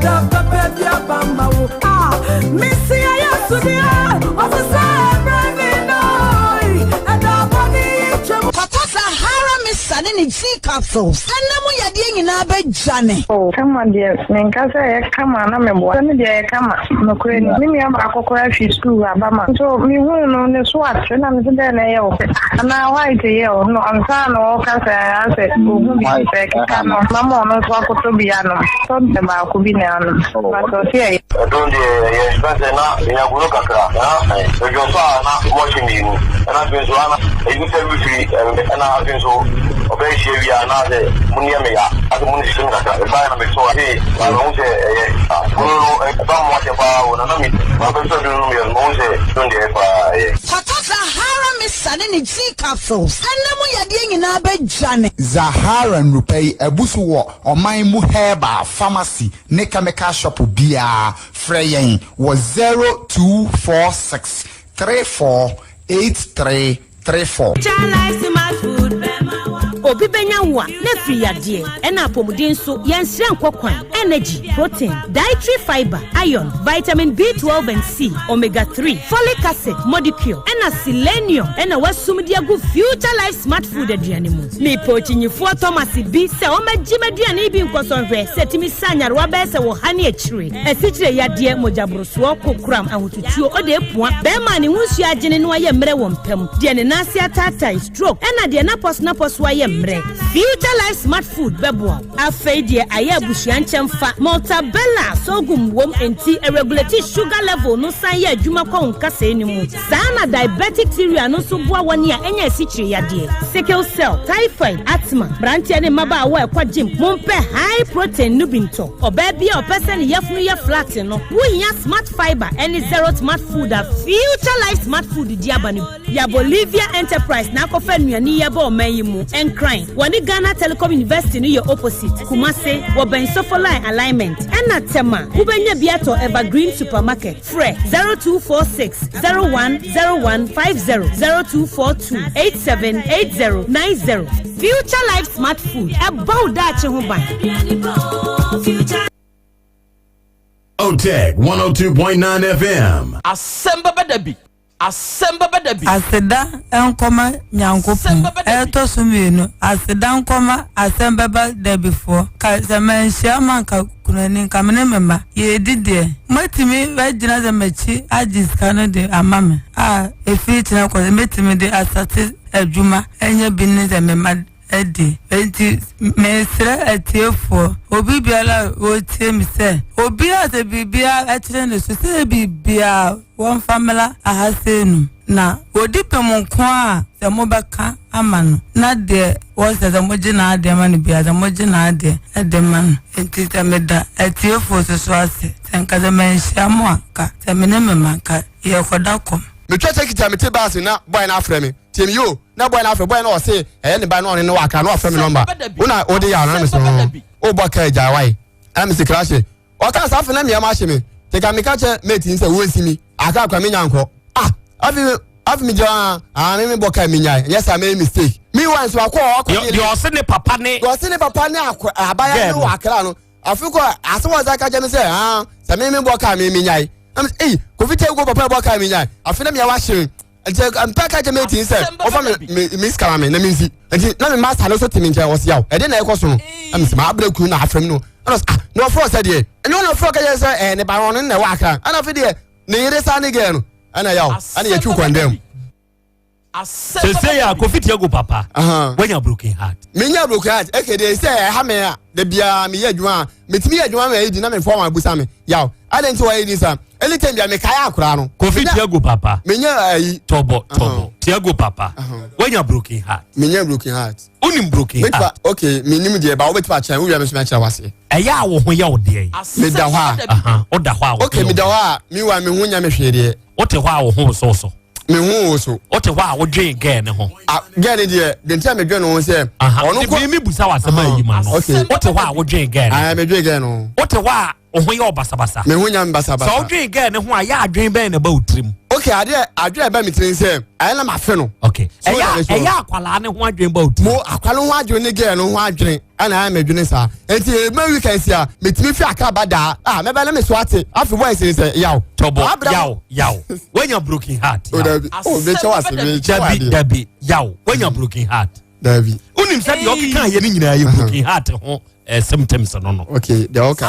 da baby abamba wo Missy ayasudia officer branding noi ada body chemo Papa Sahara Miss Sanini G capsules anamu yade nyina ba jane come on dear menkasa come on na mebo na dear come no kweni mimi am akokora fi school abama so mi hu no ne so atwe na me de na ye o na white ye o no ansa no kasa ase ogun bi se ka no mama no so akoto bi ano so de ba ko bi na ano ba so tie don de ye spese na nya guru kakra na e jo sa na mo chimi ni na be so ana e ni service na be so obey sheria na de munia me ya atu muni singa ka ba na me so he ba no se guru e ba mo te ba wona na mi ba be so dunu mi mo se don de ba Papa Sahara Miss Sanini G capsules anamu yade nyina ba jane Zahara Nrupei ebusu wo oman mu herba pharmacy ne chemical shop bia freyen wo 0246 348334 Obi benya wa na free ade e na apomuden so yenhire nkokwan energy protein dietary fiber iron vitamin B12 and C omega 3 folic acid molecule and selenium and wasum de agu future life smart food aduane mu me pochinyifo Thomas bi se o magime aduane bi nkosonhwe setimi sanyarwa be se wo hane akire asichire yade mojabroso kokram ahotutuo o de epua be ma ne hunsu agene no aye mre wo mpam de ne nase atata stroke and de na pos waye Future Life Smart Food bebo afei de aye abusuanchem fa Maltabella sogum wom enti a regulate sugar level no san ye adwuma kwa nkasa enimu sana diabetic theory no so boa woni a enya asichire yade sickle cell typhoid asthma brantia ne maba wa ekwa gym mompe high protein nubinto oba bia opese ne yefunu ye flat no wunya smart fiber any zero smart food a Future Life Smart Food diabani ya Bolivia Enterprise na kofa nuani ye ba omanyi mu crying. Wani Ghana Telecom University ni your opposite. Kumase, waben sofoline alignment. Ena tema, ubenya biato Evergreen Supermarket. Fre 0246 010150 0242 878090. Future Life Smart Food. About that huban. OTEC 102.9 FM. Asem Dabi. Dabi. Aseda enkoma nyankopon eto sumenu aseda nkoma Asem Dabi fo ka semenhia manka kunani kamene mema ye dide matimi wagina za machi ajiska no de amame efiti na kwa metimi de asate adwuma enye binne za mema edi enti mesre atiefo obi biala otie mi se obi ate bibia atire ne so se bibia one family ahasenu na odipem nko a se mobeka amano na de wo se mojina ade manu bia se mojina ade edemanu enti tameda atiefo so ase senka ze menhia mo aka se menemema ka ye kodakom me twete kitamete base na boy na afre me tim yo na boy na afre boy na o se ne ba na ne waka na afre me number una odi ya na me so o boka eja wai am se crash o ka sa afre na me ma hye me te ka me ka che mate nse wo simi aka kwa me nyanko afi mi ja me boka me nyai yes I made mistake me once wa kwa yo se ne papa ne abaya no akra no afi ko aso za ka je me se se me boka me nyai am ko fite go papa boka me nyai afi na me wa hye mpaka je mate nse ofa me miss karame na minsi enti na me master no so timi nche wo se yawo e de na ekoso no am se ma abreku na afrem no no for said ye no for ka je se ne ba won na wa aka ana fi de ne yire sa ne ge no ana yawo ana ye twu kwandam say ya ko fit go papa when you broken heart me nya broken heart e ke de say ha me a de bia me ye adwuma metimi ye adwuma me di na me form abusa me yawo ana nti wa ye di sa anytime bia me kaya akura no ko fit go papa me nya ayi tobo Tiago papa when you broken heart me nya broken heart onim broken heart okay me nim de ba wo betipa chan wo wi me so me chan wase eya wo ho ya wo de me da ho o da ho okay me da ho me wa me hu nya me hwe de o te ho a wo ho so me hu so o te ho a wo dwen ge ne ho ge ne de ntia me dwen no se ono ko me busa wasema yi ma no o te ho a wo dwen ge ne me dwen ge no o te ho a o ho ya obasabasa me hu nya mbasabasa so o dwen ge ne ho a ya adwen ben na ba utrim Okay, I did about me to say, I am a friend. Okay. Eya akwala ne ho adwen ba oti. Mo akwala ho adwen ne girl no ho adwen. And I am a dwen sa. Enti me weekend sia, metimi fi akaba da. Me ba na me swate. Afi boy say yaw. Tobo. Yaw. When you broken heart. Oh, be chawa se me. Dabi. Yaw. When you broken heart. Dabi. Unim said you kan ye ni nyina ye broken heart ho symptoms no. Okay, the okay.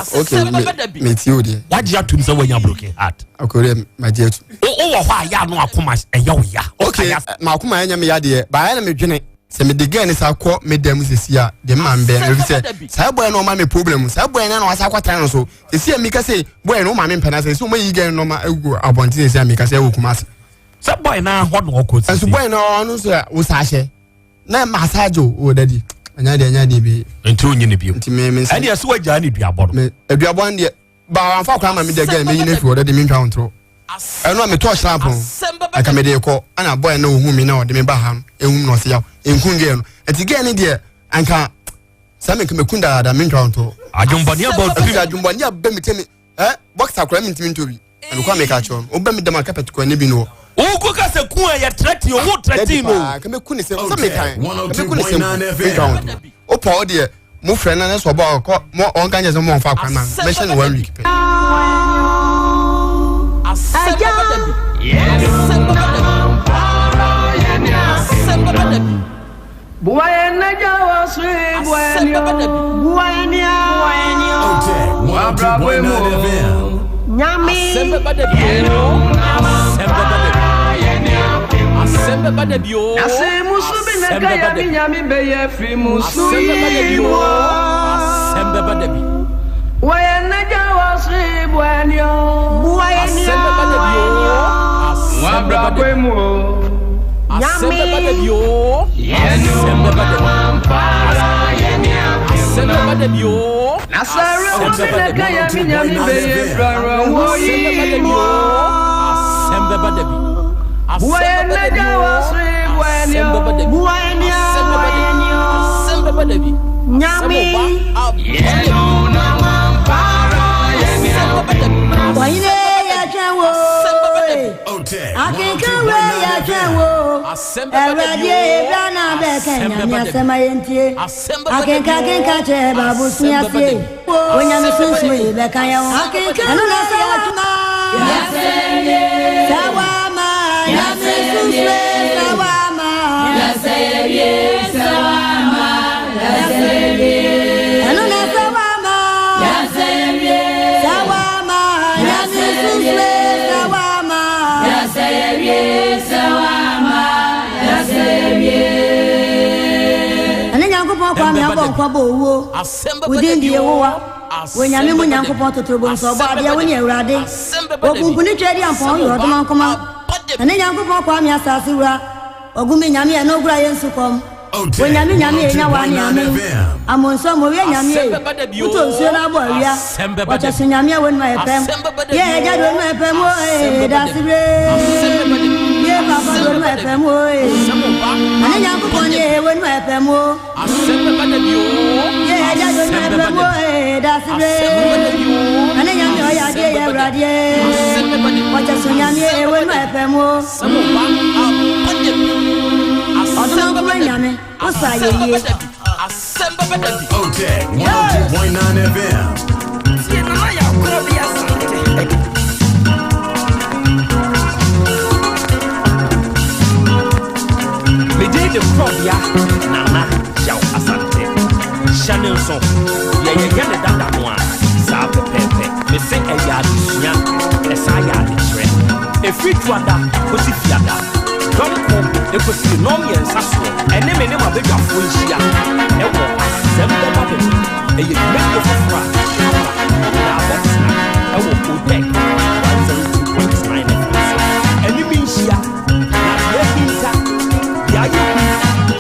Me tiu de. What you to say when you broken heart? Akore ma je tu. O wa ya no akoma ya. Okay, ma akoma nya me ya de. Ba ya na me dwene. Se me de gan ni sa kɔ me dem sesia de man be me say sa boy no ma me problem sa boy na wasa kwatan no so sesia mi ka say boy no ma me mpana say so ma yi gan no ma egu abonti sesia mi ka say wo kuma sa boy na ho no ko so boy no no so wo sa hye na massage o daddy anya de bi enti onye ne bio enti me ani aso agya ne duabɔ no me aduabɔ ne ba anfa kwa ma me de gan me yi na fi o daddy me ntwa ontro eno me to shampo aka me de ko ana boy na ohu mi na o de me ba ha ehum no se yaw enkunge no eti ge ne de anka same ke me kunda da me ntwa onto adwombɔne about adwombɔne abba me temi boxer kora me ntimi ntobi eno kwa me ka cho o ba me dem carpet ko ne bi no o ko ka se ku ya treti o wo treti no ka me ku ne se me kan me ku ne se me o pa o de mo frɛ na so ba ko mo on kan je so mo fa kwa na me hye ne 1 week pe Buena jawa sui buenio buenia nyami Asembe badebio asimusu bineka ya binyami beye frimusu Asembe badebi buena jawa sui buenio Asembe badebio wabra kwemu Asembe badebio Asembe badebio Nasara bineka ya binyami beye fraro Asembe badebi buena jawa sui buenio Asembe badebi nyami Waine ya jawo Akinkawe ya jawo Eradie brana beka nyamya sema yentie Akinka che babu siasie Wonya misunsu beka ya Anu na sawa tuma Sawama ya misunsu sawama Ya seyebie sawama Ya seyebie Anu na sawama Ya seyebie sawama Ya misunsu sawama Ya seyebie sawama Ya seyebie Ani nyankopon kwa mi abon kwa bo wo Within the yewa when you mean Yankopon to Trubon so bad ya when you rade Okunkuni trade ampon yo doma koma Ani nyankopon kwa mi asasura Ogumi nyame e no gura yensukom when you mean nyame nya wani ame amonso mo we nyame uto nsuo na bo awia wacha sunyame when my pem ye ja do my pem o da sibre ye baba do my pem o ani nyankopon ye when my pem o ye ja do my pem o da sibre ani nyame o ya de ye radie wacha sunyame when my pem o Oduma kuma nyame osa ye Okay, 102.9 FM. Tie na ya Krobea Asante me dey the Krobea nana yaw Asante Chanel so ye ne dada no a sa pepepe me se eya adusua esa ya adire efituada osifiada Donko ekosi no yensa so ene me ne ma bedwafo nhia ewo Asembe badebi eye medio fofra na boxna ewo Odek 102.9 eni mi nhia na ye hinta ya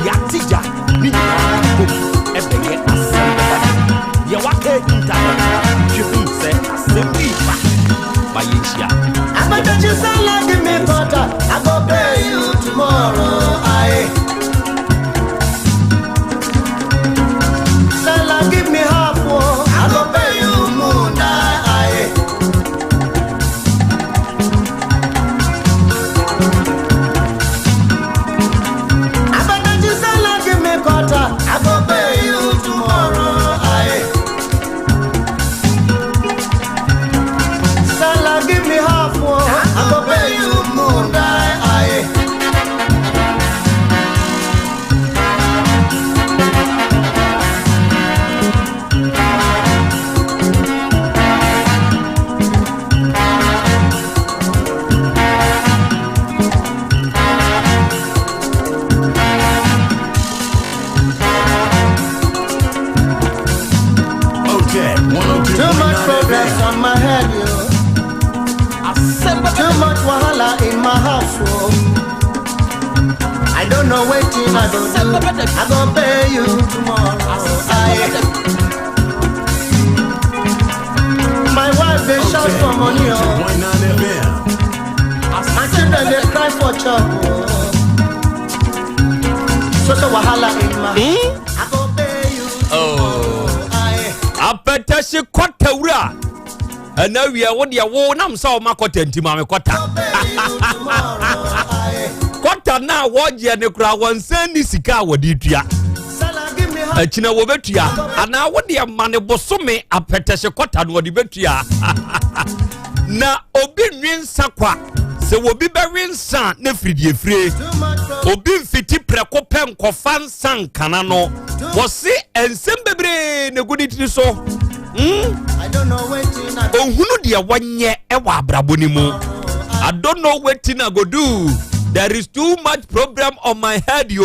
ya tija ni ko ebeye Asembe badebi ye wake hinta you say Asembe ba ba ye nhia Amanda Chisala give me butter I go pay you tomorrow Sala give me half I go pay you stress on my head, yo. Too much wahala in my house, yo. I don't know what thing I go do. I go pay you tomorrow. My wife they shout for money, yo. My children they cry for trouble. So wahala in my house. I go pay you tomorrow. Apetashi kwatawura. And now we are what you want. I'm so makota ntimame kwata. Kwata na waje ne kura wansani sika waditua. Achina wobetua. Ana wodi amane bosome apetashi kwata no wodi betua. Na obi nwinsa kwa. Se wobi bewinsa na fridie frie. Obi mfiti preko pem kofan san kana no. Wosi ensem bebre ne guditiri so. I don't know waiting. Ohunu dia wanye ewa abraboni mu. I don't know wetin I go do. There is too much problem on my head, yo.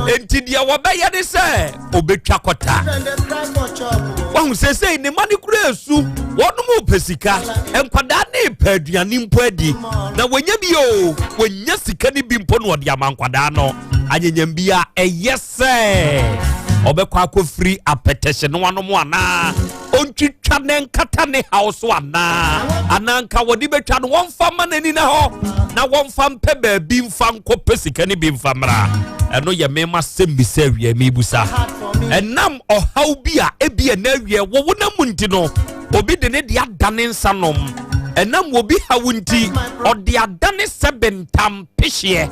Enti dia wabaya de se obetwa kota. Wahu sese ni mani kure su. Wonu mu pesika. Enkwada ne peduani mpo adi. Na wenye bio, wenye sika ni bi mpo no de amankwada no. Anyanyambia eyese. Obekwa ko free appetition no wano mu ana. Ontwitwa ne nkata ne house wana. Ananka wodi betwa no wonfa manani na ho. Na wonfa mpe ba bi mfa nko pesika ne bi mfa mra. Eno ye mema sembisa wie mebusa. Enam ohaw bi a ebie na wie wo wona munti no. Obi de ne dia dane nsanom. Enam obi hawunti odi adane sebentam pehye.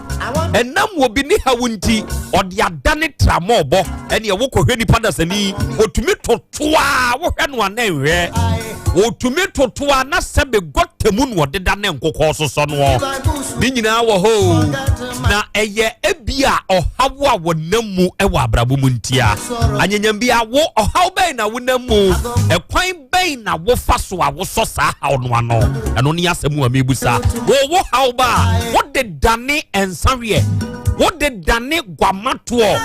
Enam obi ni hawunti odi adane tramobo. Ene wo kohwe ni padasani otumi totoa wo hwe no anenwe. Otumi totoa na sebe gotemu no de dane nkokọ soso no. Ni nyina wo ho. Na eye ebia ohawo a wonamu ewa abrabo mu ntia. Anyanyambia wo ohaw ben na wonamu ekwan ben na wo faso a wo so sa haw no ano. Eno ni asemu a mebusa. Wo haw ba wo de dane ensawe. Wo de dane gwamato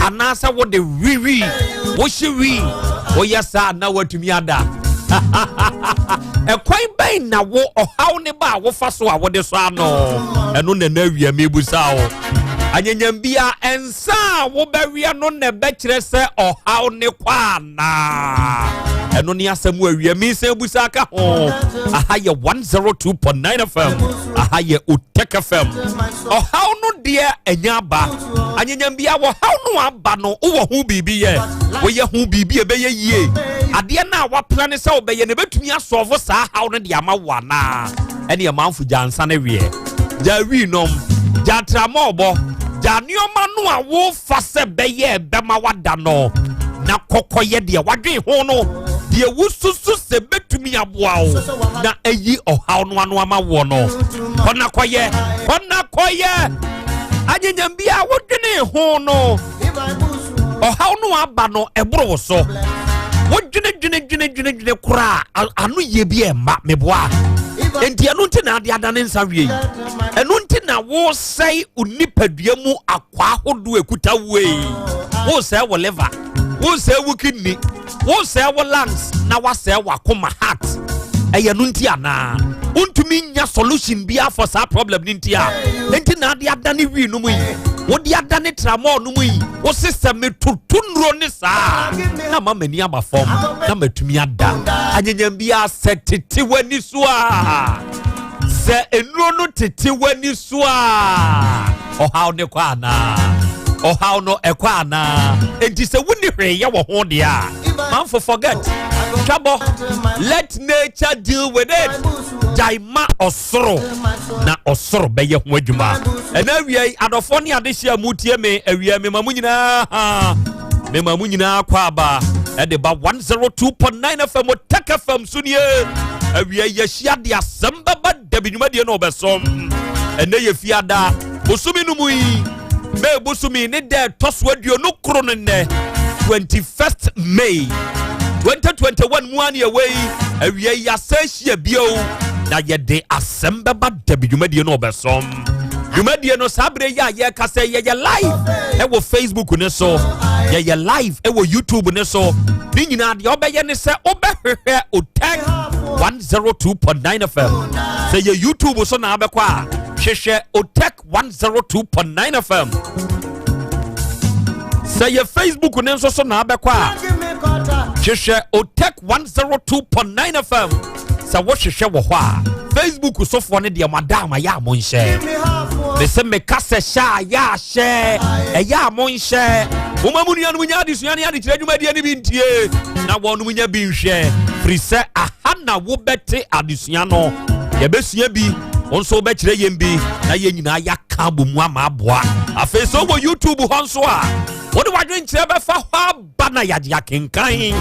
anasa wo de wiwi wo hyewi wo yesa na watumi ada. Ekwan ben na wo ohaw ne ba wo faso a wo de so ano. Eno na na wi mebusa o. Anyanyambia ensa wo bawia no na bekire se ohaw ne kwana. Eno ni asemu awie mi se busa ka ho. Aha ye 102.9 FM. Aha ye Uteka FM. Ohaw no de enya ba. Anyanyambia wo haw no aba no wo hu bibi ye. Wo ye hu bibi e be ye yie. Ade na wa plan se wo be ye ne betumi asolve sa haw no de ama wana. Ene ye manfu jansa na wie. Ja wi nom. Ja tramobo. Ja nioma no a wo fa se be ye be ma wada no. Na kokoye de wadwe ho no. Die wususu se betumi aboa o na eyi ohaw no anu ama wo no kona koye anyanyambia wodwene ho no ohaw no aba no eboro so wodwene kura anu ye bi emma meboa enti anu nti na ade adane nsa wie enu nti na wo sei unipadua mu akwa hodo ekuta we wo sei wo liver wo sei wo kidney wo say wo lungs na wa say wa koma heart eya no ntia na untumi nya solution bia for sa problem ni ntia enti na de adane wi no mu yi wo de adane tramol no mu yi wo system metutunro ni sa na mama ni aba form na matumi ada anyanyam bia setete wani so a se enuro no tete wani so a ohaw ne kwa na ohaw no ekwa na enti se wuni hwe ye wo ho de a man for forget trouble let nature deal with it jaima osoro na osoro be ye ho adwuma ena wiai adofo ne adehia mutie me awia me mamu nyina kwa aba e de ba 102.9 FM Uteka FM sunie awia ye hia de Asem Beba Dabi nwumadie no obesom ena ye fiada osumi no mu yi me busumi ne de toswaduo no kro no ne 21st May 2021 muani away awia ya sehia bio na ye de Asem Beba Dabi nwumadie no obesom nwumadie no sabre ya ye kase ye live e wo Facebook ne so ye live ewo YouTube ne so ni nyina de obeye ne se obehwehwe Otech 102.9 FM say ye YouTube so na abekwa hwehwe Otech 102.9 FM say ye Facebook ne so na abekwa hwehwe Otech 102.9 FM say wo hwehwe wo ho a Facebook so fo ne de madam ya mo nhye me se me kase sha ya hye e ya mo nhye Uma munia nunya disuani adi kire dwuma die ni bi ntie na wonu munya bi nhwe free se aha na wo bete adusua no ye besua bi onso be kire yem bi na ye nyina ya ka bomu ama aboa afi so wo YouTube honso a wo de wadwen kire be fa hwa bana ya kenkan e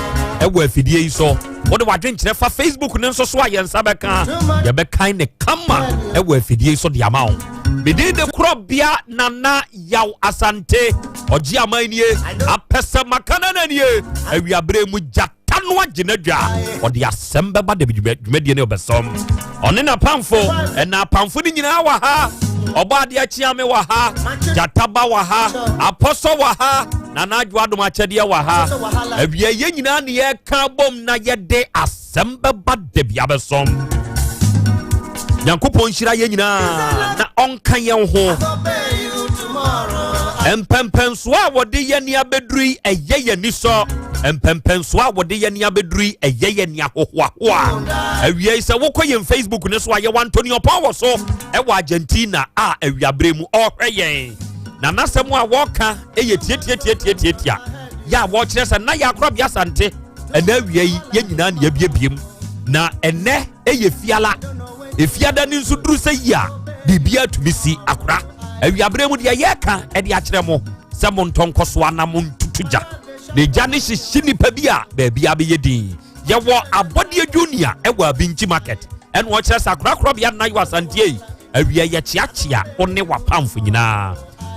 wo afidie yi so wo de wadwen kire fa Facebook ne nso so a ye nsa be kan ye be kan ne kama e wo afidie so de ama wo Mede de Krobea nana yaw Asante oji amanie apesa makana nanie awiabre mu jata no agenadwa ode Asem beba de dwumade ne obesom one na pamfo na pamfo ni nyina wa ha obade achiame wa ha jata ba wa ha aposo wa ha nana adwo adom achede wa ha awia ye nyina ne ye ka bom na ye de Asem beba de bia besom Yankopon shira ye nyina na onka ye ho empempenso a wode ye nia bedrui eye ye ni so empempenso a wode ye nia bedrui eye ye nia hohoa awie se wokoye Facebook ne so aye Antonio Power so e wa Argentina a awiabre mu ohweyen na nasem a woka eye tie ya wo kire se na ya Krobea Asante ena awie ye nyina na biebiem na ene eye fiala efiada ni nso duru se ya bibia tumisi akora awiabre mu de yeka e de akire mo se mo ntonkoso ana mo ntutuja ne gya ne hihyi nipa bia baabia be yedin ye wo abode junior e wa binchi market en wo kire sa Krobea na yo Asante awia ye chiachia one wa pamfo nyina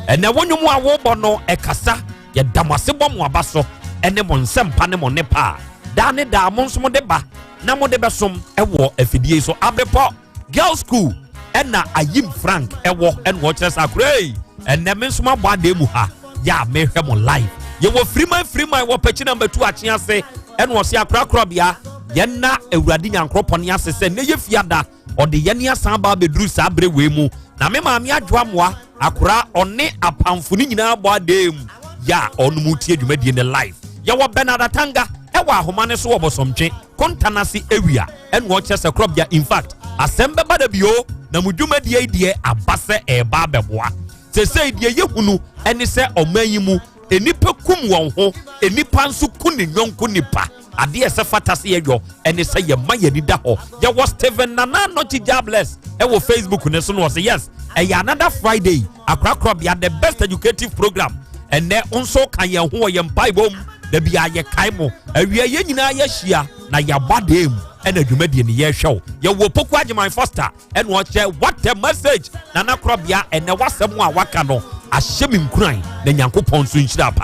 ene wonwum a wo bɔ no e kasa ye damase bɔ mo abaso ene mo nsempa ne mo nepa da ne da mo nso mo de ba na mo de besom e wo afidie so abepo girls school ena Ayim Frank ewo en wo kire sa kure enne me nsoma bɔ ade mu ha ya me hwɛ mo live ye wo free my wo pachi number 2 achi ase en wo se Krobea ye na awurade nyankropon ne ase se ne ye fiada ode ye ne asan ba bedru sa bre we mu na me ma me adwoa moa akora one apamfo ni nyina bɔ ade mu ya onum tie dwumadie ne live ye wo Benadatanga ewa ahoma ne so wo bosomtwe kontanasi ewia en wo kire sa Krobea in fact Asem beba de bio na mudwumadie die abase eba beboa sesei die yehunu eni se omanyimu enipa kum won ho enipa nso kuni nyonko nipa ade ese fatase yedwo eni se ye mayedi da ho ye was Steven Nana not jobless e wo Facebook ne so no say yes another Friday Krobea the best educative program ene onso kan ye ho ye mpaibom da bia ye kaimo awia ye nyina ye hia na ya badem and a Jumedian year show. You will poke my foster and watch what a message. Nana Krobea and the Wasamwa Wakano. A shaming crying. Then Yankopon switched up.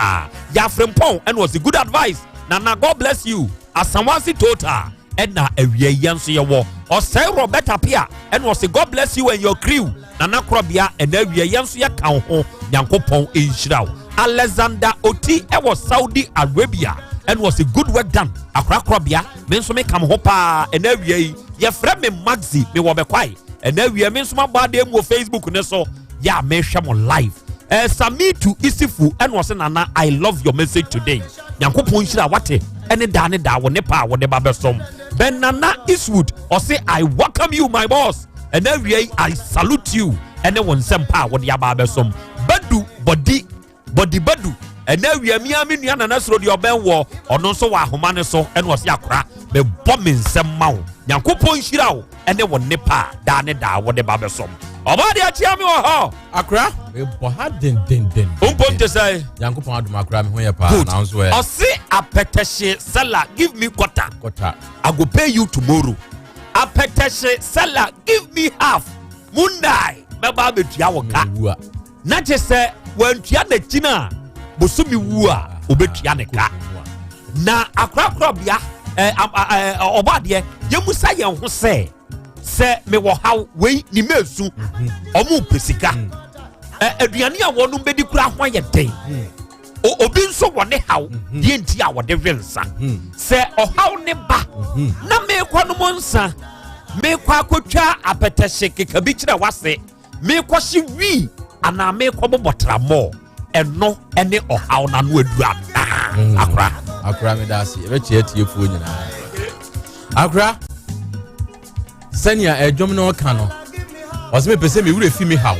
Ya from Pong and was a good advice. Nana, God bless you. As someone said Tota. And now a year yancy your war. Or say Robert appear and was a God bless you and your crew. Nana Krobea and every yancy account home. Yankopon in Shroud. Alexander Oti was Saudi Arabia. And was a good work done. Krobea, men so me come hopa and every ye friend me Maxi me wo be kwai and every men so my body mo Facebook ne so ya me share mo live Samitu Isifu and was Nana I love your message today Yankopon shira wate any da wo ne pa wo de ba besom Ben Nana Eastwood or say I welcome you my boss and every I salute you and then one sempa wo de ba besom badu body badu and now we are Miami Nasro your ben war or no so Ahomane so and was Yakra be bombing some mount Yankopon Shirao and then one nipa dane da what the babesom Obadi Achiami or Accra den Umpon say Yankopon Macra when you pass or say a peteshe seller give me quarter I go pay you tomorrow a peteshe seller give me half Mundai Bababe Tiawaka not just say when Tiana China Bosumi wua obetua ne ka na Krobea obade ye musa ye ho se me wo haw we ni mesu omu pesika aduane a wonu bedi kura ho ye den obi nso wode haw die nti a wode wensa se ohaw ne ba na me kwa no monsa me kwa akotwa apetahye keka bi kire wase me kwa hye wi ana me kwa bobotra mo eno ene ohaw na no adu ana akra me dasi e be tie fu nyina akra sanya edwom no ka no oseme pese me wure fi me haw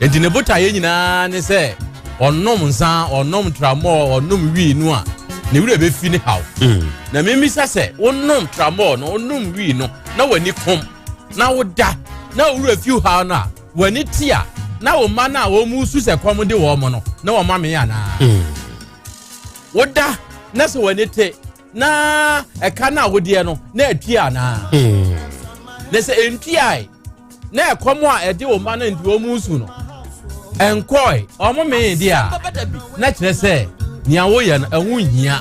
enti ne bota ye nyina ne se onom nsa onom tramo onom wi no a ne wure be fi ne haw na me misa se onom tramo no onom wi no na wani kom na woda na wure fi haw na wani tia na wo ma na wo mu su se kom de wo mo no na wo ma me ya na woda na se wani te na eka na wodie no na atua na ne se entuai na ekomo a ede wo ma na ndi wo mu su no enkoi omo me dia na kire se nia wo ye no ehun hia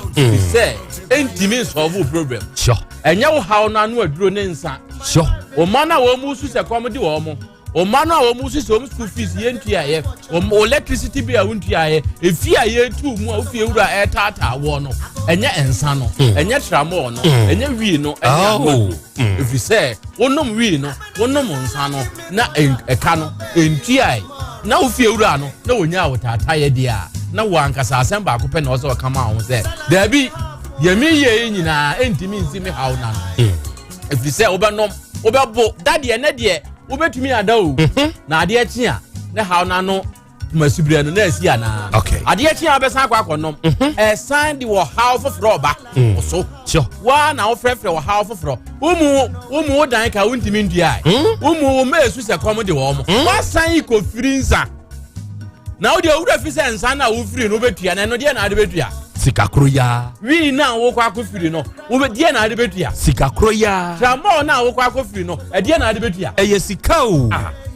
se entimi solve problem sure enya wo haw na no aduro ne nsa sure o ma na wo mu su se kom de wo mo o ma na wo mu su se o school fees ye ntuaye o electricity bill a ntuaye efi a ye tu mu a ofie wura e tata wo no enya ensa no enya tramo no enya wi no enya efi se wonom wi no wonom nsa no na eka no entuaye na ofie wura no na wonya awotata ye dia na wankasa asem ba ko pe na oso kama ho se Dabi yemi ye nyina entimi nsimi haw na no efi se obenom obebo dade ne de obetumi ada o na ade echi a ne haw na no masubire no na asi ana ade echi a besan akwa akonom esan di wo haw foforo ba so sure wa na wo frefre wo haw foforo umu dan ka wontimi ndua umu ma esu se kom de wo mo wa san iko firinsa na wo de owura fi se nsan na wo firi no betua na no de na ade betua sikakroya wi na wo kwa akofiri no wo be de na ade betua sikakroya tramo na wo kwa akofiri no e de na ade betua eye sikao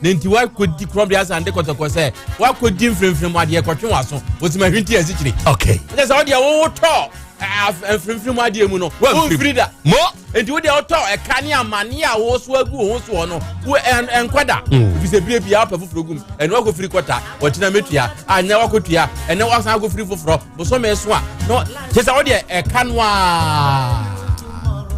na nti wa kodi Krobea Asante kotoko se wa kodi mfremfrem ade ekotwe waso wotima hwinti azikiri okay nje se wo de wo to mfremfrem ade mu no wo frida mo enti wo de wo to ekane amane a wo so agu ho so no wo enkwada bi se bie bia pa foforo gum eno akofiri kota wotina metua anya wakotua ene wasan akofiri foforo bo so me so a no je se wo de ekanwa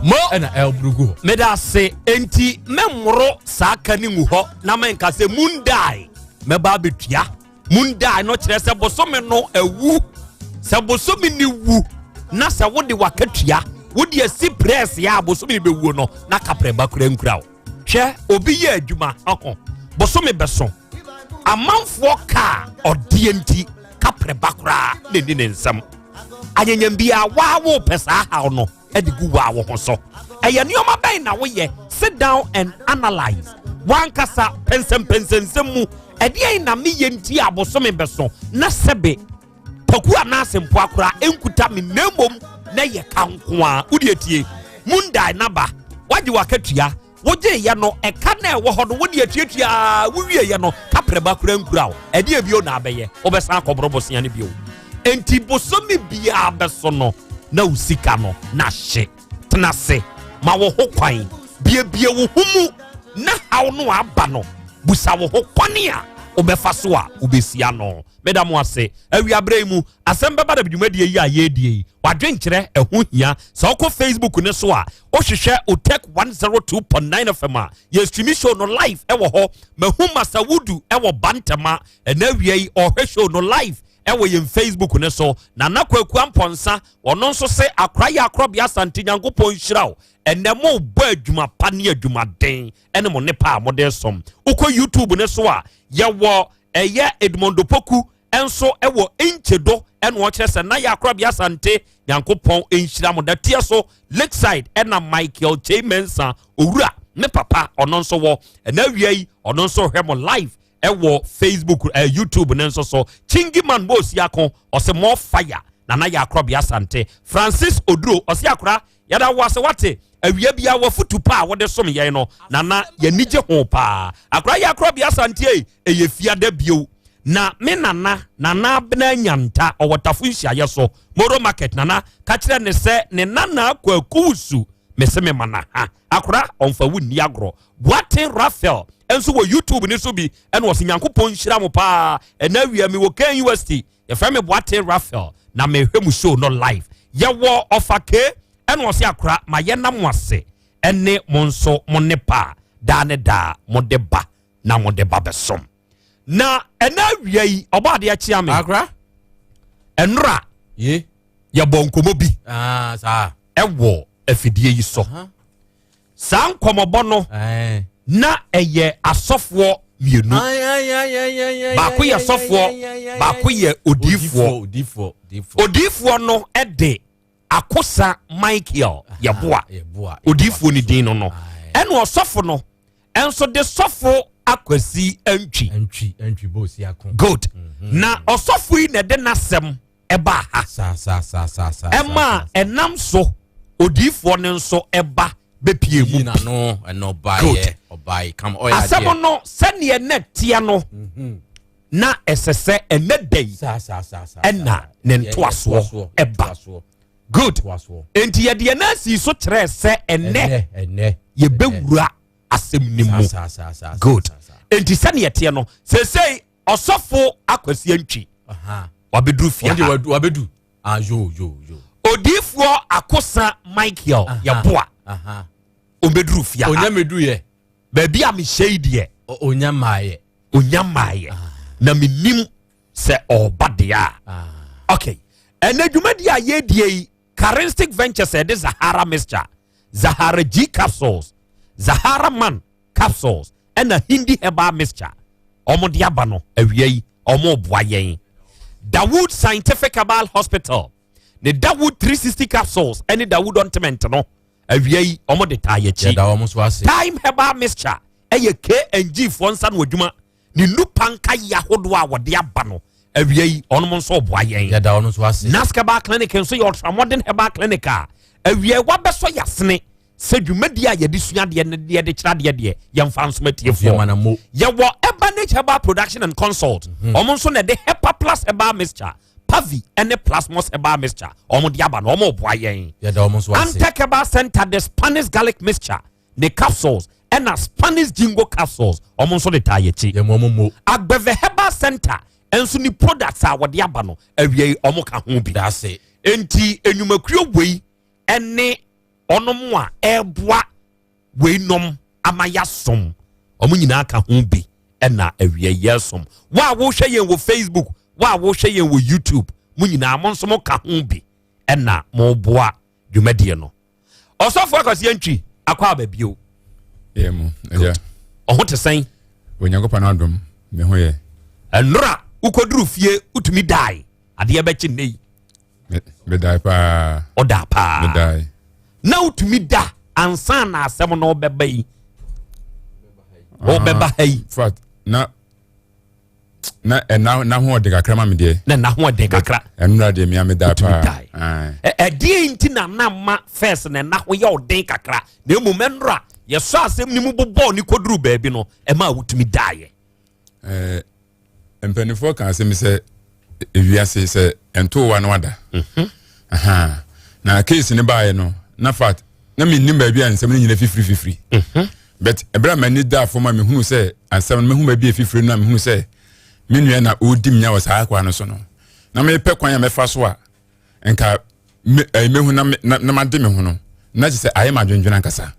mo ena elbrugo meda se enti memro saka ni nguho na menka se mundai meba betua mundai no kire se bosome no ewu se bosome ni wu na se wode wakatua wode asi press ya bosome be wu no na kapreba kura nkurao hwe obi ye adwuma akon bosome beso amanfo ka odie nti kapreba kura ne ni nsam anyanyam bia wawo pesa ha no edigu wa wo so eye nioma ben na wo ye sit down and analyze wan kasa pensem mu ede na me ye nti abosome beso na sebe paku anasempo akora enkuta me nemom na ye kankoa udietie mundai naba waji wakatua woje ye no eka na ewo ho no wodi atuatua wuwie ye no kapreba kura nkurao ede bio na abeye obesa akobrobosia ne bio enti bosome bia beso no na usika no na hye tenase ma wo ho kwan bie wo humu na haw no aba no busa wo ho kwane a obefa so a obesia no medam ase awiabrɛ mu asɛm bɛba da bidwumadie yi a yɛdie wadwenkyerɛ ɛho hia sɛ wokɔ Facebook ne so a wohwehwɛ Otek 102.9 FM a yɛ stream show no live ɛwɔ hɔ mahu Masawudu ɛwɔ Bantama ɛna awia yi ɔhwɛ show no live ewo yem Facebook ne so na nakwaku amponsa ono nso se akra ya Krobea Asante Nyankopɔn hyiraw enemo bo adwuma pa ne adwuma den ene mo ne pa mo de som ukɔ YouTube ne so a yewo eye Edmondo Poku enso ewo enchedo ene wo kyerɛ sɛ na ya Krobea Asante Nyankopɔn enhyira mo da tie so Lakeside ena Michael Chamensa owura ne papa ono nso wo ena wiai ono nso hwɛ mo live ewo Facebook YouTube nenso so Chingiman boss yakon ose more fire na ya Krobea Asante Francis Oduro ose akora yada wase wate awia bia wafutu pa wode som ye no na yanije ho pa akora ya Krobea Asante eye fiada bio na me nana bena nyanta owotafo nhia so Moro Market nana ka kire ne se ne nana kwakusu meseme mana ha akora onfa wuni agro Boatin Raphael enso wo YouTube ne so bi ene wo Nyankopɔn hyira mo pa ena wia mi wo Ken University your family Boate Raphael na me hwemu show no live ye wo ofake eno ose akra ma ye nam wase ene monso monepa da ne da modeba na modeba besom na ena wiei obade achia me akra enra ye bonkomo bi sa ewo afidie yi so san komobo no na eye asofo mienu baako ye asofo baako ye odifo no ede akosa Michael yeboa odifo ni din no eno osofo no enso de sofo akwasi antwi bosi akon good na osofo yi na de nasem eba ha sa ema enam so odifo ne nso eba bepie mu na no eno obai come oya asemo no sene netia no na esese enedei ena ne ntoaso eba good enti ye de na si so kire se enne ye bewura asem ni mu good enti sene yetie no sesei osofo akwasi antwi wabedu fia wabedu yo odifo akosa Michael yeboa obedru fia onyamedu ye baby am shade onyamaye na minim se obadea okay enadwumadi aye die Charistic Ventures de Zahara Mixture Zahara G capsules Zahara Man capsules and a Hindi herbal mixture omo diaba no awiei omo boa yen Dawood Scientific Herbal Hospital the Dawood 360 capsules and the Dawood ointment no awiei omo de tayechi time herbal mixture eye K&G fonsan wadwuma ni nupanka ya hodo a wode aba no awiei onom so boa yen ya da ono so ase Naskaba clinic nso your ultramodern herbal clinic awiei wabeso yasene sedwumadi a yedi suade ne de kirade de yemfa nso matiefo ye wo Ebanage Herbal Production and Consult omo nso na de Hepa Plus Herbal Mixture Pavi ene Plasmos Herbal Mixture omo de aba no omo boa yen ya da omo so ase Antec Herbal Center the Spanish Garlic Mixture the capsules and a Spanish Jingo capsules omo nso de tayechi ye mo Agbeve Herbal Center enso ni products a wode aba no awie omo ka ho bi da se enti enyumakuo wei ene onom a eboa wei nom amayasom omo nyina ka ho bi ena awie yesom wa wo hwe yen wo Facebook wa wo hwe yen wo YouTube mu nyina mo nso mo ka ho bi ena mo boa dwumadie no osofo akwasi antwi akwa babio yemo eja oho te sen onyankopana adom me ho ye enra ukoduru fie utumi dai ade be chinei me dai pa oda pa me dai na utumi da ansa na asem no beba yi beba hai fat na ho de kakra ma me de na ho de kakra enra de me dai pa die inti na ma first na ho ye odin kakra na emu menra ye so asem ni mu bobo ni koduru baabi no e ma utumi dai empenifo kan se me se ewiase se ento wa na wada na case ni baaye no na fat na me nim baabi ansem ni nyina fifiri but ebra mani da foma me hunu se ansem me hu baabi fifiri na me hunu se me nua na odi mnya wasa akwa no so no na me pe kwan ya me fa so a enka me hu na ma de me hu no na se aye ma dwendwena nkasa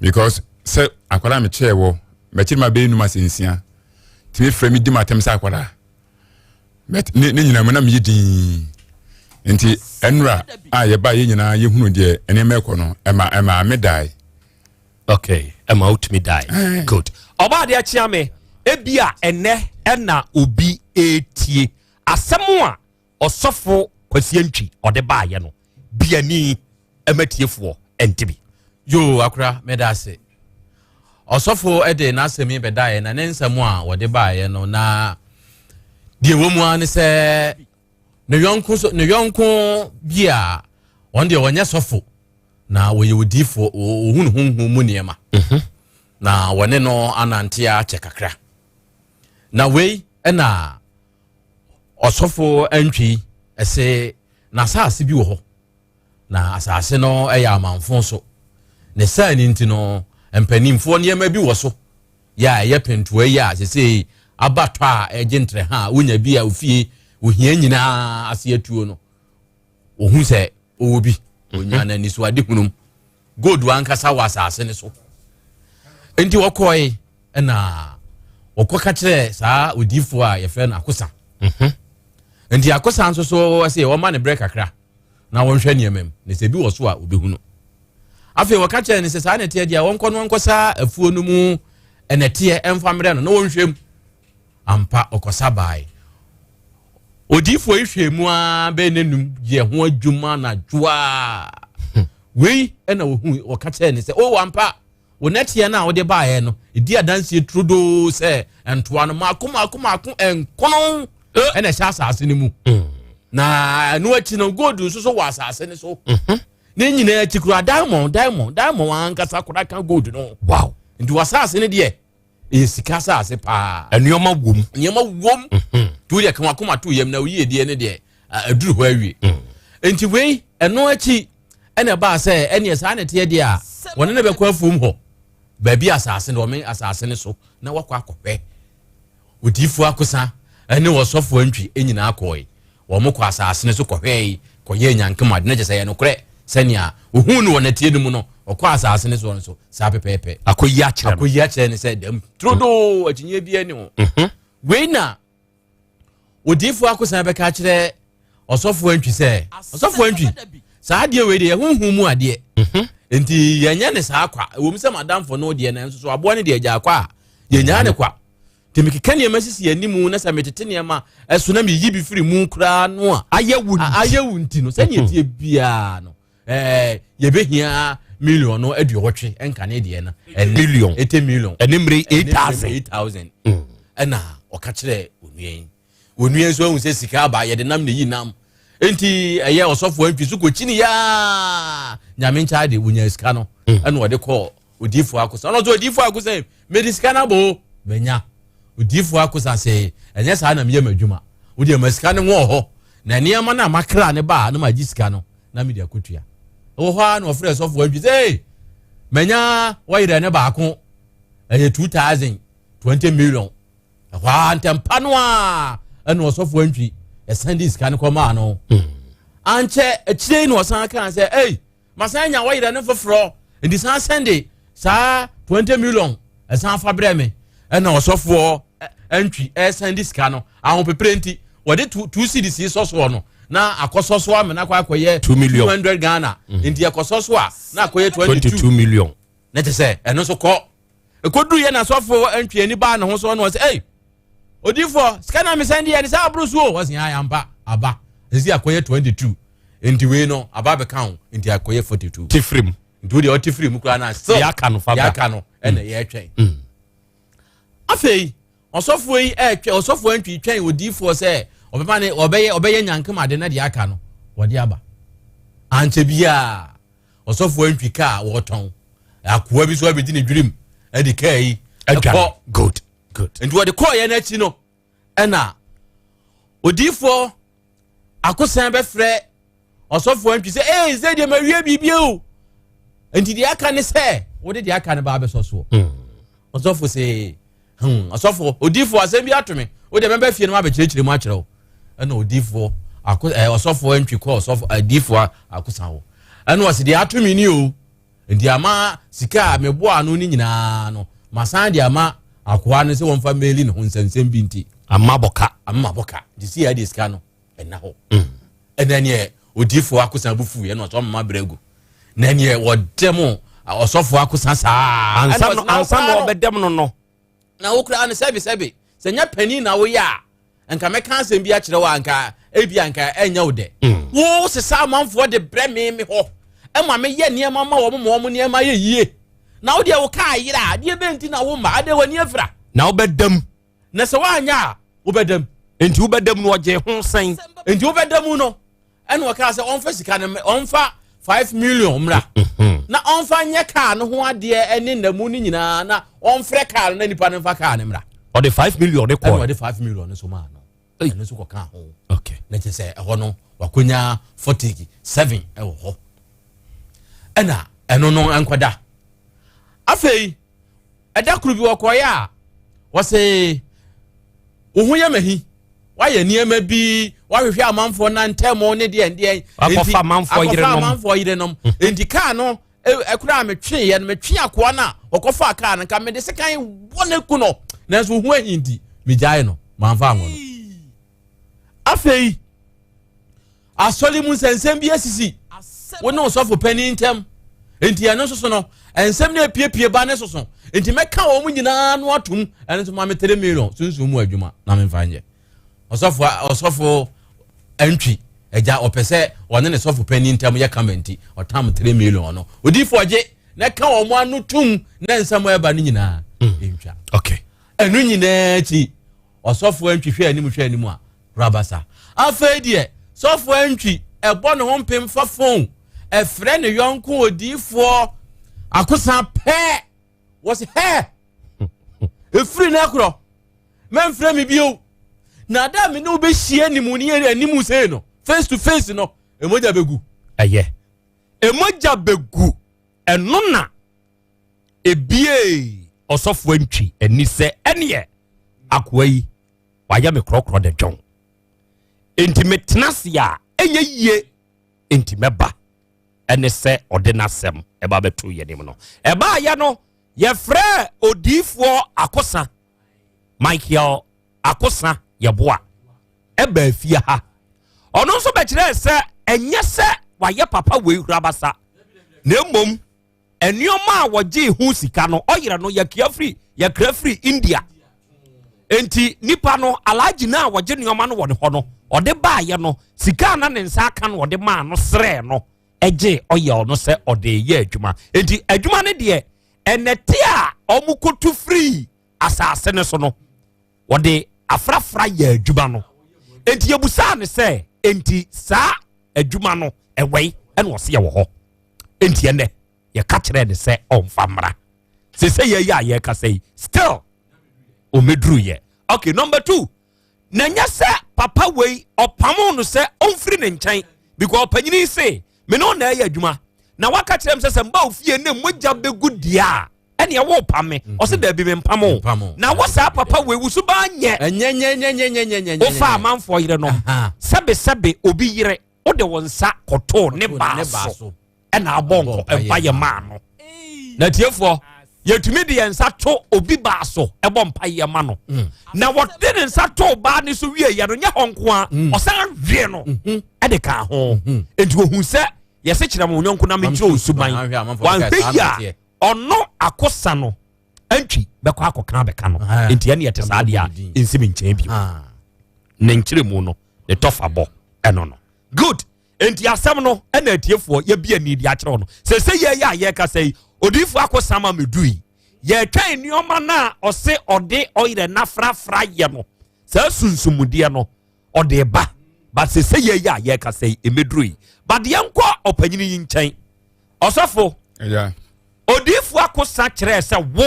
because se akwara me chewo me chirima be nu masensia timi frame di matem sa akwara met ne nyina mo na me yidi enti enra a ye ba ye nyina ye hunu de ene meko no ema me dai okay ema out me dai good oba de achia me ebia ene na obi etie asemu a osofo kwasi antwi ode ba ye no biani ematiefo entibi yo akra medase osofo ede na asemi bedae na nensemu a wode baaye no na die womu an se ne yonko bia on de wonya sofo na woye wodifo ohunu honhom mu niema na wone no anantia chekakra na wei na osofo antwi ese na saase bi wo ho na asase no eya amanfo so ne saa ni ntino empanimfo niema bi wo so ya ye pentoa ya sese abatwa ejentre ha wonya bi a ofie ohia nyina ase atuo no ohun se obi onyana ni so ade hunum gold wankasa wasase ne so enti wokoi na okoka kire saa odifo a ye fe na akosa enti akosa nso so ase wo ma ne break akra na wonhwe niemem ne se bi wo so a obehunu afi woka kire ne se saa ne tie dia wonko no nkosa afuo no mu enetie emfamre no na wonhwem ampa okosa bai odifo ihwemu a be nenum ye ho adwuma na dwoa wei na wohu woka kire ne se o ampa wonetie na wo de baaye no idi adanse trudo se entoa no makoma enkono ena sha asase ne mu na no achi no gold nso so wa asase ne so ne nyina achi kura diamond ankasa kura kan gold no wow ndi wasase ne de esika asase pa enioma wom tu de kan akoma to yem na oyi de ne de aduru ho awie enti wei eno achi ena ba se ene sa ne te de a wona ne be kwa fum ho baby asase ne o men asase ne so na wakwa akopɛ odifu akosa ene wosofo antwi enyina akoi wo mo kwa asase ne so kɔhwɛ kɔyɛ nyankema de na gese ye no korɛ sɛnia ohun no wona tie mu no ɔkɔ asase ne so no so sa pepepe akoyi akyerɛ ne sɛ dem trodo akinye bia ne ho wei na odifu akosa be ka kyerɛ ɔsofo antwi sɛ ɔsofo antwi saa de we de hunhun mu ade enti yenya ne saa kwa wo mi se madam for no de na nso so abo ne de agya kwa yenya ne kwa temikeka ne masisi animu na sa metete ne ma eso na me yi bi firi mu kra no a ayewu nti no se ne tie bia no ye behia million no aduotwe enka ne de na million 80 million enimre 8000 ena oka kire onuen so hu se sika ba ye de nam ne yi nam enti eye osofo antwi so kochini ya nyame ncha de wunya sika no ena wode ko odifo akosa no so odifo akosa medisika na bo benya odifo akosa se enye sa na me madwuma wode masika ne wo ho na niam na makra ne ba na magisika no na me de akotua wo ho na ofre osofo antwi say menya wayire ne ba ko eye 2000 20 million wa ntempa no a ena osofo antwi Sandis can come on. Anche a chain was I can say, hey, Masanya, why you for fro? And this Sunday, sir, 20 million, as San Fabreme, and no software entry, Sandis cano. I won't be plenty. What it 2 CDC is also one. Now, a cososwam and I 2 million 200 Ghana. India cososwa, now 22 million. Let us say, and also call. A could do a software entry any barn, and also was, hey. Odifo skana me send ya sa Bruce wo was ya yamba aba ezi akoye 22 enti we no aba be count enti akoye 42 tifrim ntu de otifrim kura na so ya ka no ena ye twen afei osofo yi osofo antwi twen odifo se obema ne obeye nyankema de na de aka no wode aba anche bia osofo antwi ka wo ton akoa bi so abedi ne dwirim edi kai good and what the call na chi no ena odifo akosan be frɛ osofo antwi sɛ ze de mawie bibia o enti de aka ne sɛ wo de aka ne ba be so osofo sɛ osofo odifo asɛm bi atome wo de memba fie no ma be kyerɛkyerɛ mu akyerɛw ena odifo osofo antwi kɔ osofo odifo akosan wo ena wo se de atome ni o enti ama sika meboa no ni nyina no masan de ama akwa ne se won family ne hunsensem bi nti amaboka disi ya diska no ena ho enanye odifo akosan bufu ye no so mama bregu nanye wodemo osofo akosan saa ansa no obedem no na wokra ne sebe senya pani na wo ya enka meka asem bi a kire wa anka ebi anka enya wo de wo se sa manfo de bre me ho ema me ye niema ma wo niema ye yie na wo de wo ka yira de benti na wo ma ade wani afra na wo bedam na se wa anya wo bedam enti wo bedam no oje ho sen enti wo bedam no ene wo ka se onfa sika ne onfa 5 million mra na onfa nye ka no ho ade ene namu ni nyina na onfre ka na nipa ne fa ka ne mra o de 5 million de ko o de 5 million so ma no ene so ko ka ho okay na che se ho no wakonya 47 e wo ho ena eno no enkwada afei eda kuru bi wakoya wose ohun ya mahi wayɛ nneɛma bi wahwehwɛ amanfoɔ na ntɛmo ne deɛ ndeɛ akɔfa amanfoɔ yerenom enti kaa no ekura metwe yɛ no metwe akoa na ɔkɔfa kaa no ka mede sekan wone ku no nanso hu ahindi megyae no manfa ngo no afei asɔle mu nsɛnsɛm bi asisi wo ne ɔsɔfo pani ntɛm enti ɛno so no ensem na epiepie ba ne soso enti meka wo mu nyina no atum ene so ma me 3 million sunsun mu adwuma na me mfanye osofo antwi eja opese one ne sofo pani ntam ye kamenti otam 3 million no odifo oje na ka wo mu anu tum na ensem eba no nyina entwa okay enu nyina ti osofo antwi hwe animu a rabasa afei de sofo antwi ebo ne ho mpem fa phone efre ne yonko odifo akosa pe was hair efri na kro memfre me bio na da me no be hie ni mu ni animu sei no face to face no emoja begu emoja begu eno na ebie osofo antwi ani se ene akoa yi waya me krokro de djon enti metnase a enye yie enti meba ene se ordinasem eba betu yenim no eba ya no ye frɛ odifo akosa Michael akosa ye boa eba afia ha ono nso be kire se enye se waye papa we hurabasa na mmom enioma a woje hu sika no oyere no ye kra free India enti nipa no alaji na woje nioma no wode ho no ode ba ye no sika na ne nsa aka no ode ma no sre no eje oye no se ode ye adwuma enti adwuma ne de enete a omukotu free asase ne so no ode afrafra ye adwuma no enti yebusa ne se enti sa adwuma no ewei ene wo se ye wo ho enti ene ye ka kire ne se omfamra se ye ya ye ka sei still o medru ye okay number 2 nanya se papa wei opamo no se omfiri ne nkyɛn because opanyini se me no na ye adwuma na waka kire se mba ofie ne mogya begu dia ene ye wo pame o se da bi me mpamo na wo sa papa wei wusu ba nye enyenyenyenyenyenyenyenyenye o fa amanfo yire no sebe obi yire o de wonsa koto ne ba so ena abonko empa ye ma no na tiefo yetumi de yensa to obi ba so ebo mpa ye ma no na what de yensa to ba ni so wie ye no nya honko a osan hwe no e de ka ho enti ohun se ye se kire mo nyonko na me kire osuban wan hwe ono akosa no antwi beko akoka beka no enti ene yete saade a ensimi nkyɛn bi ne nkire mu no ne tofabo eno no good enti asem no ena atiefo ye bia ni di akire no se ye ya ye ka sei odifo akosama medui ye twan nioma na ose ode oyire na frafra ye no sa sunsumudie no ode ba but se ye ya ye ka sei emedui but ye nko opanyini yi nkyɛn osofo odifo akosa kire se wo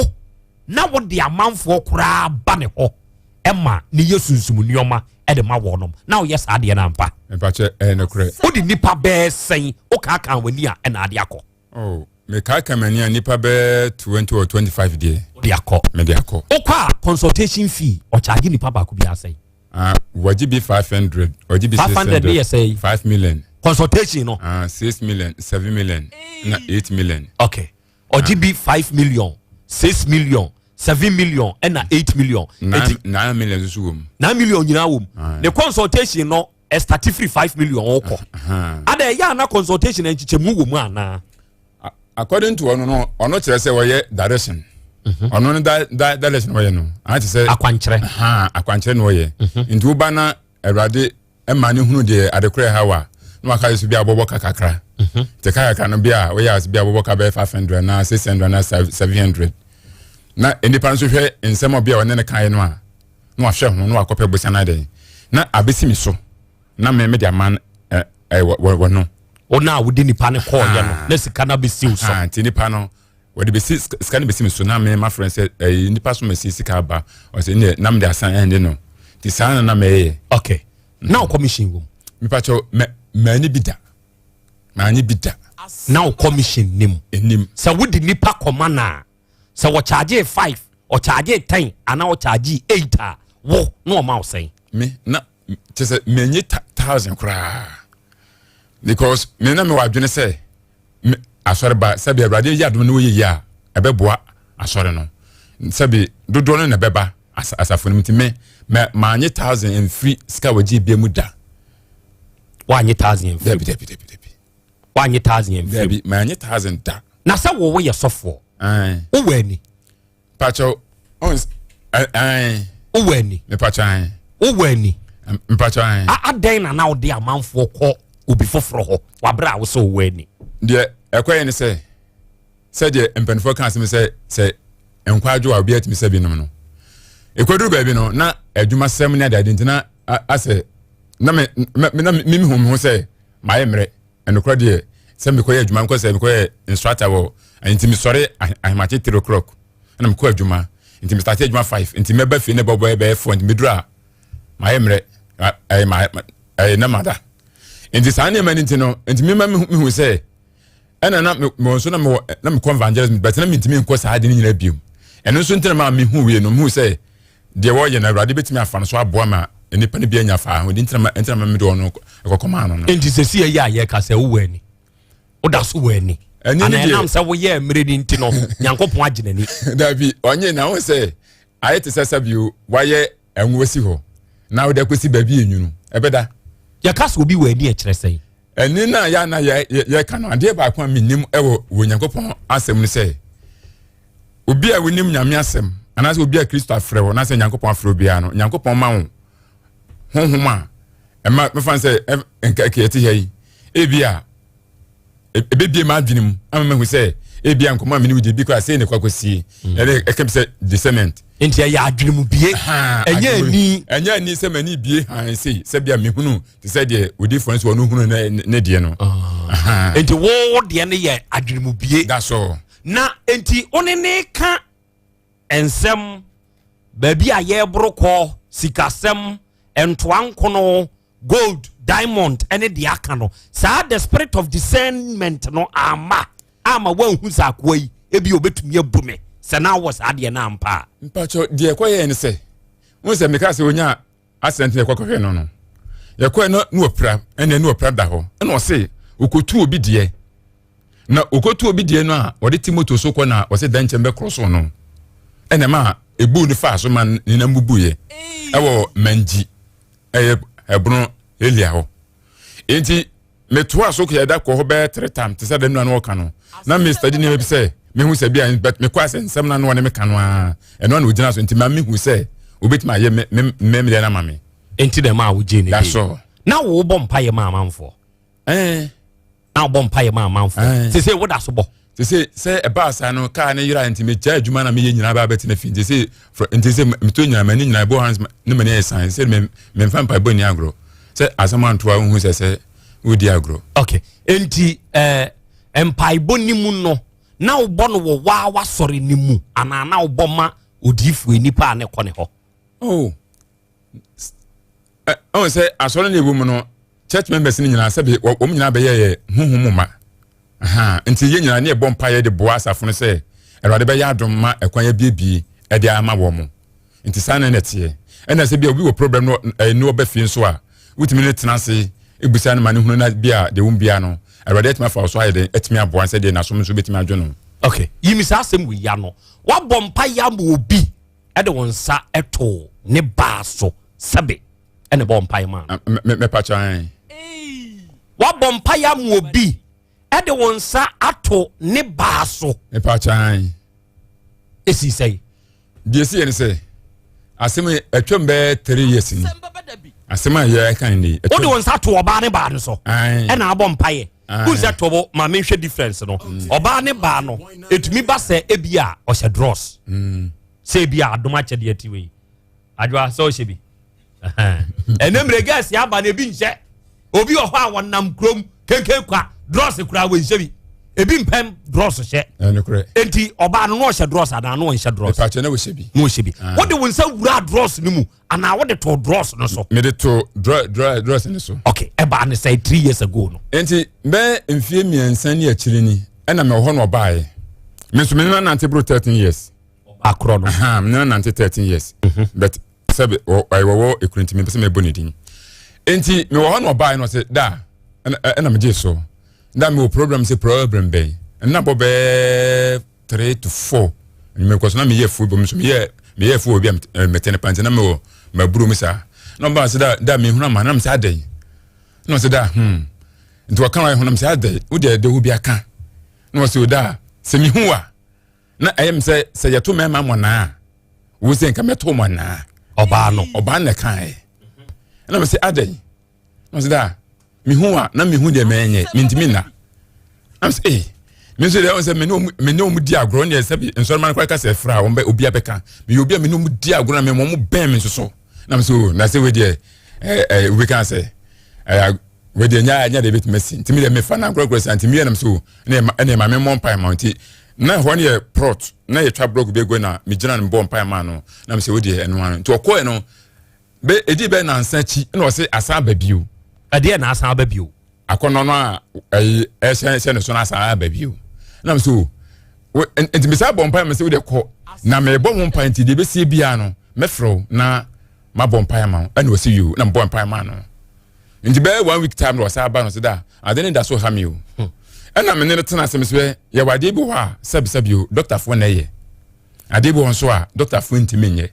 na wo de amanfo kura ba ne ho ema ne yesunsum nioma ede ma wo nom na wo yes ade na ampa empache ne kure wo di nipa be sen wo ka kan wani a na ade akọ oh me ka kamani a nipa be 20 or 25 die de akọ me de akọ wo kwa consultation fee o charge nipa ba ko bi asai wajibi 500 wajibi 500 be say 5 million consultation no 6 million 7 million na 8 million okay ojibi 5 million 6 million 7 million and 8 million 9 million so wom 9 million nyina wom the consultation no start free 5 million oko ada ya na consultation en chichemu wom ana according to ono kire se woye direction ono no direction woye no ati se akwankyere no woye nti wo ba na awrade emane hunu de adekore hawa no aka so bia bobo kakakra te kakakra no bia wo ya so bia bobo ka be 500 na 600 na 700 na enipa nso hwe nsem obia wone ne kan no a no ahwe ho no akopɛ bosia na de na abesimi so na me de aman wono ona wodi nipa ne call ye no na sika na besiw so ti nipa no wodi besi sika na besimi so na me ma friend say nipa so mesi sika ba o say ne na me de asan ende no ti san na me okay now commission wom mi pa cho mani bida now commission nim sa wodi nipa komana sa wo charge 5 or charge 10 ana wo charge 8 wo no ma wo say me na just many 1,000 cry because me na me wa dwene say asore ba sabi awrade ya dum no ye ya ebeboa asore no sabi dodo no na beba asafo no mtime ma anye 1,000 and free ska waji bia mu da wa anye 1,000 free debi wa anye 1,000 free debi ma anye 1,000 da na sa wo ye sofo wo wani pacho ons wo wani me pacho wo wani me pacho adan na wo de amanfo ko obi foforo ho wabra wo so wani de ekwaye ni say de empanfo kan asem say enkwadwo obi atimi say bi no ekwadu ba bi no na adwuma sem na dade ntina ase na me hu say my emre enokra de say me koye adwuma nko say me koye instructor wo ntimi sori ahemache 3 o'clock na me ko adwuma ntimi start adwuma 5 ntimi ba fi ne bobo e be 4 ntimi dura my emre na mada enti sane mani ntino ntimi ma me hu say ena na me so na me evangelism but na me ntimi nko sa ade ni nyina biom eno so ntina ma me hu we no hu say de wo ye na awrade betimi afa no so aboa ma enipa ne bia nya fa ho de ntina ma me do no ekokoma no enti sesi ye ka say wo wani wo da so wani ana nam say wo ye emre ni ntino nyankopon aginani Dabi onye na wo say ayete sasabio wa ye enwosi ho na wo da kosi ba bi enwunu ebeda ya ka so obi wani e kire say eni na ya na ye ka no ade ba kwa minim ewo wo nyankopon asem ni say obi a wonim nyame asem anase obi a Kristo afre wo na say nyankopon afre obi a no nyankopon ma wo honhoma ema me fan say enka eti hei ebia ebebie ma adwenem ama hu say ebia nkoma mini wudi bi kwa say ne kwakosi ekem say discernment enti ya adwenem bie enya ni say mani bie han say bia mehunu te say de odi friends wo no hunu ne de no enti wo de ne ye adwenem bie that's all na enti onene ka ensem baby a ye brokọ sikasem entwankono gold diamond ene de aka no sa the spirit of discernment no ama wan hu sakwai ebi obetumi abume se na was ade na ampa mpacho de ekoye ne se won se meka se onya Asante ne kwakohwe no yekoye no no opra ene no opra da ho ene o se okotu obi de na okotu obi de no a ode timoto so ko na o se dan chembe kroso no ene ma ebu ni fa so man ni na mbubuye ewo manji ebro elia ho enti meto aso ko yada ko ho be 3 times te se dem na no ka no na me study ni be se me hu se bia but me kwa se nsem na no ne me ka no a eno na ogina so enti ma me hu se obetima ye me na ma me enti dem a wo je ni that's all na wo bom paye ma amanfo na bom paye ma amanfo se wo da so bo se eba asa no ka ne yira enti me cha adwuma na me ye nyina ba beti na fi enti se me to nyina mani nyina bo hands ne mani e san se me mfa mpa bo ni agro se asama ntoa hu se wodi agro okay enti empai bo ni mu no na wo bo no wo wa sori ni mu ana na wo bo ma odifu enipa ne ko ne ho se asori ne wo mu no church members ni nyina se be wo nyina be ye huhumuma enti ye nyina ne bom paye de boa asafo no se erade be ya adom ma ekwan ya biebie e de ama wo mo enti sana na tie ena se bia obi wo problem no no obafi nso a wutimi ne tenase ebusa ne mane hunu na bia de wumbia no erade etima fa so aye de etimi aboa se de na so so betimi adwono okay yimi sa asem wi ya no wa bom paye am obi e de wonsa eto ne ba so sabe ene bom paye ma me pacha wa bom paye am obi ede wonsa ato ne baaso e pa chan esi say die si ene say asem atwam be 3 years ni asem ya kan ni ode wonsa ato oba ne baa no so e na abom paye who say to ma me hwe difference no oba ne baa no etumi ba se ebia o hye dross se ebia adoma chede atiwe adwa so hye bi enemre gas ya ba na ebi nhye obi o ho a wonam krom kenken kwa dross kura we nsebi ebi mpem dross hye enukure enti oba no hye dross ana no hye dross pa che na we hyebi no hyebi what de wonsa wura dross ni mu ana what de to dross no so me de to dross ni so okay eba ne say 3 years ago no enti be mfie miensan ni akiri ni ena me ho no baaye me so me na nante bro 13 years akro no me na nante 13 years but sabe I wo ekurenti me pese me bonidin enti me wo no buy no say da na me je so da me problem say problem be na bo be 3 to 4 me ko so na me ye fu bo me so me ye fu obi me tene pante na me buru me sa no ba say da me hu na ma na me say adai no say da nti wakan wa hu na me say adai wo de hu bi aka no say da se me hu a na ayem say yeto me ma mo na wo say nka meto mo na oba na kan na me say adai no say da me hu a na me hu de me nye me ntimi na am say me say dey on say me no mu di agro na say nso man kwa ka say fra won be obi abeka me obi a me no mu di agro na me mo ben me so na me say na say we dey we can say we dey nya dey bit mercy ntimi dey me fa na agro say ntimi na me so na ma me mo mpa mountain na ho ne prot na ye twa block be go na me gina no bo mpa ma no na me say we dey eno an to ko no be edi be na nsa chi na o say asa babio ade na asa babio akono no a se no so na asa babio na me so enti me say bo mpa me say we dey ko na me bo mpa enti de be sie bia no me fro na ma bo mpa ma na o see you na bo mpa ma no enti be 1 week time no say aba no say da ade da so ha me o na me ne tena asem se ye wade bi wa sabio doctor fo na ye ade bi won so a doctor fo ntimi nye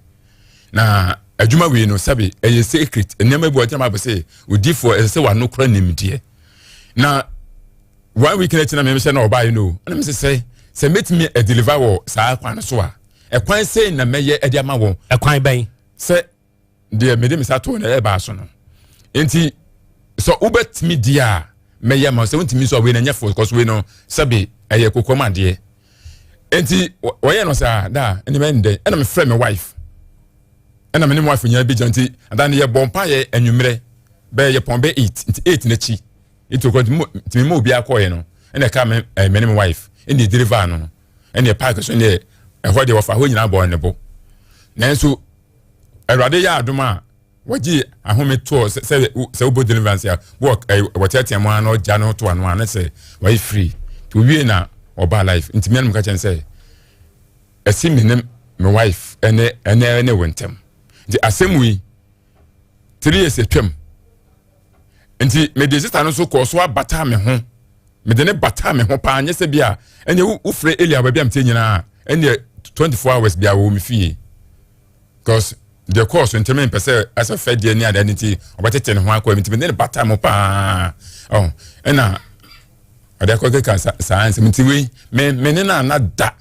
na adwuma we no sabi eye secret enema bi o tena ma say odi fo se wa no kra nimdie na 1 week na me se na oba you know na me say meet me a deliver wo sa kwan so a ekwan say na meye ade ama wo ekwan ban se de me de me sa to na e ba so no enti so ubet me dia meya ma se wontimi so we na nya for cause we no sabi eye kokomade enti woye no sa da eni me ndɛ ɛna me frɛ me wife ɛna me ne wife nya bi janti ada ne ye bompa ye anwumre be ye pon be 8 na chi ito ko timi mo obi akɔye no ɛna ka me me ne me wife eni deliver no ɛna park so ne ɛhɔ de wofa ho nyina bɔ ne bo nanso awurade ya adoma waji ahome to se obo deliverance ya work watiatia mo na oja no to anu an se why free to wie na oba life ntimi anum ka chen say esi me wife ene wentem nti asem wi 3 years etwam nti me de sister no so ko so abata me ho me de ne bata me ho pa anye se bia ene wo frɛ elia ba bia mte nyina ene 24 hours bia wo me fie because the course in terms of as a fed near identity about it and one quality then bata mo pa oh na ada ko ke science mti we menina na da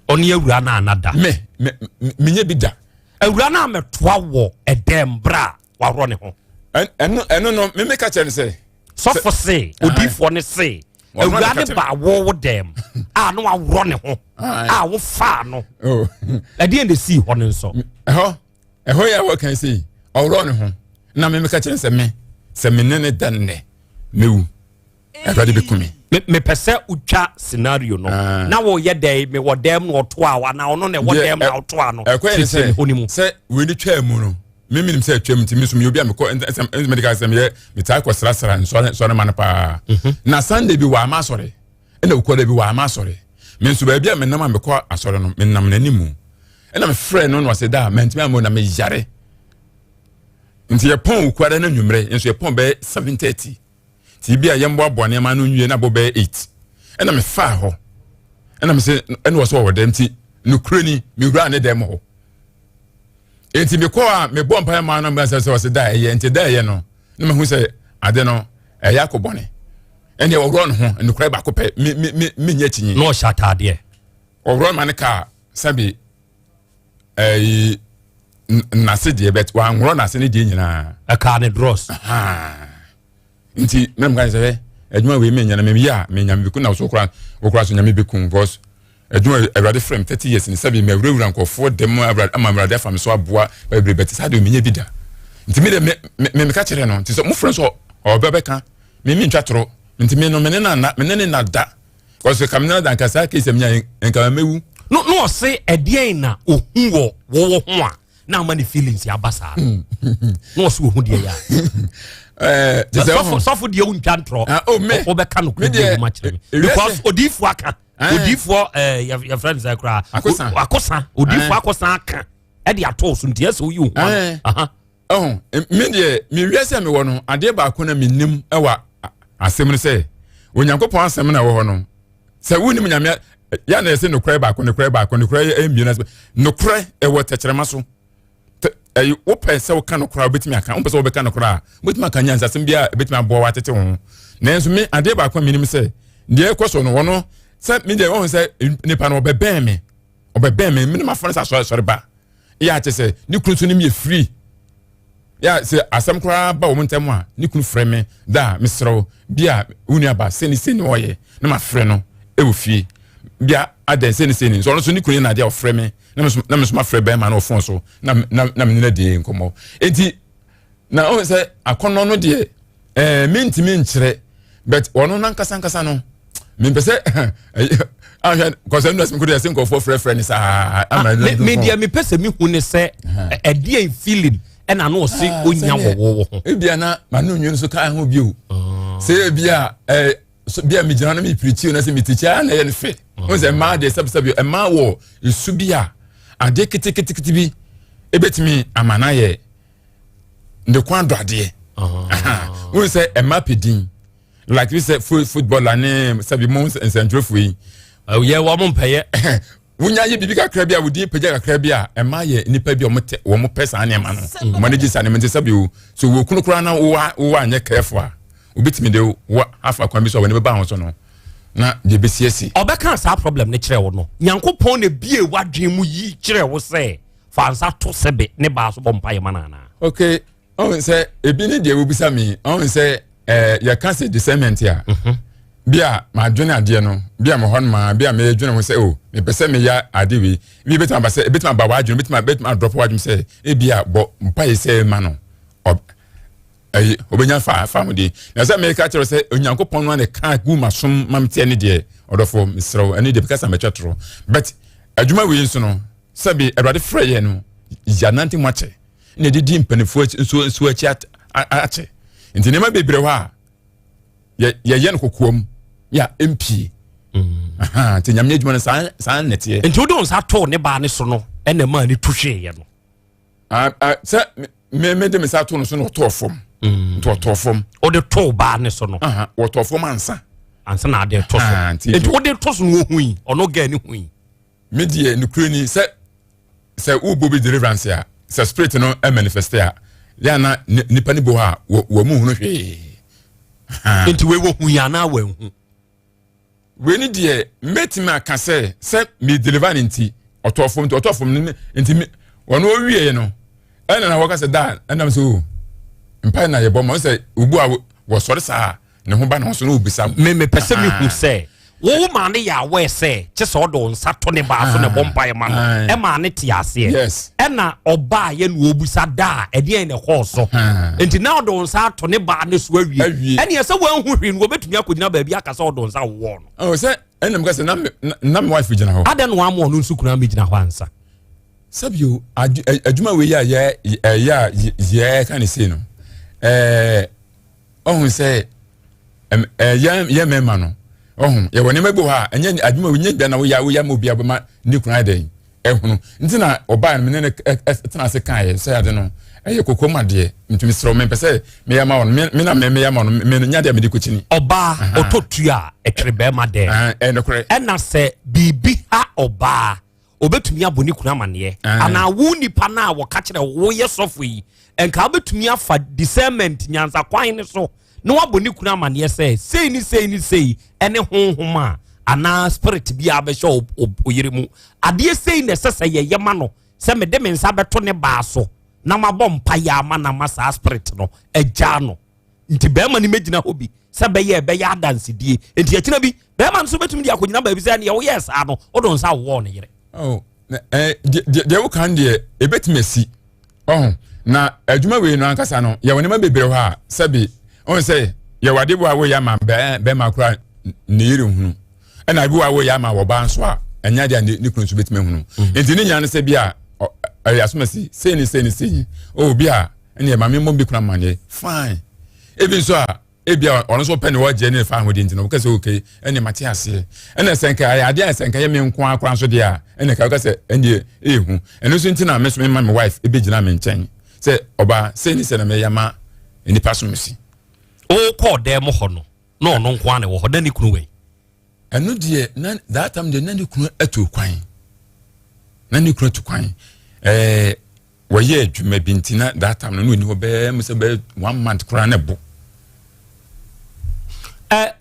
oni awura na da menye bi da awura na metoa wo edem bra wa ro ne ho eno no me make a say so for say odifo ne say awura ne ba wo dem no awro ne ho wo fa no ade and see ho ne so eho ya what can say awro ne ho na me ka chen se me ne dan ne mewu awurade be kumi me pese utwa scenario no na wo ye dey me wo dem no to a na ono ne wo dem na to a no se honimu se we ni twa mu no me minim se atwam ntimi so me obi am ko medical sem ye me tai ko srasra so ne man pa na Sunday bi wa ma sore ena ukode bi wa ma sore me nso ba bia me nam am ko asore no me nam nanimu ena me friend no se da mentimi am na me yare nti ye pon ukode na nwumre nso ye pon be 7:30 ti bia ye mbo abone ma no nwie na bo be 8 ena me fa ho ena me se ena wo so wo dem ti nukrani me wura ne dem ho enti me ko a me bɔ mpa ma na mba se se da ye enti da ye no na me hu se ade no ya ko bɔne ene wo ro no ho nukra ba ko pɛ me nya tinyi no shata ade o ro ma ne ka sabi na se de bet wa nworo na se ne de nyina aka ne dross enti me mka se adwuma we me nya na me ya me nya me ku na so kra so nya me be kun boss adwuma awurade frame 30 years ni sabi me awurawura nkofo dem awurade afam so aboa bebre bet sa de me nya bi da nti me de me ka kire no nti so mo frame so obebeka me ntwa toro nti me no me ne na da cause kamina dan kasa ke sem nya enka mewu no se edien na ohun wo ho a na ma ni feelings ya basa no so ohun de ya so for de untwa toro obeka no kure ma kire because odifu aka odifo your friends akra akosa odifo akosa aka e de ato so ntia so yi ho me de me wiase me wo no ade ba ko na me nim ewa asem no se onyankopon asem na wo ho no se woni nyame ya na se no krai ba ko no krai embio no krai e wo techerema so wo pese wo kan no krai obetimi aka wo pese wo be kan no krai obetimi aka nyansa asem bia obetimi abo wa tete ho na enso me ade ba ko me nim se de ekoso no wo no se me de wo se nipa no obeben me me ma fone sa so ba ya che se ni kunu so ni me free ya se asam kra ba wo ntem a ni kunu frɛ me da misro bia uni aba seni oye na ma frɛ no e wo fie bia aden seni so no so ni kunu na dia wo frɛ me na me so ma frɛ ba ma na ofon so na me na de nkomo enti na o se akono no de mentimi nkyerɛ but wono na nkasa no me pese ahia cause no asim ko de asim ko for frɛ ni sa media me pese me hu ne se e dey feeling and I know see onya wo ebia na ma no nyu so ka ho bio se bia bia me jina na me preach na se me teach na ye ne fe o se ma de sabsabio e ma wo esu bia ade kitikiti bi ebetimi amana ye nde kwan do ade o se e ma pedin like we say footballer name sabi mons and centrofu yi ye wo mo mpeye wunya ye bibi kakra bia wodi pagya kakra bia e ma ye nipa bia wo mo pesa na ma no manage sa ne mente sabi o so wo kunu kura na wo anya careful a obetimi de wo afa kwan bi so woni be ba ho so no na de be siesi obeka sa problem ne kire wo no nyankopon na bie wadwen mu yi kire wo se fa nsa to sebe ne ba so bompa ye manana okay on say ebi ne de wo bisa mi on say ya cancer discernment ya bia ma dwene ade no bia mo hon ma bia me dwene ho se o me pese me ya ade wi bi betima ba se betima ba wa dwene betima drop wa dwene se e bia bo mpa ye se ma no obenya fa mo di na se me ka kire se onyankopon no na ka gu masom mamte ne de odofo misro ani de because am chatro but adwuma wi nso no se bi erade frɛ ye no ya nanti mo ache ne de di mpanifo so achi ache nti nema bebre ho a ye yen kokom ya MP aha te nyamne adwuma san nete nti wodon sa to ne ba ne so no ene ma ne tuhwe ye no se me de me sa to no so no to fom to fom o de to ba ne so no aha wo to fom ansa na de to so nti wo de to so no hui ono ga ni hui me de nukrani se ubo bi deliverance ya se spirit no e manifest ya ya na nipa ni bo ha wo mu hunu hwe nti we wo hu ya na wa hu we ni de metima aka se me deliver nti otofom nti wono owie no ena na waka se da ena so mpa na ye bomo se ubu a wo sori sa ne ho ba na so no obisa me pese me hu se wo ma ne ya we se che so do nsa to ne ba so ne bompa ye ma no e ma ne ti ase yes ena oba ye no obusa da e de ne ho so enti na do nsa to ne ba ne so awie ene ye se wan hu hwi no obetumi akogina ba bia aka se do nsa wo no oh se ena mka se na me wife gina ho ada no amo no nsu kuna me gina ho ansa sabio adwuma we ya ye kan se no ohun se ye mema no ohun ye woni mebo ha enye adwuma we nya na we ya mo bia bema ni kuna den ehunu ntina oba me ne tena se kan ye se ade no eye kokoma de ntumi sro me pese me ya ma won me na me ya ma no me nya de me di kochini oba ototua etrebe ma de enokre ena se bibi ha oba obetumi aboni kuna mane ana wo nipa na wo ka kire wo ye sofo yi enka obetumi afa discernment nyanza kwan ne so no aboni kuna mane sei ni ene honhoma ana spirit bia abehwe oyire mu ade sei ne sese ye yema no se me de me nsa beto ne ba so na mabom pa ya ma na masa spirit no agya no nti be ma ni megina hobi se be ya dance die nti akina bi be ma nso betumi dia akogina ba bi se ne wo yes ano odon sa wo ne yire oh de wo kan de ebetimesi oh na adwuma we no ankasa no ye woni ma bebre ho a sabi on say ye wade bo awo ya ma be ma kura ne yire hunu na bi awo ya ma wo ba nso a enya de ne kunu so betime hunu enti ne nya ne se bia asomasi sei ni oh bia ene ma me mo bi kura mane fine ebi so a ebia ono so pene wo je ne fa ho de enti no ka se okay ene mate ase ene senka ya de senka ye me nko akwa so de a ene ka se ene ehu ene so enti na me so me ma me wife ebe gina me nchen say oba say ni say na me yama any person mesi o call them hono no nkwane wo hoda ni kunu we eno de na that time de na ni kunu atu kwan na ni kunu atu kwan waye adwuma bi ntina that time no ni ho be me say be 1 month kura na bo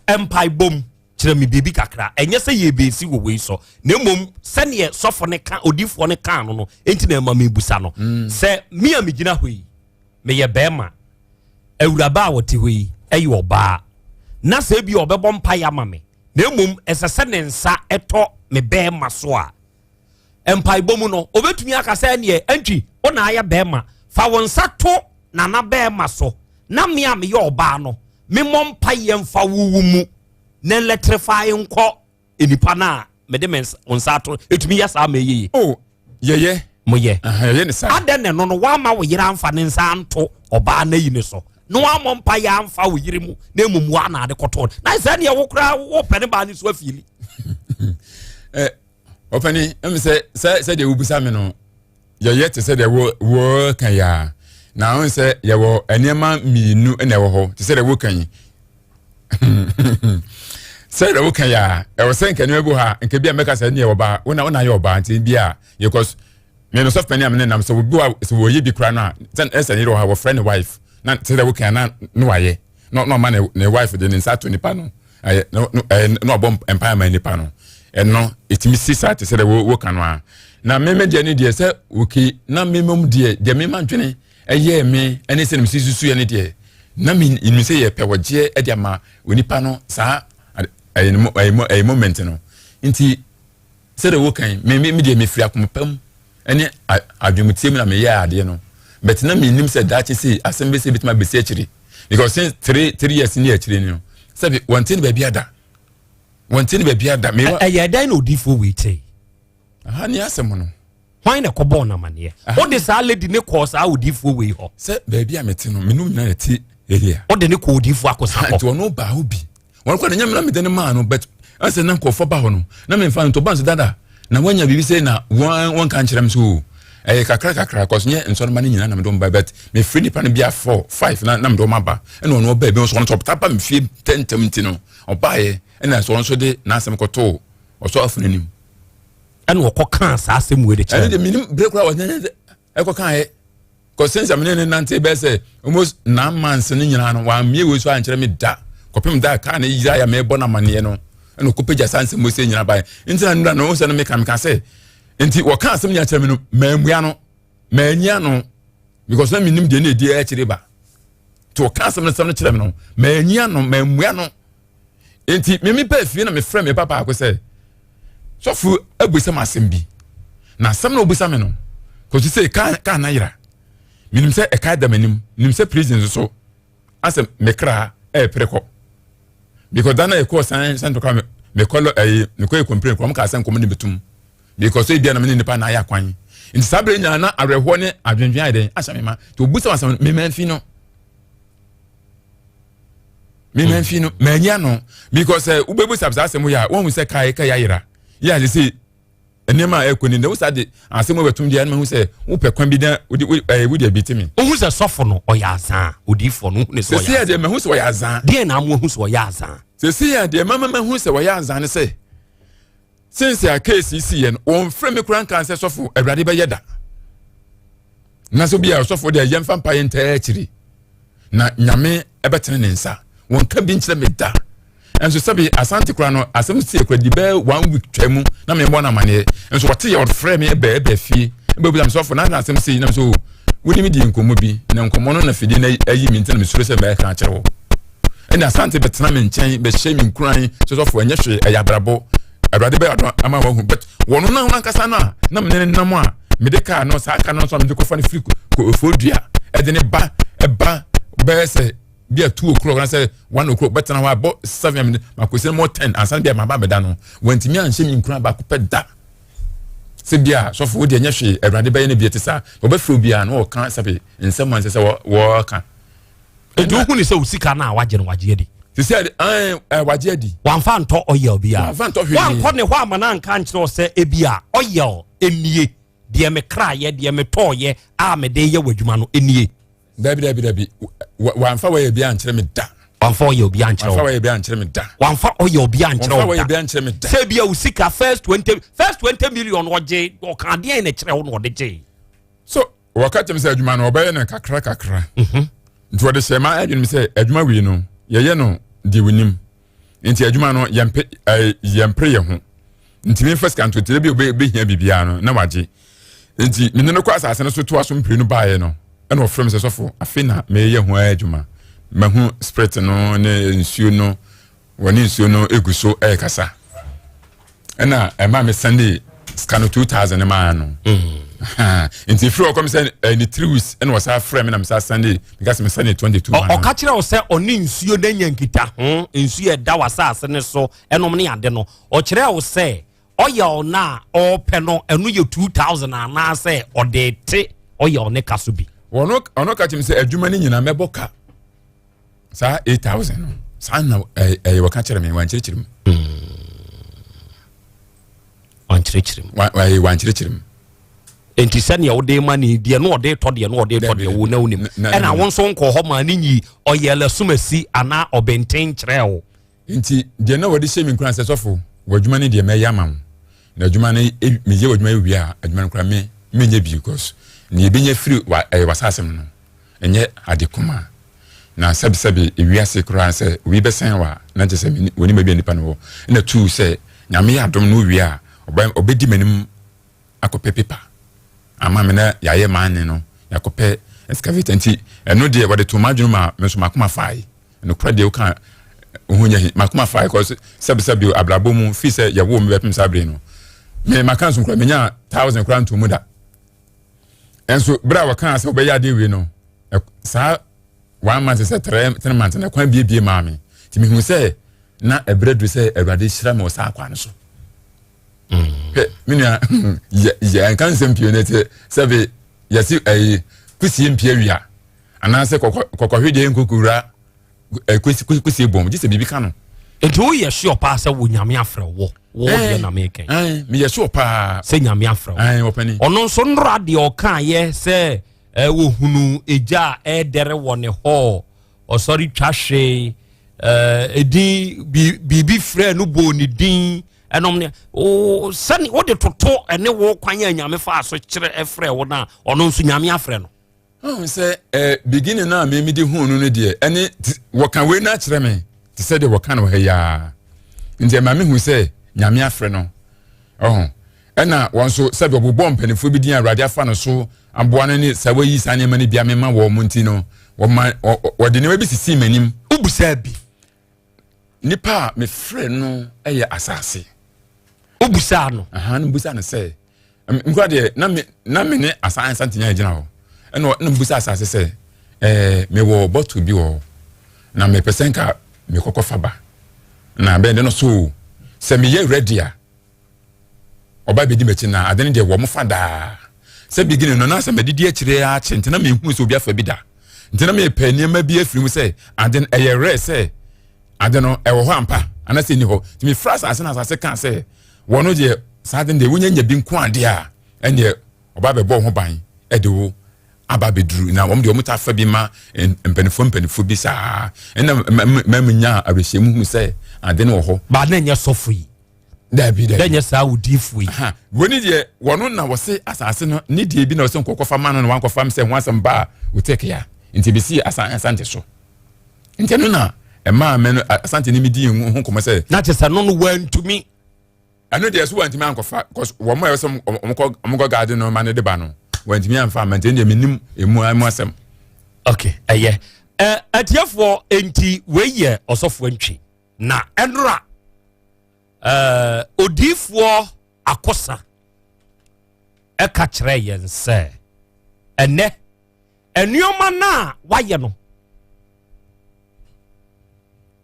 empire bom kire me bibi kakra enye se ye be si wo we so na mom se ne sofo ne ka odifo ne ka no enti na ma me busa no se me a me gina hoi me ye bema awuraba wote hoi eyi oba na se bi obebo mpa ya ma me na mom esese ne nsa eto me bema so a empire bom no obetumi aka se ne entwi ona aya bema fa wonsa to na bema so na me a me ye oba no me mom pa ye mfa wuwu mu na electrify nko enipa na me de mens onsato etumi ya sa me yi ye moye ye ne sa aden ne no wa ma wo yira mfa ne nsa nto oba na yi ne so no wa mom pa ya mfa wo yire mu na emum wa na de koto na sa ne wo kra wo pene ba ni so afili opani em say de ubusa me no ye te say de wo kan ya na on say ye wo enema minu na wo ho te say de wo kan say de wo kan ya e wo say kan ebu ha nke bia meka say ne wo ba wona ye oba nti bia because me no soft penny am ne nam so wo ye bi kra na ten esa ni ro ha wo friend wife na say de wo kan na no aye no man ne wife de nsa to nipa no aye no obom empire man nipa no no itimi sisa te say de wo kan no na me de ni de say okay na me mom de me man dwene eye me ene se nimsi susu ye ne de na me inu se ye pewoje e de ma onipa no sa ay moment no nti se de wo kan me de me firi akompam ene adwumutie me na me ya ade no but na me nim se dachi se asem be se bitima be se akiri because since 3 years ni akiri no se one thing be biada me ya dan no difo we tey aha ni asem no why na kobo na mane o de sa lady ne ko sa odifo we ho se baby a meti no menum na ti area o de ne ko odifo akosa ho to no ba obi won ko na nyam na me de ne ma no but ase na ko fo ba ho no na me fa to banso dada na wanya bibi se na won kan kirem so kakra cause nye nso no ma ne nyina na me do ba but me free nipa no bia 4 5 na me do ma ba e no ba bi so no top tapa me fie 10 temti no obaye e na so de na asem ko to o so afunanim and wo kan sa asem we de che and the minimum break wa nyanya e ko kan he cause since am ne nante be say almost 9 months ni nyina no wa mie we so an kire me da kopem da kan ne yira ya me bo na mane no and ko peja sanse mo se nyina ba ntina nura no so no me kan say nti wo kan asem nya kire me no mamua no manya no because na minim de na edi a kire ba to kan asem no kire me no manya no mamua no nti me pa fie na me frɛ me papa ko say so fu abusa masem bi na asem na obusa me no ko say kan na yira minim say e ka da manim minim say prison so asem me kra preko because dana e ko san to ka me call me ko e complain ko ka san ko me betum because e bia na me nipa na ya kwan nti sabre nya na areho ne adwenwen aden asha me ma to obusa masem me man fi no manya no because ubebu sabsa asem ya won say kai ya yira ya they say enema ekoni na usade asem wetum dia na hu say wo pe kwan bi na we dia bitimi o hu say sofo no oyazan odifo no hu ne so ya se ya de me hu say oyazan de na mo hu say oyazan se ya de mama hu say oyazan ne say since ya case isi ye no on frame me kran kan say sofo awrade be yeda na so bia sofo de yemfa mpa ye nta akiri na nyame ebetene ne nsa won ka bi nkyere me da enso sabi asante kura no asem sie kwa di be 1 week twemu na me mbona mane enso wote your frame e be fie be bi am so for na asem sie na so woni mi di nkomo bi na nkomo no na fidi na ayi mi ntena me suro se be ka kire wo ena asante betena me nchen be hye mi nkuran so for enye hwe ayabrabo awrade be adon ama wa hu but wono na nkasa na me ne nam a me de ka no sa aka no so me de ko fa ne friko ko ofodua e de ne ba be se bia 2 o'clock na say 1 o'clock better na wa bo 7 minutes makwese more 10 ansan bia maba beda no wantimi anhye mi nkura ba ko peda se bia so fo de nya hwe awrade be ne bia te sa obafro bia no kan sabe nsem man se wo kan edu hu ni se usika na waje no waje adi se se waje adi wanfa nto oyel bia wanfa nto hwe wan ko ne ho amana nka nkire o se ebia oyel enie deɛ me kraayɛ deɛ me tɔɔyɛ a me de yɛ w'adwuma no enie dabi wamfa wɔ yɛ bia nkyerɛ me da wamfa ɔyɛ obi ankyerɛ wamfa wɔ yɛ bia nkyerɛ me da wamfa ɔyɛ obi ankyerɛ wamfa wɔ yɛ bia nkyerɛ me da sɛ bia wo sika first 20 million ɔgye ɔka deɛ na kyerɛ wo no ɔde gye so wɔka kyɛm sɛ adwuma no ɔbɛyɛ no kakra nti wɔde hyɛ ma adwene sɛ adwuma wei no yɛyɛ no de wonim nti adwuma no yɛmpere yɛ ho nti me first kanto tire bi obɛhia bibia no na wagye nti mene no kɔ asase no so to aso mpire no baeɛ no ɛna ɔfrɛ me sɛ sɔfo afei na meyɛ ho adwuma mahu spirit no ne nsuo no wɔne nsuo no egu so kasa ɛna ɛma me sende sika no 2000 maa no nti free okom say ni 3 weeks and was a frame na me say Sunday because me say 22 man o ka kire o say oni nsuo na nya nkita nsuo da wasa ase ne so enom ne ade no o kire o say oya o na o pe no enu ye 2000 ana say o de te oya o ne kaso bi ono ka chim say adwuma ne nyina meboka sa 8000 no sa na wo ka kire me wan kire me wan kire me enti sɛnea wode ma ne deɛ no ɔde tɔ deɛ no ɔde tɔ deɛ wo na wonim ɛna wo nso nkɔ hɔ ma ne nyi ɔyɛ la sumasi ana ɔbɛnten kyerɛ wo enti deɛ na wɔde hyɛ me nkran sɛ sɔfo wadwuma ne deɛ mɛyɛ ama wo na adwuma ne meyɛ wadwuma yɛ wia adwuma no kora menyɛ bi because ne yɛbɛnya firi wasasem no ɛnyɛ ade kuma na sɛbsɛbe ewiase kora sɛ wi bɛsɛn wa na kyɛ sɛ wɔni ma bi nipa no wɔ na tu sɛ nyame yɛ adom no wia ɔbɛdi manim akɔpɛ pepa ama me na yaye man no yakopɛ excavator nti ɛno de wɔde to madwunu ma me so makoma fai no kra de uka ohunya hi makoma fai cause sɛbsɛbi abrabo mu fi sɛ yawo me bɛpem sabre no me maka so kra me nya 1000 kra nto mu da enso bra waka sɛ obɛya de we no saa 1 month sɛ 3 months na kwan bie ma me ti me hu sɛ na ebradu sɛ awurade hyira me wɔ saa kwan so minia ya kan sempio nete sabe yasi kusie mpia wia anase kokɔhwede nkokura kusie bom gise bibi ka no enti wo yɛ sure pa sɛ wo nyame afrɛ wo de na meken me yɛ sure pa sɛ nyame afrɛ wo opani ɔno nso nra de ɔka yɛ sɛ wo hunu eja dere wɔ ne hɔ ɔsɔre twahwe edin bibi frɛ no bo ne din enom ne o sani wo de toto ene wo kwanya nyame fa so kire efrɛ wo na ɔno nso nyame afrɛ no sɛ beginning na me di hu no de ene wo kan we na kire me te sɛ de wo kan wo ha ya nje ma me hu sɛ nyame afrɛ no ɛna won so sɛ be bobɔ mpanifo bi din awrade afa no so aboa no ne sɛ wayi sa ne ma ne bia me ma wo munti no wo de ne bi sisi manim ubusa bi nipa me frɛ no ɛyɛ asase obusa no no busa no sɛ nkwa de na me ne Asante nya gina ho ɛna na busa asase sɛ me wo bottle bi wo na me pesenka me kokɔfa ba na bɛn de no so sɛ me yɛ ready a oba bedi mechi na ade ne de wo mo fada sɛ beginning no na sɛ me didi akire a kyente na me hu sɛ obi afa bi da ntina me pɛ niema bi afiri mu sɛ ade ɛyɛ rare sɛ ade no ɛwɔ hɔ ampa anase ni hɔ ti me frasa asase kan sɛ wono je saden de wonya nya bi nko ade a ene oba bɛbɔ ho ban ɛde wo aba beduru na wɔm de wɔm ta fa bi ma mpanifo bi saa ɛna mamnya abɛhyɛmu hu sɛ ade no wɔ hɔ ba na nya sɔfo yi dabi nya saa wodifo yi woni de wono na wɔse asase no ne die bi na wɔse nkɔkɔfa ma no na wankɔfa m sɛ ho asɛm ba wo take ya nti bi si Asante so nti no na ɛma me no Asante ni mi di ho kɔmɔ sɛ na kyɛ sɛ no wantumi ano de so wantimi ankɔfa cause wo mo yɛsɛ omko garden no ma ne de ba no wantimi amfa ma nti me nim emu asɛm okay atiafo enti weyɛ ɔsɔfo antwi na ɛnra odifo akosa ɛka kyerɛ yɛn sɛ ɛnɛ enuoma na wayɛ no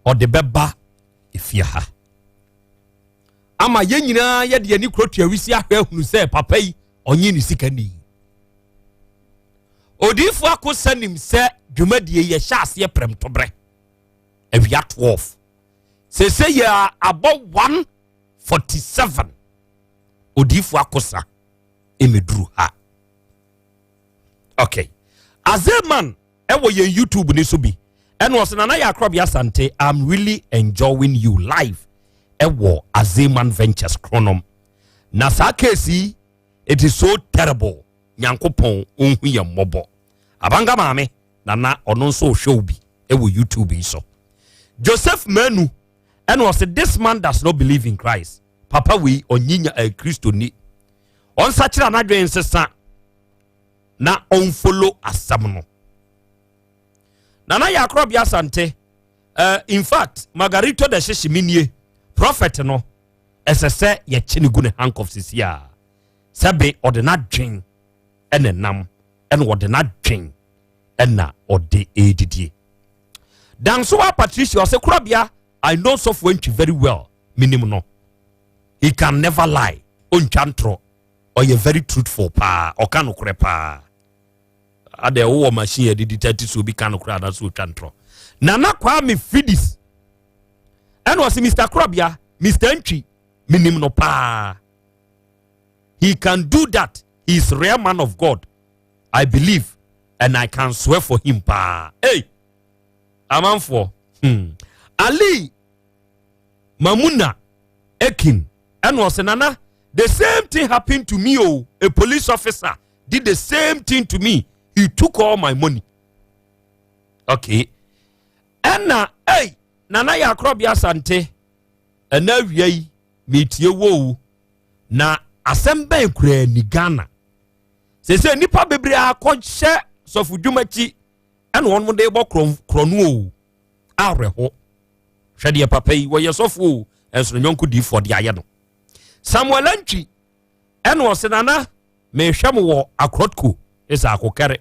ɔde bɛba efia ha ama ye nyina ye de ani krotua wisi ahwe hunu sɛ papa yi onye ni sika ni odifo akosa nim sɛ dwumadie ye hya ase prem tobre awia 12 sese ya abo 147 odifo akosa emeduru ha. Okay. Azeman ewo ye YouTube ni so bi. Eno was na ya Krobea Asante, I'm really enjoying you live. Ewo Azeman Ventures Chronom. Na sa kesi it is so terrible. Nyankopon onhu ye mmobo. Abanga maame na na ono nso show bi ewo YouTube so. Joseph Menu and was this man does not believe in Christ. Papa we onyinya a Christo ni. On such an adwen sesa na on follow Asem no. Nana ya Krobea Asante. In fact, Margarito de Shishiminie prophet no esese ye chinigu ne handcuffs sia. Sabe ordinary dwen ene nam en ordinary dwen ena ode edidie. Dansoa Patricia say Krobea, I know Sofwenchi very well. Minimum no. He can never lie. Unchantro. Or you very truthful pa. Or can ukrepa. Ade owo machine di detective so be can ukra na so chantro. Nana Kwame Fidis. And was Mr. Krobea, Mr. Entry. Minimum no pa. He can do that. He is rare man of God. I believe. And I can swear for him pa. Hey. Aman for Ali Mamuna Ekin and was nana. The same thing happened to me. Oh, a police officer did the same thing to me. He took all my money. Okay. And na hey nana ya Krobea Asante. And now ye meet ye wo na Asem ben kure ni Ghana. Se nipa bebre akɔhyɛ sɔfo dwumachi. And one day about Crono Areho. Shady Papa, where you're so full as the young could do for the Ayano. Samuel Entry and was Nana may Shamu a crotco is a cocarre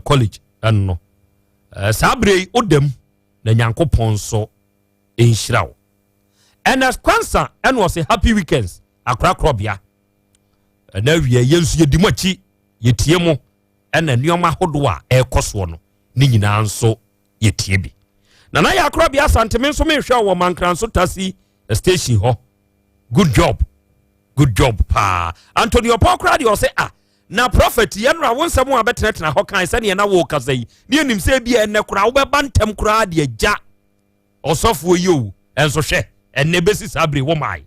college and no Sabre Udem the Yanko Ponso in Shroud. And as Kwanzaa and was a happy weekends a Krobea. And now ye use ye dimachi ye tiemo. And then Yoma Hodwa air coswono, Nina so ye tiebi. Nana ya Krobea Asante men so me show man cranso tasi a station ho. Good job. Good job, pa. Antonio Pokradi or say na prophet yanra won samu abetre na hokan se ne na wo kazai. Ni enim se bia enne kura wo be bantem kura de agya. Osofo yo enso hwe enne besi sabre wo mai.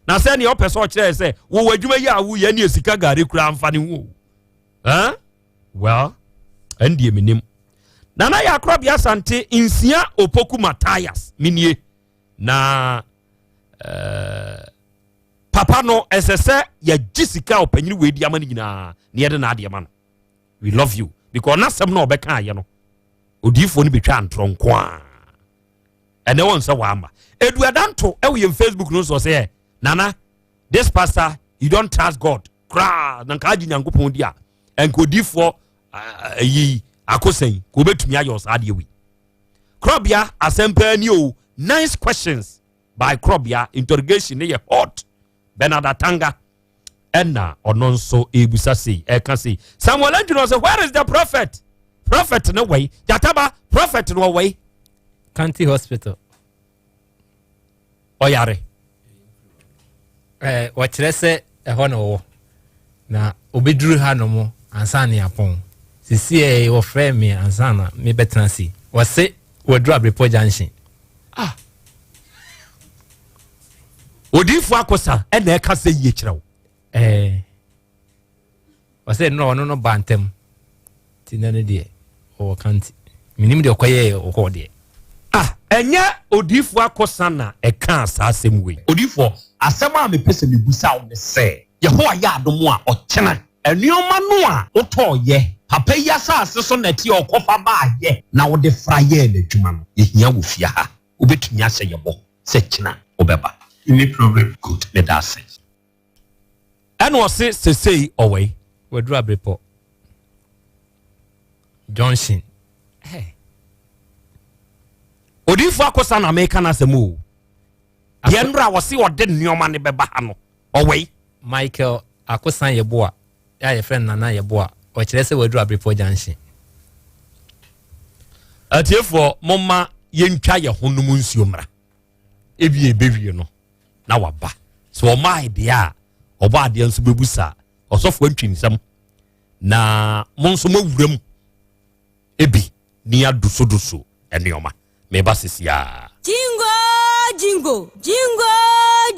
Na se ne opese o kire se wo wadwuma yi awu ya ne esika gare kura amfane wo. Huh? Well, and ye minim. Nana ya Krobea Asante insia opoku Matthias minie na papa no esese ya jisika opanyini we di amani nyina ne yede na ade man. We love you because na sem na obeka aye no odifo ni betwa antronko a ene won se wa ama eduadanto e we Facebook no so say Nana this pastor you don't trust God kra na ka agi nyankopon dia enkodifo yi akosen ko betumi ayo sa ade wi. Krobea Asempa ni o nice questions by Krobea interrogation ne hot Benadatanga enna ononso ebusa sei e kan sei Samuel Anjuno say where is the prophet no way Jataba prophet no way County Hospital oyare wachire se ho no na obeduru ha no mo ansa ne apon sisi e wo frame me ansa na me betena si wose wodru abrepo junction odifo akosa ena e ka se ye kirewo wose no bantem tinane de o kanti minim de okoye o de enya odifo akosa na e ka asasem we odifo asem a me pese me busa o ne se ye ho ya adom a o kena enuoma no a oto ye papa yi asase so na ti okofa ba ye na wo de fra ye na dwuma no ye hia wo fia ha obetumi ase ye bo se kena obeba any problem good let us say and was say away we draw report Johnson odifo akosa na America na semu yenra wose ode nneoma ne beba ha no away Michael akosan yeboa ya ye friend Nana yeboa o kire se we draw report Johnson atiefo momma yentwa ye honum nsuo mra ebie bewie no na waba so my dia oba ade nso bebusa osofo ntwinsam na monso mawuram ebi ni adusoduso enioma me basisia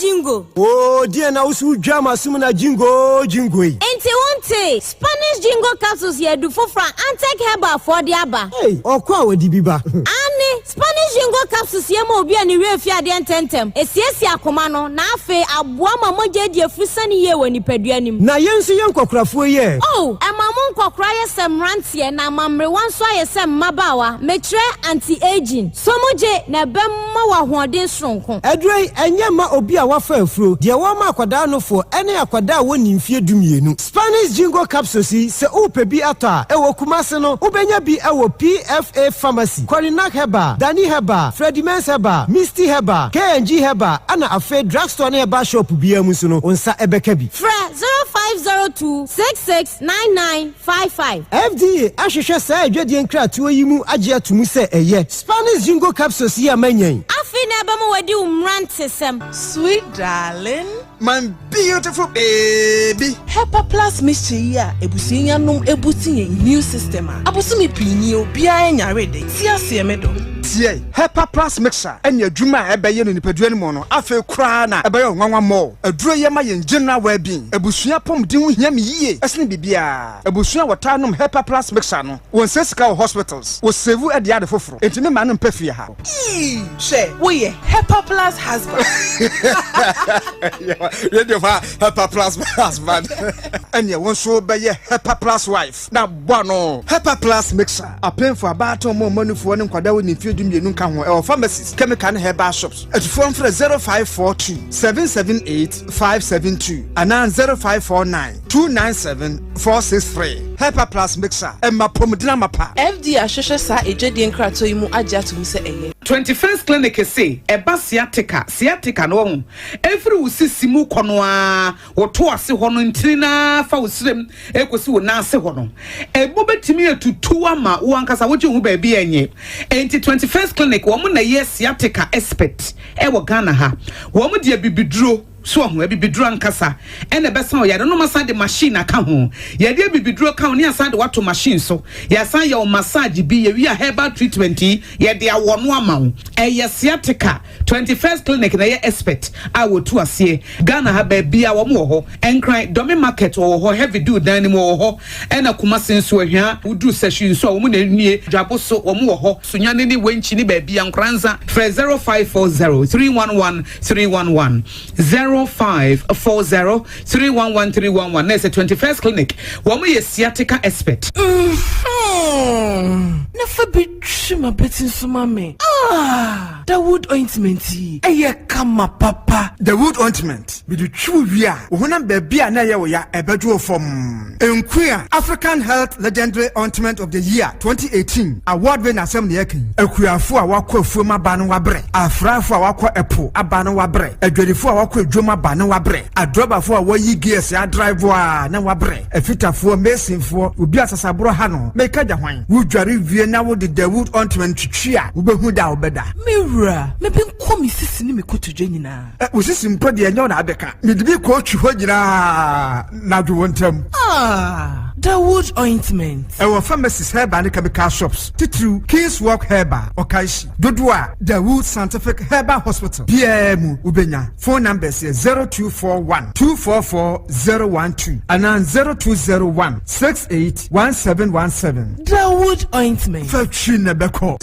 jingo oh dear na usu drama sumuna jingo enti wonte Spanish jingo capsules ye du fofra antek herbal for the aba hey okwa wadi biba ani Spanish jingo capsules ye ma obi ani refi ade ententem esiesi akoma no na afe aboa ma mojeje afusani ye wani paduanim na yensu yenkokrafo ye oh amamon kokra ye semrantie na mamre wanso ye sem mabawa metre anti aging somoje na bemma wa hoden sonko edrei enye ma obi a wafa afuro de wo ma akwada no fo ene akwada woni mfie dumienu Spanish jingo capsules se upe bi ata ewo kumase no ubenya bi ewo PFA pharmacy Corinac Heba Dani Heba Freddy Mens Heba Misty Heba KNG Heba ana afa drugstore na Heba shop bi amusu no onsa ebeka bi fra 0502669955 FDA ahwehwe sa adwade nkratuo yimu age atumu se eye Spanish jingo capsules ya manyen afi na abamu wadi umrantesem Sweet darling, my beautiful baby. Pepper Plus mixture ya ebusinya num ebuti immune system a. Abosumi pinyi obia enya rede. Ti ase emedo. Tie, Pepper Plus mixture enya adwuma ebeye no nipadua ni mo no. Afa kura na ebeye nwanwa mo. Aduro ye ma ye general well-being. Ebusua pomden ho hia me yie. Esene bibia. Ebusua wotanum Pepper Plus mixture no. Won sesika hospitals. Wo save e dia de foforo. Enti me ma no mpafie ha. She, we ye Pepper Plus husband. Radio fa Pepper Plus husband. Enya won so be ye Pepper Plus wife. Na bono. Pepper Plus mixture. Apen for about mo manufo ne nkwada wo nimfie dumienu nka ho. E pharmacies, chemical and herbal shops. Atufo mfre 0542 778 572 and 0549 297 463. Pepper Plus mixture. Emma pomdina mapa. FDA ahwehwe sa ejedi nkrato yimu agya tum se eye. 21st clinic say eba sciatica no every usisimu kono a woto ase ho no ntirina fa usrem ekosi wo na ase ho no ebo betimi atutu ama wo ankasa wo hu ba bi enye enti 21st clinic wo mo na ye sciatica expert e wo Ghana ha wo mo de bibiduro so ho bibiduro ankasa ene besa o yade no masa de machine aka ho yade bibiduro ka oni asa de wato machine so ya san ya o massage bi ye wi a herbal treatment yade awono ama eye sciatica 21st clinic na ye expert a wotu ase Ghana ha ba bia wo mo ho enkran domi market wo ho heavy do dan ni mo ho ena kuma senso ahia udu session so wo mo na nwie dwabo so wo mo ho sunya ne wenchi ni ba bia nkranza 0540 311 311 0540 311 311 na se 21st clinic wo mo ye sciatica expert Na fa bitchima betin suma me the wood ointment eye kama papa the wood ointment be the true wia wo honam ba bia na ye wo ya ebeduo fom enkuya African Health Legendary Ointment of the Year 2018 award winner Asem ne yakin akuyafo a wakọ afuom aba no wabre afrafo a wakọ epo aba no wabre adwadifo a wakọ adwom aba no wabre adrobafo a wayi gears ya drive a na wabre afitafo mesinfo obi asasabro ha no meka ja hwan wudware wie na wo de the wood ointment twitwia wo behu da obeda mewura me bin komi sisi ni me kotodwe nyina usisi mpo de enyo na abeka me de bi ko twi ho nyina na dwo wontam the wood ointment our pharmacies herbal and chemical shops titru King's Walk Herbal Okaishi Dodua the Wood Scientific Herbal Hospital PM Ubenya phone numbers 0241 244012 and 0201 681717 the wood ointment Fetchina Beko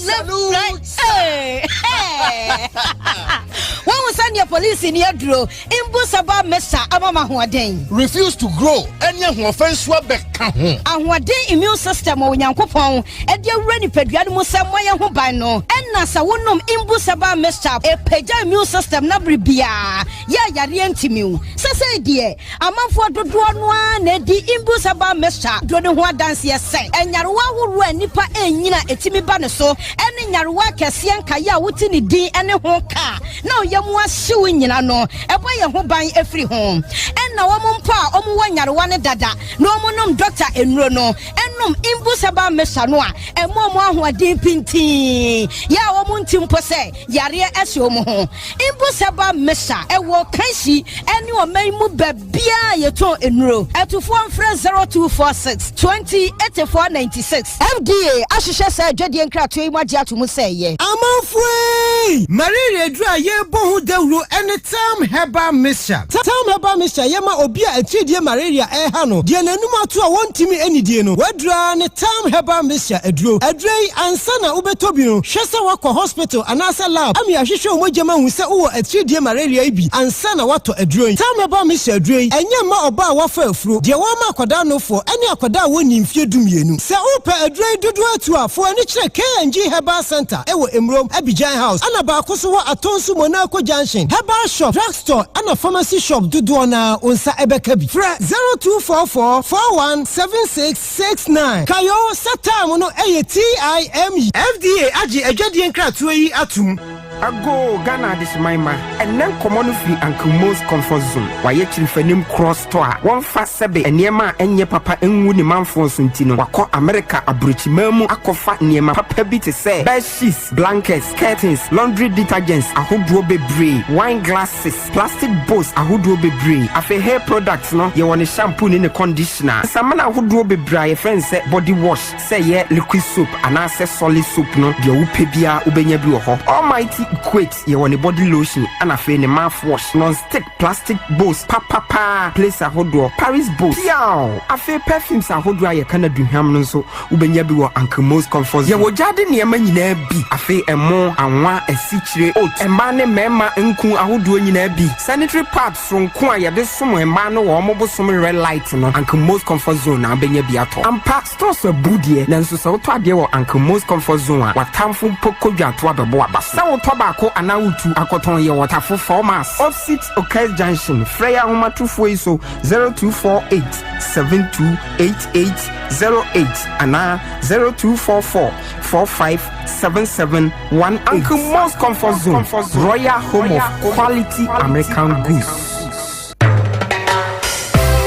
When we send your police in your draw, Imbusaba Mesa Abama Huaden. Refuse to grow any offense wabeka. And what day immune system or Yankopon, and dear Renny Pediamu Samoya Hubano, and Nasa Wunum Imbusaba Mesa, a Peja immune system Nabribia, Yarientimu. Sasa dear, a man for the Duanwa, Nedi Imbusaba Mesa, Dronua dance, yes, and Yarwa Nipa and Yina Etimi Banaso, and nyarewa kɛseɛ nkae a wote ne din ne ho ka na ɔyɛ mu ahyew nyina no ɛbɔ yɛ ho ban afiri ho ɛnna wɔn mpo a wɔn wɔ nyarewa ne dada na wɔn nom Dr. Enuro no ɛnom imbusaba mesha no a ɛmo ahoɔden pintin ya wɔn nti mpo sɛ yareɛ ɛhyɛ wɔn ho imbusaba mesha ɛwɔ kanhyi ɛne ɔman mu babia yɛtɔn Enuro ɛtufoɔ mfrɛ 0246 20 8496 FDA ahyehyɛ sɛ adwadie nkratoɔ yi mu agye ato mu sɛ yɛ amanfoe malaria dura yɛbɔ ho dawuro ɛne tam herbal mixture tam herbal mixture yɛma obi a atidie malaria ɛha no deɛ nanum ato a wɔntimi anidie no wadura ne tam herbal mixture aduro yi ansa na wobɛtɔ bi no hwɛ sɛ wakɔ hospital anaasɛ lab ami ahwehwɛ wo magyama hu sɛ wowɔ atidie malaria yi bi ansa na watɔ aduro yi tam herbal mixture aduro yi ɛnyɛ ma ɔba a wafa afuro deɛ wɔma akwadaa nofoɔ ɛne akwadaa a wɔnni mfie dumienu sɛ wopɛ aduro yi dodo atu a foɔ ani kyerɛ KNG Herbal Center ɛwɔ Emrom Abidjan House ana baako so wɔ Atonsu Monaco Junction Herbal Shop Drugstore ana Pharmacy Shop dodoɔ na onsa ɛbɛka bi frɛ 0244 417669 kayo satam no ɛyɛ TIME FDA agye adwadie nkratoɔ yi atum Ago Ghana this maima and then common free and most comfort zone. Why yet fanim cross store. One fast sebe and yema and ye papa and woody man for Suntino. Wako America a bridge memo akofa niema papa bit say bed sheets, blankets, curtains, laundry detergents, a hood be bray, wine glasses, plastic bowls, a hood be bray. Afe hair products no you want a shampoo in a conditioner. Some man who be bray friends say body wash, say yeah liquid soap and I say solid soap no the upebia ubenya bi ho. Almighty Quit you want a body lotion and a fair mouthwash non-stick plastic bowls papa place a hodor Paris bowls yow a fair perfumes a hodor ya kana do ham so ubenya bi wo Uncle Most comfort ya wo jade niema nyina bi a fair emo anwa asichire oat emba ne mema nku a hodor nyina bi sanitary pads so nku a ya de somo emba no wo mobo somo red light no Uncle Most comfort zone na benya bi ato ampa stores a budie na nso so to ade wo Uncle Most comfort zone a watamfo pokodwa to abebo abasa wo Bako anawutu akoton ye waterful formas opposite Okaz Junction Freya Homa 240 0248 728808 ana 0244 457718 Uncle Most comfort zone Royal Home of Quality American Goods.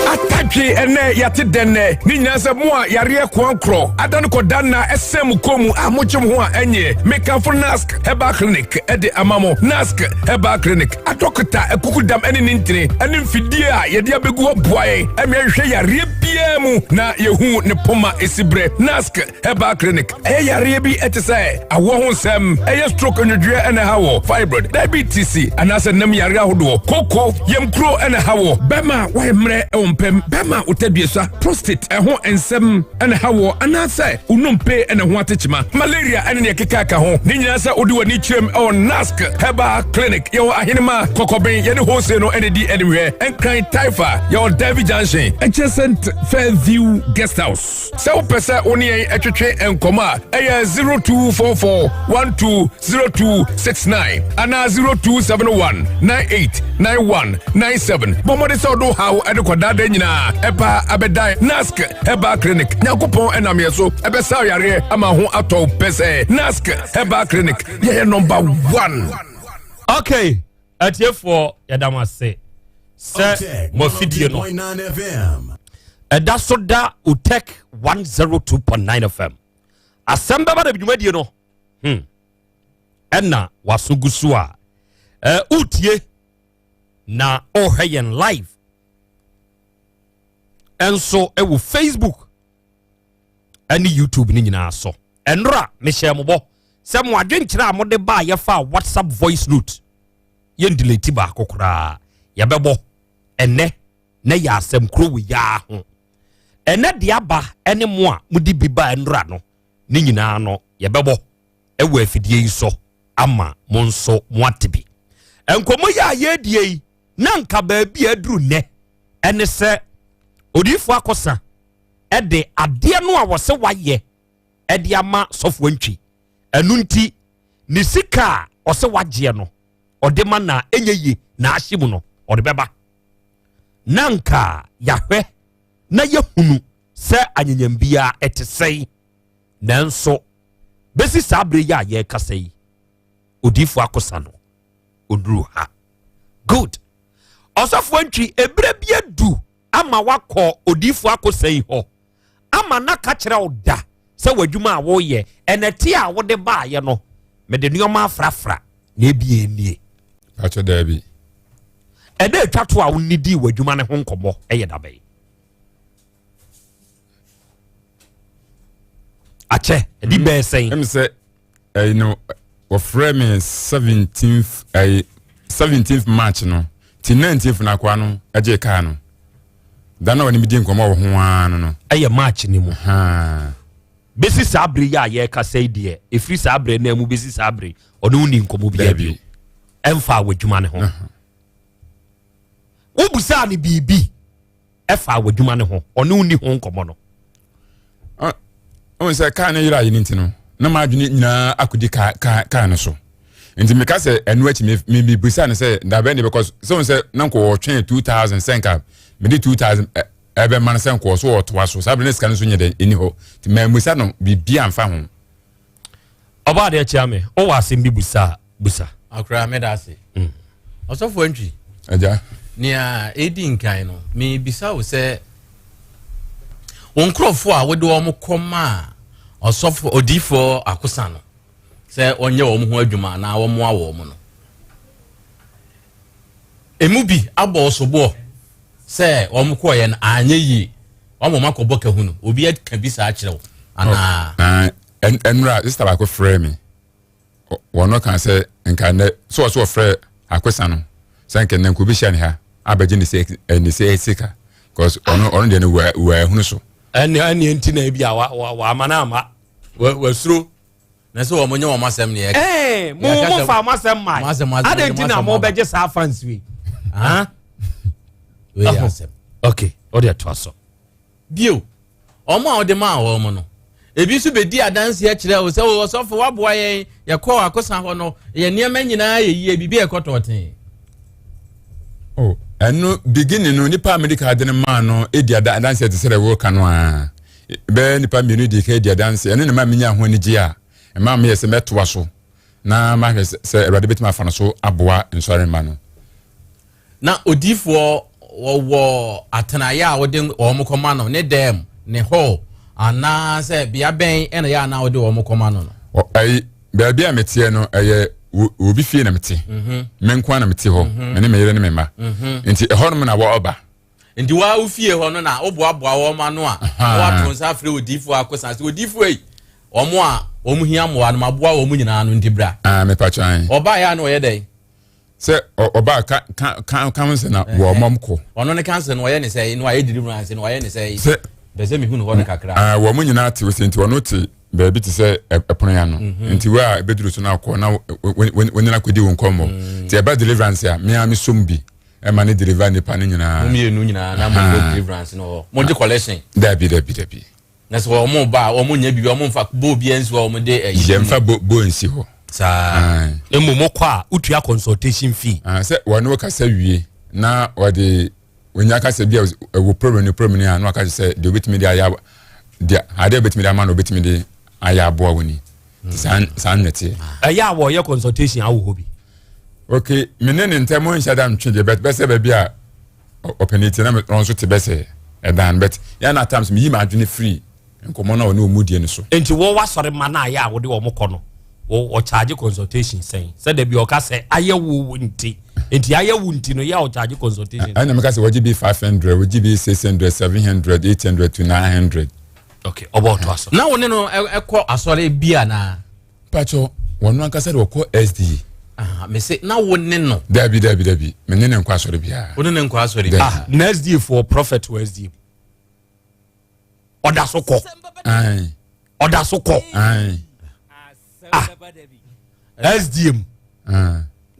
Atake ene yate denne ni nyasa mu a yare kwankro adan ko danna esem komu amochim ho a enye mekafo nask Herbal Clinic ede amamo nask Herbal Clinic atokota ekukudam ene nintire ene mfidie a yede abegu ho boae emehwe yare bia mu na yehu ne poma esibre nask Herbal Clinic yare bi etese awo ho nsem stroke onwedwe ene hawo fibroid diabetes anase nam yare ahodo koko yemkro ene hawo bema wayemre Bema utedbiesa prostate eho ensem ene hawo anase unompe ene ho atechima malaria ene ne kekaka ho ni nyina se odi wani chirem on nask Herbal Clinic yo ahinema kokoben ye ne hose no ene di anywhere enkran taifa yo Dabi Junction adjacent Fairview Guest House so pesa oni etwetwe enkoma 0244 120269 ana 0271 989197 bomode so do how ene kwadada nyina epa abedai nask Herbal Clinic nyakopon enam yeso ebesa yare ama ho ato pese nask Herbal Clinic ye number 1. Okay atiefo yadama se mo fidie no eda soda utek 102.9 FM Asem Beba de dwumadie no enna wasugusu a utie na ohyen live enso ewu Facebook ani YouTube ni nyina so enra me share mo bo se mo adwenkyira mo de ba ye fa WhatsApp voice note ye delete ba kokora ye bebo ene na ya Asem Krowe ya ho ene de aba ene mo a mudi biba enra no ni nyina no ye bebo ewu afidie yi so ama mo nso mo atebi enkomo ya ye die na nka ba bi aduru ne ene se odifo akosa ede ade no a wose waye ede ama sofo ntwi enu nti ni sika ose waje no ode ma na enyeyi na ahyimu no ode beba nanka yahwe na yehunu se anyanyambia etesei nanso besi sabre ya ye kasa yi odifo akosa no oduru ha good osofo ntwi ebre bia du ama wakọ odifo akosa yi ho ama na ka kire oda se wadwuma a wo ye eneti a wo de ba ye no me de nioma afrafra na ebie nie acho Dabi ede twato a wo nidi wadwuma ne ho nkomo eye dabe ache edi be sen em say you know we frame 17th March no ti 19th na kwa no eje ka no dana woni midi nkomo wo ho an no eye March ni mu ha besi sabre ya ye ka say de e free sabre na mu besi sabre ono ni nkomo bia bio emfa wadwuma ne ho obusa ni bibi efa wadwuma ne ho ono ni ho nkomo no on say ka na yira yi ntino na ma adwene nyina akudi ka no so nti me ka say enu achi me busa ne say da be ne because so say na ko twɛn 2000 senka me di 2000 ebe man sen ko so otoa so sabre ne sika no so nyede eni ho ti me busa no bibia amfa ho oba de achi ame o wa asem bi busa akra me da ase osofo ntwi aja nia edi nkan no me bisa wo say onkrofo a wode wo koma osofo odifo akosa no se onye wo ho adwuma na wo mo awo mo no emubi abo osobo se wo mo koye na anye yi wo mo makobo ka hunu obi aka bisa a kire wo ana enra sister ba ko frame me wono kan se nkan ne so frame akosa no se nkan ne ko bi sha ne ha abaji ni se sika because ono de ne wa hunu so ani entina bia wa amana ama wasuro na so omonye wo masem ne mo fa masem mai adentina mo beje sa fans we we Asem okay odi atwaso bio omo a ode ma wo mo no ebi so bedi adanse a kire wo se wo sofo waboa yen ye ko akosa ho no ye niam nyina ye yi bibi ekototen eno beginning no nipa America de ne man no edi adanse te sere wo kanu a be nipa mienu di ka edi adanse eno ne ma menya ho ni gi a e ma me se metoa so na ma hwe se erade betima fa no so aboa nsore ma no na odifo wo atenaya a wode wo mokoma no ne dem ne ho ana se bia ben ena ya na wode wo mokoma no ai be bia metie no eye obi fie na mete menkwa na mete ho me ne yere ne mema nti ehon me na wo oba ndi wa ufie ho no na oboaboa wo ma no a wa tonsa afre odifo akosa se odifo ei omo a omu hia mo wa no maboa wo mu nyina no ndibra me pachan oba ya no ye dey se oba kan se na wo momko ono ne kan se no ye ne se no aye deliverance no aye ne se beze mi hunu ho ne kakra wo mu nyina ati wo se nti ono ti baby ti se epono ya no nti wa beduru so na akọ na wonina kwedi won komo ti eba deliverance a me am sombi e ma ne deliver ni pa ne nyina mo mienu nyina na mo deliverance no mo de collection dabi na so mo ba o mo nya bibi o mo mfa bo bi enso o mo de je mfa bo ensi ho sa emu kwa utua consultation fee se wonu ka sa wie na wode wonya ka sa bia wo problem ya no ka se de obetimi de aya de ade obetimi de ama no obetimi de aya aboa woni san neti aya wo ye consultation awo hobi okay menene ntemo nshada mtwede bet bese ba bia openity na ronso te bese edan bet ya na times me yima adwene free nkomo na woni omudie ni so enti wo wasore ma na aya wo de wo mokọ no wo charge consultation sen se de bi o ka se aya wo nti enti aya wo nti no ya o charge consultation ana me ka se wo GB 500 wo GB 600 700 800 to 900 okay about us na woni no ekọ asore bia na pacho wonu anka se de wo SD me say na woni no dabi me ne nkwa asore bia woni ne nkwa asore bia next day for prophet Wednesday oda soko oda soko SDM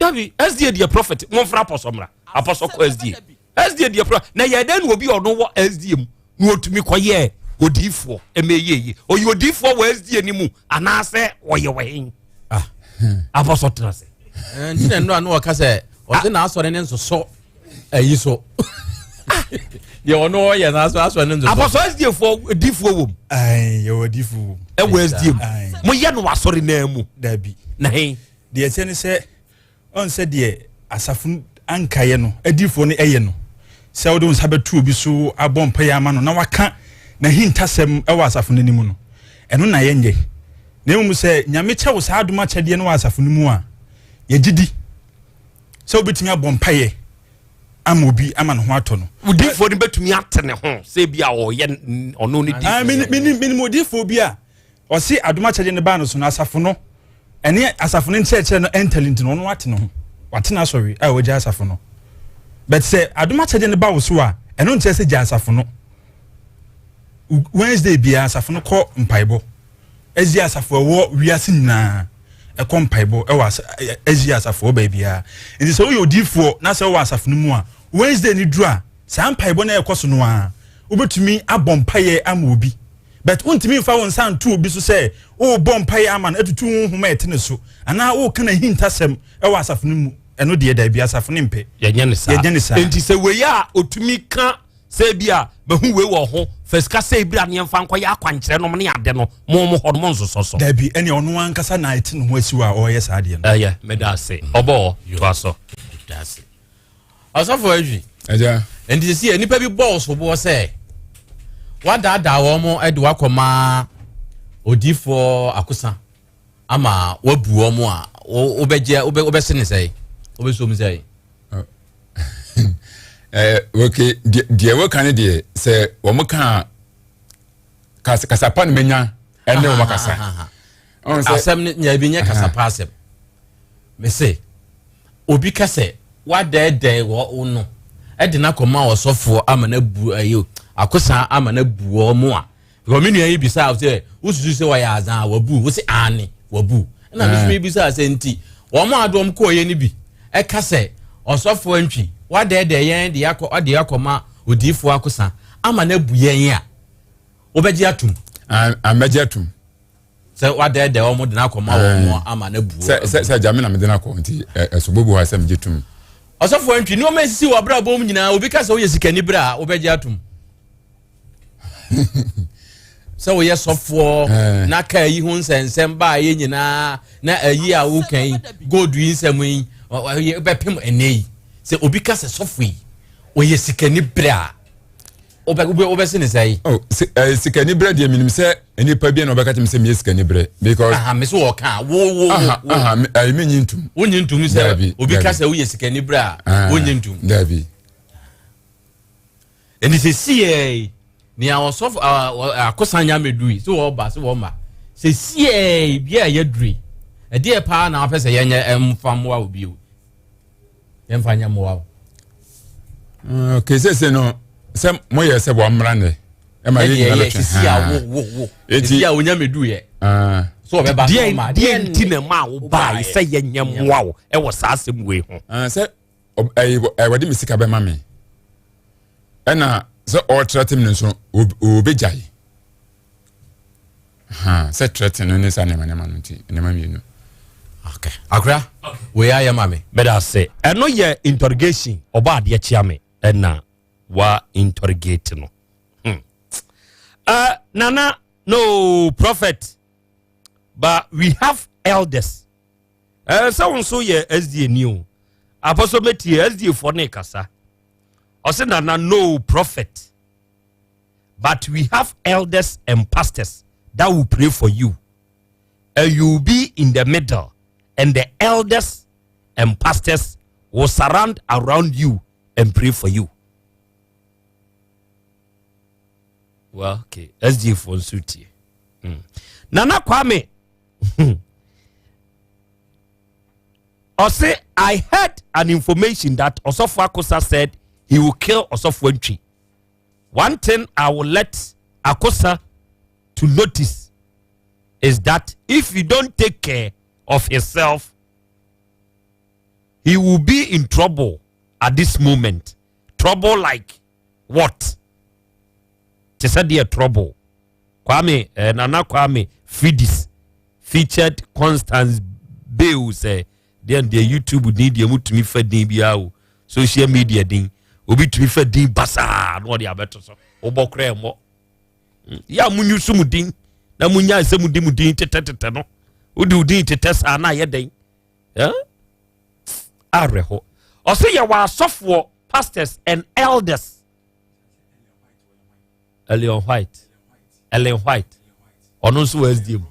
Dabi SDA the prophet mon fra posomra apostle ko SDA the prophet na ye den obi ono wo SDM no otumi koye odifo emeyeye oyi odifo wo SDA ni mu anase oye wehin apostle trase ntina no anu o ka se o de na asore ne nso so ayi so Ye ono ye na so no nzo. Apostle SDF for difo wom. Ai ye difo. E wo SDF. Mo ye no wasori na mu. Dabi. Na he. De ye ne se on se de asafo ankaye no adifo no eye no. Se wo do nsabetu obi so abompa ya ama no na waka na hintasem e wa asafo no nimu no. Eno na ye nye. Na emu se nyame che wo sa adoma chede no wa asafo no mu a ye gidi. Se obetimi abompa ye amobi ama no ho ato no. Udifo ni betumi atene ho se bia o ye ono ni difo. Mini modifo bia o se adoma chede ne ba no so na asafo no ene asafo no ncheche no entalent no no ate no ho. Wate na sorry a wo gya asafo no. But say adoma chede ne ba wo so a eno nche se gya asafo no. Wednesday bia asafo no kɔ mpaibo. Ezi asafo wo wiase nyina ekɔ mpaibo e wa ezi asafo ba bia. Nti so yo difo na se wo asafo no mu a Wednesday ni dru a sa mpaibo na ekɔ so no a obetumi abompaye ama obi. But untimi mfa won san tu obi so say o bompaye ama na etutu honhoma etene so ana o kana hintasem e wa asafo no mu eno de da bia asafo no mpe. Ye nya ne sa. Enti se we ya otumi ka se bia behu we wo ho first ka se bia ne mfa nkɔ ya akwankyere no ne ade no mo ho no nsososo. Dabi ene ono ankasa na etene ho asiwa o ye sa de no. Yeah, me da se. Obo to aso. Da se. Asafo adwi. Aja. Enti se nipa bi balls bo say wada wo mo ede wakoma odifo akosa ama wabu wo mo a obegye obese ne say obeso mu say okay die wo kan de se wo mo kan kasapa no menya ene wo makasa on se Asem nya bi nya kasapa Asem me say obi kase wada wo no ede na koma osofo ama na bu ayo akosa ama na buo mo a because me nua yi bisa say ususu say wa ya azan wabu wo say ani wabu na me me bisa say nti wo mo adom ko ye ni bi e ka say osofo antwi wa de yen de yakoma odifo akosa ama na bu yen a obegye atum amegye atum say wa de wo mo de na koma wo mo ama na buo say jame na me de na ko nti esobobu ha say megye tum osofo antwi no ma sisi wa bra bom nyina obi ka say wo ye sikani bra obegye atum so we sofo na ka yi hu nsensem ba ye nyina na ayi a wo kan gold wi nsem yi obepem enei se obi ka se sofo yi o ye sikani bra obese ne sai oh sikani bra de minim se eni pa bia na obeka tem se me sikani bra because me so wo kan wo I me nyintum wo nyintum se obi ka se wo ye sikani bra wo nyintum Dabi eni se sie ni a osof akosanya medui so wo ba so wo ma se sie bia ye duri e de pa na apese ye nya emfamwa obi o emfanya mowa okay se no se moye se bo mra ne e ma ye nyala twa se a wo se a onya medui e so be ba so ma de ntina ma wo ba se ye nya mowa o e wo sa asem we ho se wadi misika be ma me ena so all threatening nso obejai se threatening no sa ne manema no nti ne ma mienu okay akra we ya mame better say eno ye interrogation oba de chia me ena wa interrogate no nana no prophet but we have elders so so ye SDA new apostle meti SDA for ne kasa Nana, no prophet, but we have elders and pastors that will pray for you. And you will be in the middle, and the elders and pastors will surround around you and pray for you. Well, okay, SG for Suti. Nana Kwame. I heard an information that Osofo Akosa said he will kill Osofo Ntwi. One thing I will let Akosa to notice is that if you don't take care of yourself, he will be in trouble at this moment. Trouble like what? Dear trouble. Kwame, Nana Kwame, Fidis, featured Constance Bale, say, then the YouTube need you to me for social media ding. obi tumi fa din basa no de abeto so obokra mo ya munyu sumudin na munya semudin tete no odi udin tete sa na ye den areho ose ya wa asofo pastors and elders Ellen White ono so SDM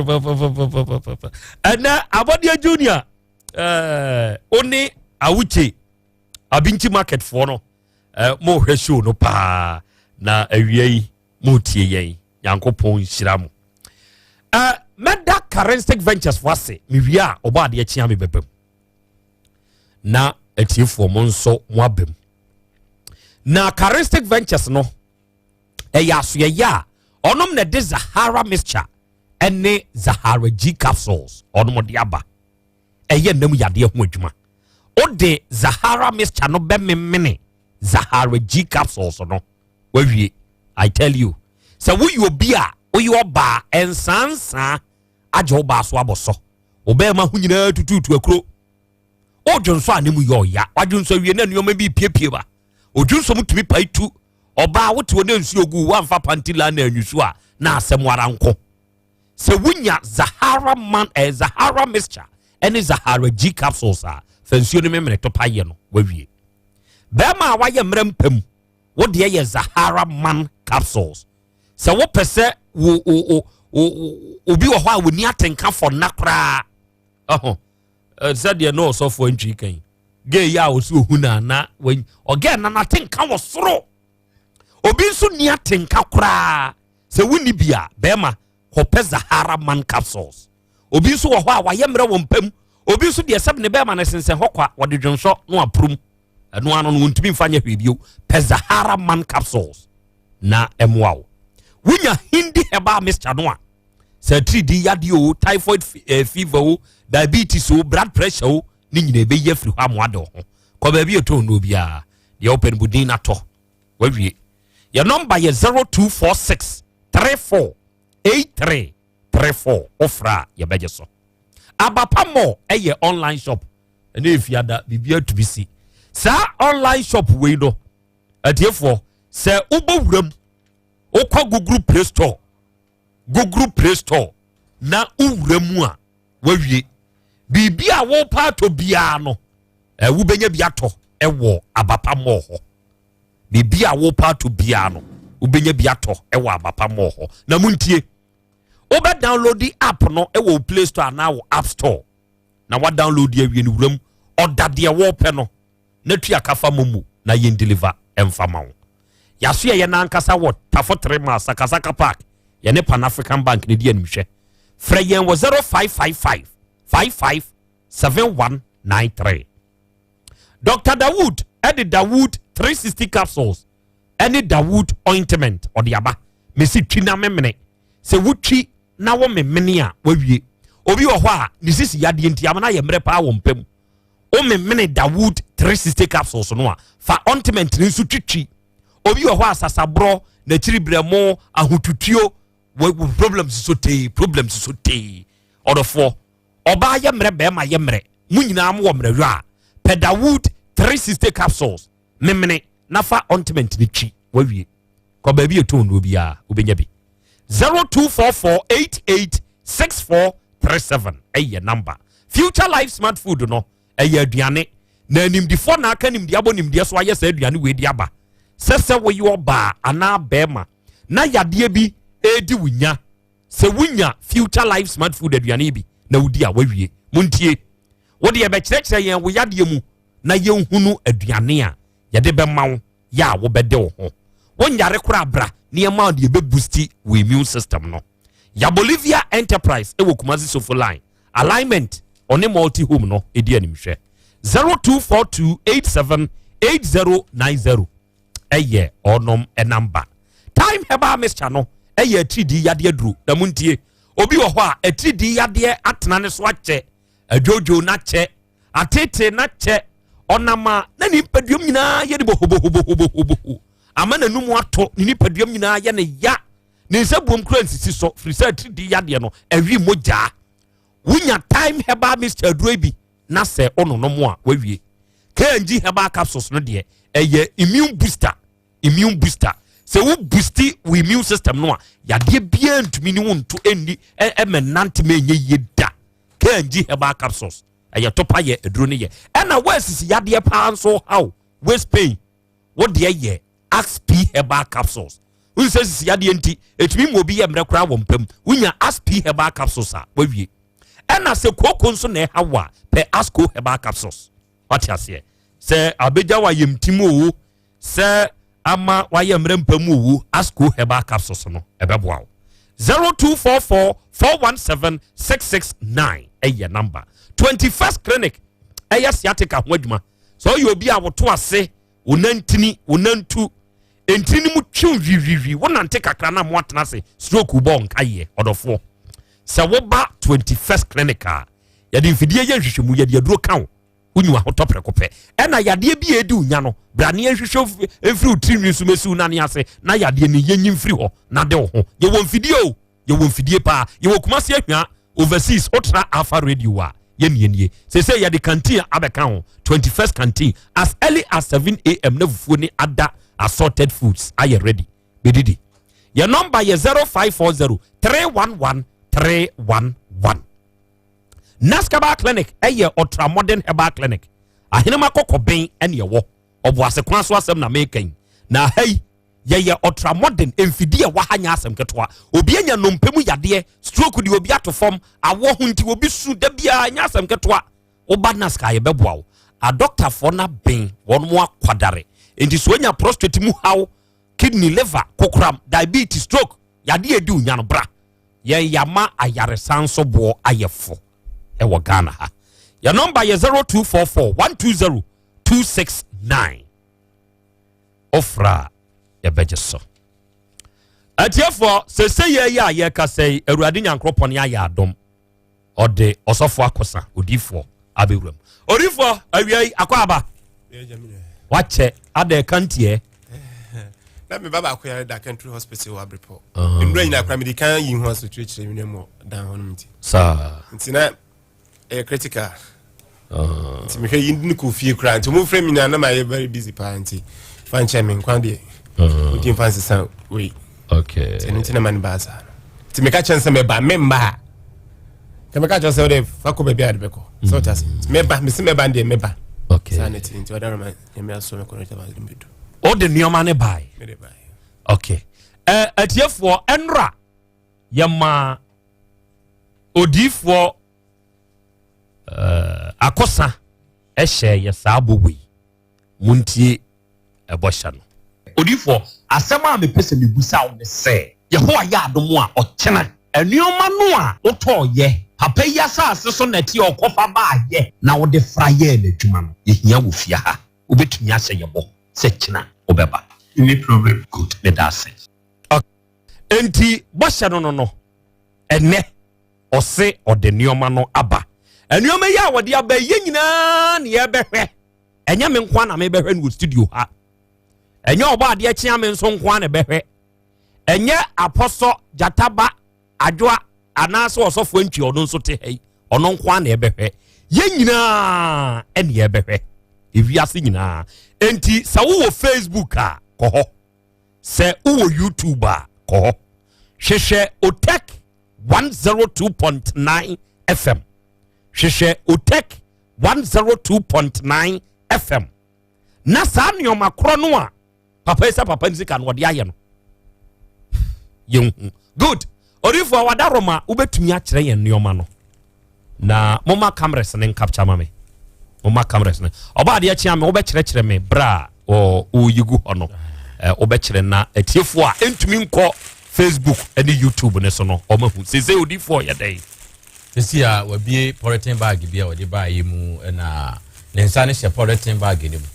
papa ana Abodia Junior oni awuche abinchi market for no mo hwesho no pa na awiei mo tie yen yankopon hyiramu meda Charistic Ventures wase me wia oba de achia me bebem na atiefo mo nso mo abem na Charistic Ventures no eyaso ya onom na de Zahara mixture ene Zahara G capsules onom de aba eye nam yade ho adwuma o de Zahara mixture no be mene Zahara G capsules no wawie I tell you so we obi a oyo ba ensansa ajo ba so aboso obe ma hu nyina tututu akro odwonso anemu yo ya wadwonso wie na nneoma bi piepie ba odwonso mutumi paitu oba wote wona nsu ogu wamfa pantila na anwusu a na asem wara nko se wunya Zahara man Zahara mixture ene Zahara G capsules a fansuo ne memre to paye no wawie ba ma waye mrempam wo de ye Zahara man capsules se wo pese wo obi wo ha woni atenka for nakra said you no so for ntwi kan ge ya osu ohuna na wen oge na natenka wo soro obi nso ni atenka kra se woni bia bema ho pe Zahara man capsules obi nso wo ha wa yemre wo mpam obi nso de seb ne bema na sense hokwa wo de dwonso no aprum eno ano no ntumi mfanya hwebio pe Zahara man capsules na emwao wunya hindi heba mixture no a se 3D yadio typhoid fever diabetes blood pressure ni nyina be ye firi ho amwade ho ko ba bi eto no bia ye open budin ato wawie your number ye 0246 348334 ofra ye beje so abapamo eye online shop ene efiada bibia tubisi sa online shop we no atiefo se ubowuram okwa Google Play Store na uwuramu a wawie bibia wo pato bia no wo benya bia to ewo abapamo ho bibia wo pato bia no wo benya bia to ewo abapamo ho na muntie oba download the app no ewo Play Store na wo App Store na wa download ya wie ni wuram odade wo pe no na tua kafa momu na yen deliver emfama wo yaso ye na ankasa wo tafo 3 ma sakasaka park ye ne Pan African Bank ne di animhwe freyen wo 0555 557193 Dr. Dawood edi Dawood 360 capsules any Dawood ointment odiaba mesi twina memene se wutwi na wo memene a wawie obi wo ho a ne sisi yade enti amana ye mre pa wo mpam o memene Dawood 360 capsules no a fa ointment ne su twitwi obi wo ho asasabro na chiribremo ahotutuo problems so tey odofo oba ye mre be ma ye mre munyina am wo mre hwa Dawood 360 capsules memene nafa ointment ni twi wawie ko ba bi eto no bia obenya bi 0244886437 eye number Future Life Smart Food no eye aduane na nimdifo na aka nimdi abo nimdi so aye sa aduane we di aba sese wo yo ba ana bema na yade bi edi wunya se wunya Future Life Smart Food aduane bi na wudi a wawie muntie wode ye be kyerɛkyerɛ yen wo yade mu na yen hunu aduane a yade be mawo ya wo bede wo ho wonyare kora bra na ye ma de be boosti we immune system no ya Bolivia Enterprise e wo Kumasi Sofo line alignment on a multi home no edi animhwe 0242878090 eye onom e number time heba mixture no eye 3D yade aduru na muntie obi wo ho a 3D yade atena ne so ache adwojo na che atete na che onama na ni paduam nyina ye de bohobohobohobo amana numu ato ni paduam nyina ye ne ya ne se bom kura nsisi so free say 3D yade no ewi moja wunya time heba Mr. Adrobi na se ono no mo a wawie KNG heba capsules no de eye immune booster se wo boosti we immune system no a yade bia ntumi ni wonto enni emenante menye yeda KNG heba capsules eye topa ye aduro ne ye na wesisi yade pa nso how waist pain what de ye XP heba capsules unsesi yade enti etumi mo bi ye mre kra wo mpam unya XP heba capsules a wawie na se koko nso na hawa pe ASCO heba capsules what you say se abeja wa yemtimo se ama wa yemre mpamu ASCO heba capsules no ebeboa 0244417669 eye number 21st clinic eye sciatica ho adwuma so you obi a woto ase onantini onantu entini mu twum vivivi wonante kakra na mo atena se stroke bo nkaye odofo se woba 21st clinic a yade mfidie ye hwehwemu yade aduro kan unyu ahotopre kope ena yade bi edu nya no brane hwehwe efri utrinwi sumesu na ne ase na yade ne yenyim fri ho na de ho ye wo mfidie pa ye wo kumase ahwa overseas ultra alpha radio a ye nie se yade canteen abeka ho 21st canteen as early as 7 am na fufu ni ada assorted foods are you ready bedidi your number ye 0540 311 311 Naskaba Clinic eye ultra modern herbal clinic ahinema kokoben ene ye wo oboase kwan so asem na mekan na hey ye ultra modern emfidie wa hanya asem ketwa obi anya nompemu yade stroke di obi atofom awo hunti obi su da bia anya asem ketwa oba naska ye beboa wo a doctor for na ben won mo akwadare enti so anya prostate mu haw kidney liver kokram diabetes stroke yade edu nya no bra ye yama ayare sanso bo ayefo ewo Ghana ha your number ye 0244120269 ofra ye bejeso atiefo se ye ya ye ka sei awurade nyankropon ya ya adom ode osofo akosa odifo abewuram odifo awiai akwaba wache ade kantie na me baba akoya da country hospital wa brepo ndura nyina kwa medical yi ho hospital chire mi nemo dan ho nti sa ntina critical nti me hwe yin ku fie kra nti mo frame na ma ye very busy pa nti fan chairman kwa de nti fancy san we okay nti na man baza nti me ka chance me ba memba ka me ka chance de fa ko be bia de beko so tasi me ba me se me ba de me ba okay sanity nti wada ma me aso me ko reta ba limbedo o de nioma ne bai okay atiefo enra yama odifo akosa ehye ye saabobui muntie ebosha no odifo asema me pese me busa wo ne se ye ho ya adom a ochena enioma no a woto ye papa ya saase so na ti okofa ba ye na wo de fra ye na dwuma no ye hia wo fia ha obetumi ahye ye bo se chena obeba any problem good let us say enti bosha no ene ose ode nioma no aba enioma ya wode aba ye nyina ne ye behwe enya me nkwa na me behwe no studio ha enya oba ade akia me nso nkwa na behwe enya apostle jataba adwoa anaso osofo ntwi ono nso te hei ono nkwa na ye behwe ye nyina ene ye behwe ewiase nyina enti sa wo Facebook a koho se wo YouTube a koho hwehwe otek 102.9 FM hwehwe otek 102.9 FM na sa nioma kro no a papa isa papa nzika no de aye no yehu good orifo wadaroma ubetumi a kire yen nioma no na moma cameras ne capture mame moma cameras ne oba de akia me obekire me bra o yigu hono obekire na atiefo a entumi nko Facebook and YouTube ne so no omahu sese odifo ya dai sisi a wabie polythene bag bia wode ba yemu na nensa ne hye polythene bag ne mu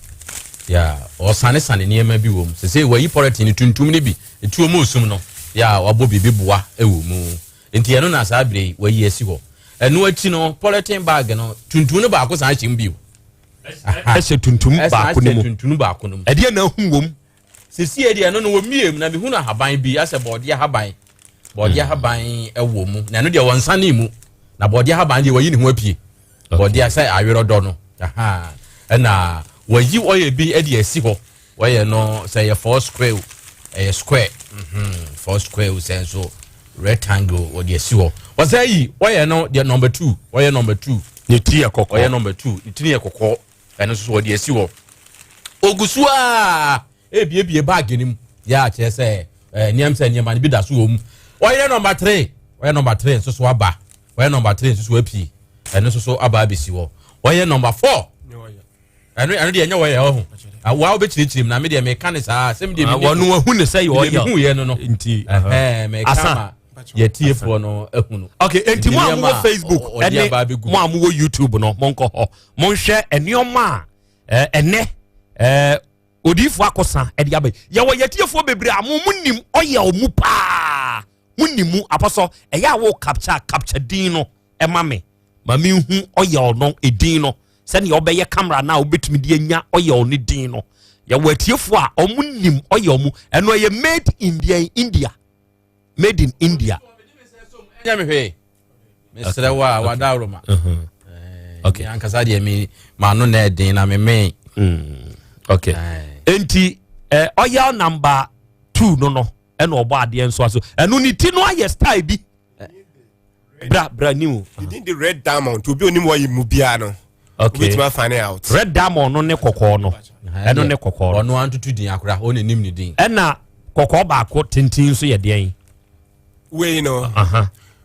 ya osane niema bi wom sese wayi polythene tuntum ne bi etuo mu osum no ya wabo bibi boa ewo mu enti eno na sa abre wayi asi ho eno achi no polythene bag no tuntum ne ba ko san hyem bi ehye tuntum ba ko ne mu tuntum ba ko ne mu ede na hu wom sisi e de no no miem na me hu na haban bi ase body haban ewo mu na no de wonsane mu na body haban de wayi ne ho apie body ase awero do no aha na wayi oye bi e de asi ho oye no say ye 4 square square 4 square senso rectangle or the asiwo was say oye no the number 2 oye number 2 ne ti ekoko oye number 2 itini ekoko eno so the asiwo ogusua ebie bag nim ya che say niam say niam an bi da so om oye number 3 so aba oye number 3 so api eno so aba abisiwo oye number 4 eno de enya oye ho wa obechirichirim na me de me kan sa sem de me wonu hu ne say oye hu ye no nti me kama ye tiefo no ehunu okay enti mo amu Facebook ene mo amu YouTube no mo nko ho mo hwe enioma ene odifo akosa ede abai ye wo ye tiefo bebre amu munnim oye omu pa munnimu aposo eya wo capture din no ema me mami hu oye ono edin no se ne obeye camera na obetumi de anya oye oni din no ye wo tiefo a omunnim oye omu eno ye made in India made in India. Mr. Wadaroma. Okay. Ankasa de mi manu na din na me. Okay. Enti oil number 2 no eno obo ade enso aso. Eno ni ti no aye style bi. Bra new. You the red diamond to be onim wa yimu bia no. Okay. We ma find out. Red diamond no ne kokko no. Eno ne kokko. Ono antutu din akura o ne nim ni din. Ena kokko ba ko tintin so ye den. We no.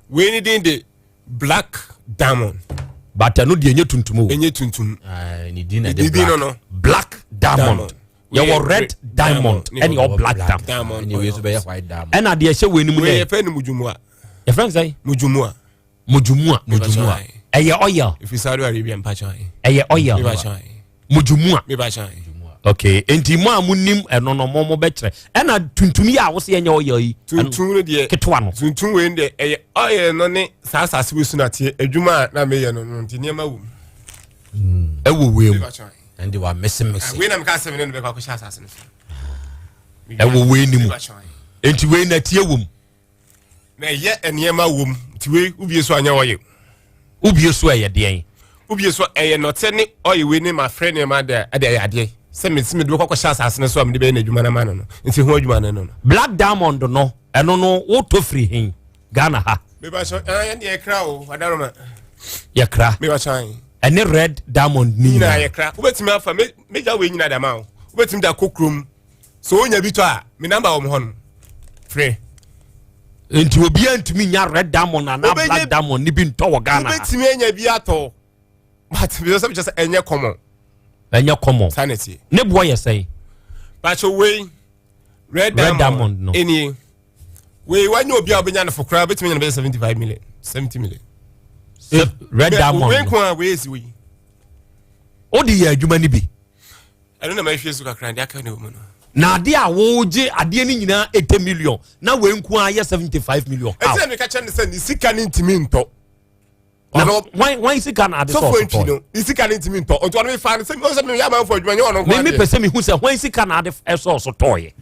We need the black diamond. But no de enye tuntum. Enye tuntum. Ni din na de black. Black diamond. You red diamond and your black diamond. Ni we so be white diamond. And ade ehye we ni mu ne. We fe ni mujumua. Your friend say mujumua. Eye oil. If you Saudi Arabia mpacha. Eye oil. Mujumua. Me ba chan. Okay, enti mo amunim eno no mo be kire. Ena tuntumi a wo se enye oil yi. Tuntum no de ketwa no. Tuntum we de eye oil no ne saasase we suna tie adwuma na me ye no nti niam awu. Ewo we mu. Ende wa messing. We na me ka 7 no be kwa ko sha asase no. Ewo we ni mu. Enti we na tie wom. Na ye eniam awum. Ti we ubie so anya oil. Ubie so eye den. Ubie so eye no te ne oil we ne my friend e ma de ade. Se me do kwa sha asase no so am de be na adwuma na ma no. Nti ho adwuma no. Black diamond no eno no wo to free hin Ghana ha. Me ba so ye ekra o Wadaroma. Ye kra. Me ba chan. Ene red diamond ni na ye kra. Ubetimi afa meja we nyina da ma o. Ubetimi da kokrom. So onya bi to a me number wo ho no. Free. Enti obi antumi nya red diamond na black diamond ni bi nto wo Ghana. Ubetimi anya bi ato. But we just enye common. Enye common. Sanity. Ne boy ye say. But we red diamond no. Any we when you obi obenya na for crowd betimi na 75 million, 70 million. Red diamond. We kwa we esi we. Odi ye adwuma ni bi. I don't know my face ka kran dia ka na wo no. Na ade a wo je ade ni nyina 80 million na we nku a ye 75 million. Ese me ka chen say ni sika ni ntimi nto. Why sika na ade so so no. Ni sika ni ntimi nto. Onto me fa say me ya man for adwuma nye ono kwa. Me pese me hu say why sika na ade so toye.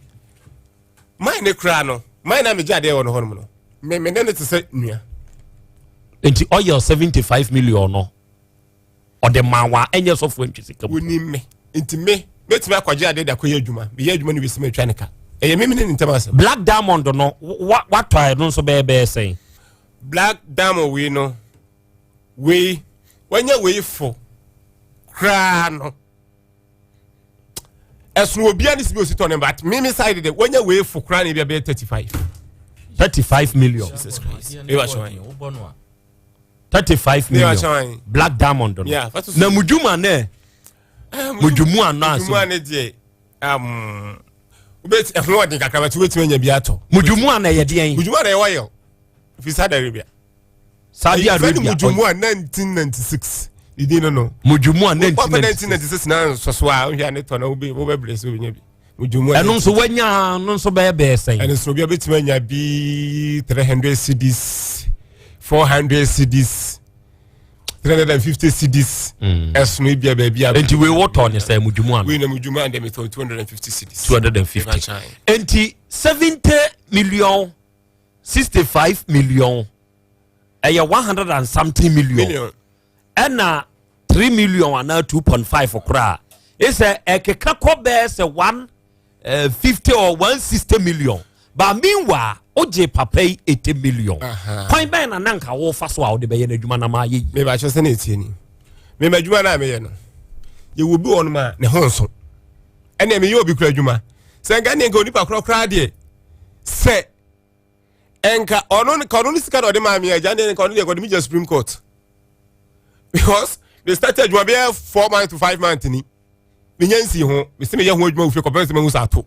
Mine kra no. Mine na me jade e wono hono no. Me ne te say nua. Enti oil 75 million no. O de mawa enye so fo ntwi sika. Woni me. Enti me betime akwaje ade da koye adwuma. Me ye adwuma ni wesi me twanika. Eye me ne ntama. Black diamond no what try no so be say. Black diamond we no. We when you wait for crown as no be any spirit on but me side when you wait for crown it be 35 million. Jesus Christ. 35 million. Black diamond no. Yeah, na mujuma ne mujumu ananso mujumu ne die ubet ehno odi kakra but wetime nya bi ato mujumu na ye den mujumu na ye oil fi Saudi Arabia. Saudi Arabia mujumu 1996 you didn't know mujumu 1996 na so a ohia ne to na wo be bless wo nya bi mujumu eno so wanya no so be sen eno so bi betime nya bi 300 cedis 400 cedis 350 cedis. As maybe baby. And we what on the same Mujuma? We know Mujuma and they 250 cedis. 250. And 70 million, 65 million, 100 and something million. And 3 million and now 2.5 for cra. It's a Krobea is a 150 or 160 million. But meanwhile, Oje Pape 80 million. Point by na nanka wo fa so a de be ye na dwuma na ma ye. Me ba cho se na tie ni. Me ma dwuma na me ye no. Ye wo bi won ma ne ho nso. Ene me ye obi kura dwuma. Se nga ne nga onipa kura de. Se enka ono sika do de ma me agya ne nka ono de go de me Supreme Court. Because they started dwuma be 4 months to 5 months ni. Me nyansi ho, me se me ye ho dwuma ufie ko be se me hu sa to.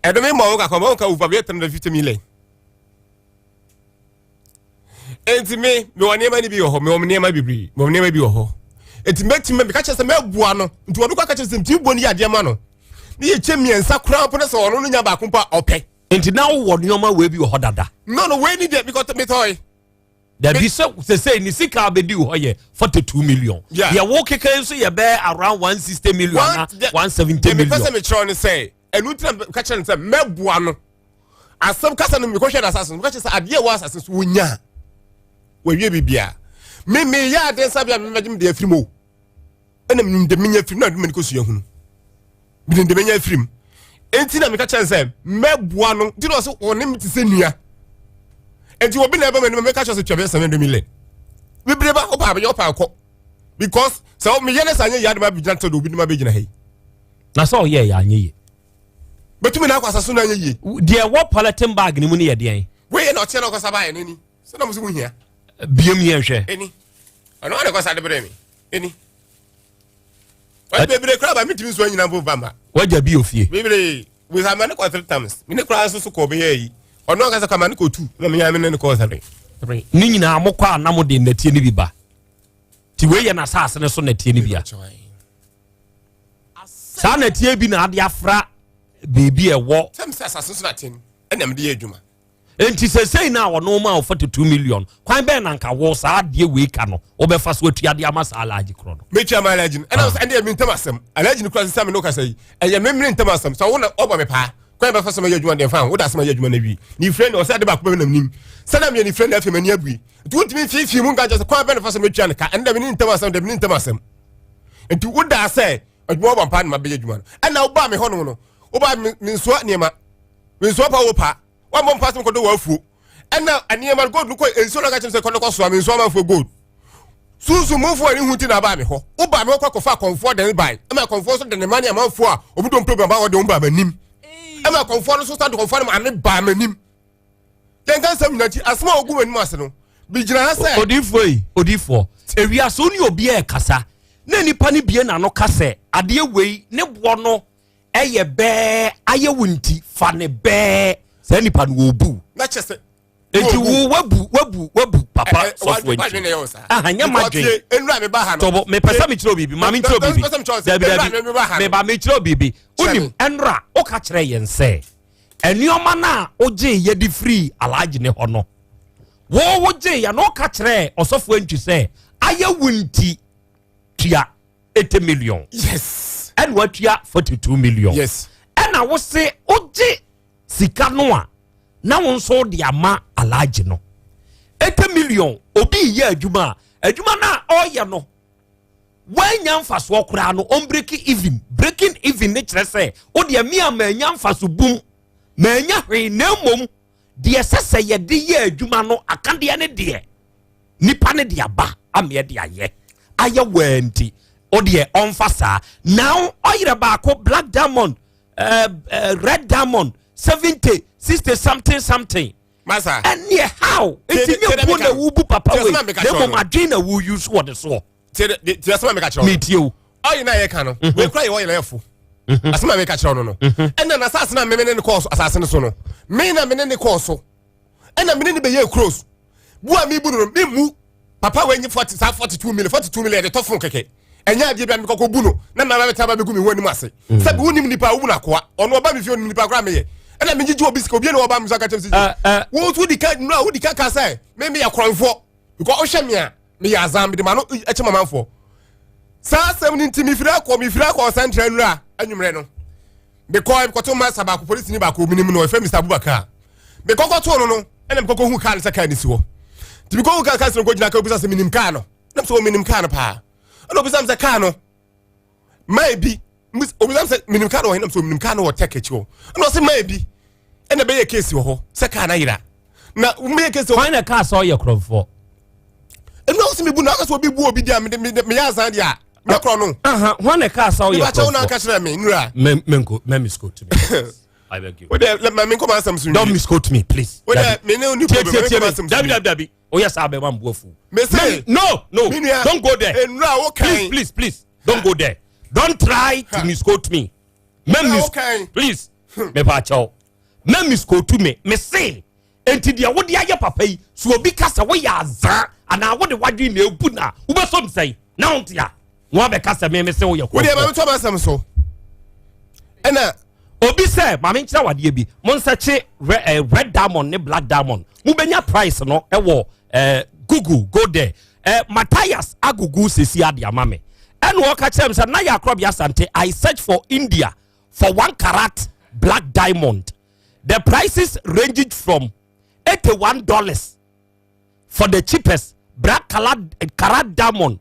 Edo me ma wo ka ko ma wo ka ufa be 350 million. Enti me woni ma ni bi ho me woni ma bibiri me woni ma bi ho enti meti me ka chese me bua no nti wonu ka chese mti bo ni ade ma no ni ye chemiensa kura po na so wono no nya ba kumpa ope enti na wo woni ma we bi ho dada no we ni dey because me toy there be so say ni sika be di ho ye 42 million ye wo keke so ye be around 160 million na 170 million me pese me chro ni say enu tra ka chese say me bua no asem kasa no me ko hwe da assassin ka chese ade wo assassin so wonya we bibia me ya den sabia me magim de afrim o enam de menya afrim na me ko suya hunu bi de menya afrim enti na me ka chense meboa no di no so onim ti se nua enti obi na eba me ka chense twebe 7 million we breba o pa be yo pa ko because so me yene sanye ya de ma bigina to do obi de ma bigina hey na so ye ya anye betumi na kwasa so na anye ye de wo politin bag ni mu ne ye de we na o tie na kwasa ba ye nani so na mo so hia biem ye hwe eni ono ane kwasa de bre mi eni wa bebre kra ba mitimi so anyina bo bamba waja bi ofie bebre we have mane ko 3 times mi ne kra so ko be yi ono ga saka mane ko 2 na me ya me ne ko 3 ni nyina amokwa anam de natie ni bi ba ti we ye na saase ne so natie ni bia sa natie bi na ade afra bebi ewo sam saase so natie ni enam de adwuma enti sesei na wono ma 42 million kwan be na nka wo sa ade we ka no obefa so atuade amasa alaji kro no me tia ma alaji and ande me ntamasem alaji ni kro sam no ka sai eye me ntamasem so wo na obo me pa kwan be fa so ma yadwuma de fa wo da so ma yadwuma na wi ni friend o sa de ba ko be na nim sana me ni friend afi mani abui tu ntimi fifi mu nka just kwan be na fa so ma twa nka ande me ntamasem de me ntamasem enti wo da sai adwuma ba pa na ma be yadwuma and na wo ba me hono no wo ba me nso niema me nso pa wo pa one more person ko do wafu ena aniema gold ko enso na ga chimse ko no so am enso am for gold susu mo fo ani huti na ba me ho wo ba me ko fa comfort den buy e ma comfort so den mani am fo a obudom program ba wo de wo ba manim e ma comfort so stand comfort ma ne ba manim ken kan sam na ti asma ogu manim ase no bi gina ha say odifo ewia so ni obi e kasa na nipa ni bie na no kasa ade wei ne bo no eye be aye wunti fa ne be se nipa no obu na chese enti wo wabu papa software nya madwen enura me ba ha no tobo me pesa me kiro bibi ma me kiro bibi me ba me kiro bibi unim enra o ka kire yen se enioma na oje ye di free alaji ne hono wo je ya no ka kire osofo ntwi se aye wunti tua 80 million yes and what tua 42 million yes and I was say oje sika no na won so de ama alaji no 80 million obi ye adwuma na oye no wanya mfaso okura no on breaking even ne kire se o de mi amanya mfaso bum manya hwe na mom de sese ye de ye adwuma no akade ne de nipa ne de aba ame de aye wanti o de onfasa now oyire ba ko black diamond red diamond 70 60 something masa and yeah how it's in your phone wubu papa we dem mo madwin na wo use what so ti asema me ka kire meet you oyi na ye ka no we kra ye oyi na yefo asema me ka kire no ena na sase na me ne course asase ne so no me na me ne course ena me ne be ye cross bua mi bu no me mu papa we nyi 42 million de tofun keke enya ade bia me kokko bu no na na beta ba be gu me wani mase se bi wonim nipa wo na koa ono oba me fi onim nipa kra me ye ena me gigi obi sika obi na oba me saka chemsi wo tu di ka no wo di ka ka sai me ya kronfo because o hwe me a me ya Azam de ma no eche mama fo sa asem ni ntimi fira ko central nura anwumre no because ko to ma saba ko police ni ba ko minim no e fa Mr. Abubakar me ko to no ene me ko hu kan se kan ni si wo tibi ko hu kan se ko gina ka bisa se minim kan no na so minim kan pa no bisa se kan no maybe obisa se minim kan no na so minim kan no take echo no se maybe ene be ye case wo ho se kan na yira na me ye case wo na ka so ye krofo eno se me bu na ka so bi bu obi dia me ya san dia me kro no when a car saw you me misquote me. I beg you. Don't misquote me, please. Dabi. Oh yes, I'll be one bofu. No, don't go there. Please, don't go there. Don't try to misquote me. Please, me pacho. Me misquote me. Me say, enti dia wo dia ye papa yi, so obi kasa wo ya za, ana wo de wadwi na ebu na, wo be so msai. Na ontia. One be kasa me say wo ye ko. Wo dey ma to ma sam so. Ena obi say ma me nkyira wade bi. Mo nsache red diamond ne black diamond. Mo benya price no e wo Google go there. Matthias agugu sesi ade amame. Eno wo ka chem say na ya Krobea Asante I search for India for 1 carat black diamond. The prices ranged from $81 for the cheapest black carat diamond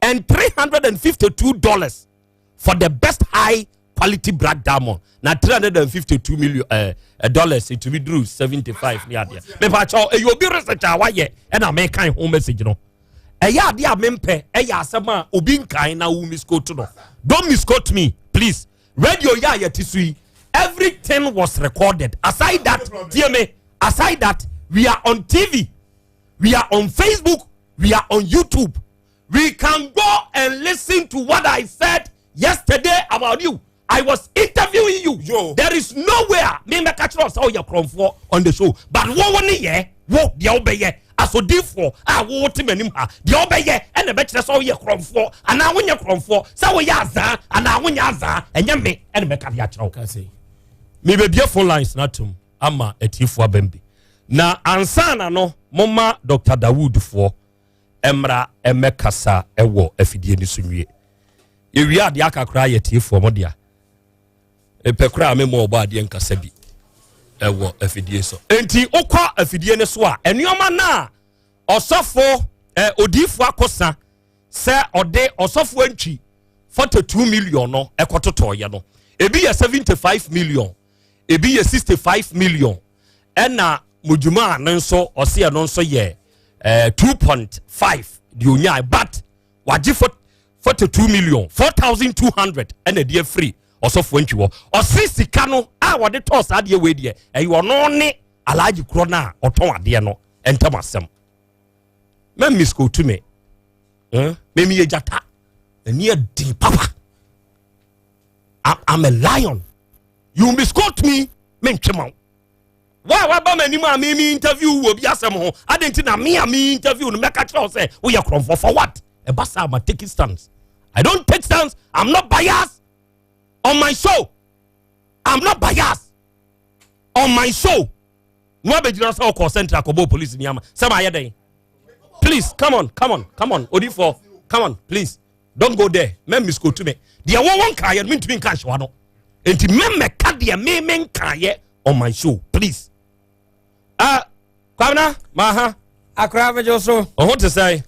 and $352 for the best high quality black diamond. Now $352 million dollars it will be drew 75 near there. Me pa cho e you be research why and I make kind home message no. E ya dia mempe e ya asema obi nkan na wo misquote no. Don't misquote me, please. Radio ya tisui. Everything was recorded. Aside that, hear me. Aside that, we are on TV, we are on Facebook, we are on YouTube. We can go and listen to what I said yesterday about you. I was interviewing you. Yo. There is nowhere me make catch us all your for on the show. But one year, walk the obey. As so therefore, I will team him the obey and the betches all your for. And now when you're for, so we yaza, and now when yaza, and you me and make a yatro. Can say. Me be phone lines not to ama etifo bembi. Na ansana no mama Dr. Dawood for emra emekasa ewo afidie ni sunwie. Ewia de akakra yetifo modia. Epekra me mo oba ade nkasa bi ewo afidie so. Enti okwa afidie ne so a enuoma na osofo odifo akosa se ode osofo antwi 42 million no ekototoye no. Ebi ye 75 million. Ebi ye 65 million. Ena mujuma nso ose no nso ye 2.5 the unya but waji 42 million 4,200 ena die free osofo ntwi wo ose sika no a wode toss ade we die e wo no ne alaji kro na oton ade no entamasem mem misko to me me ye jata eni adi papa I'm a lion. You misquote me, men chemo. Why ba mani ma me interview will be Asem ho. I didn't na me interview no make a say we are for what? A basa ma take stance. I don't take stance. I'm not biased on my show. I'm not biased on my show. No be just all call central Kobo police ni ama. Sama yede. Please come on. Odifo, come on, please. Don't go there. Men misquote me. Dia won kaye me ntumi nka hwe no. Enti me ka dia me nkaye on my show, please. Kwamna, maha. Akra bejo so. What to say?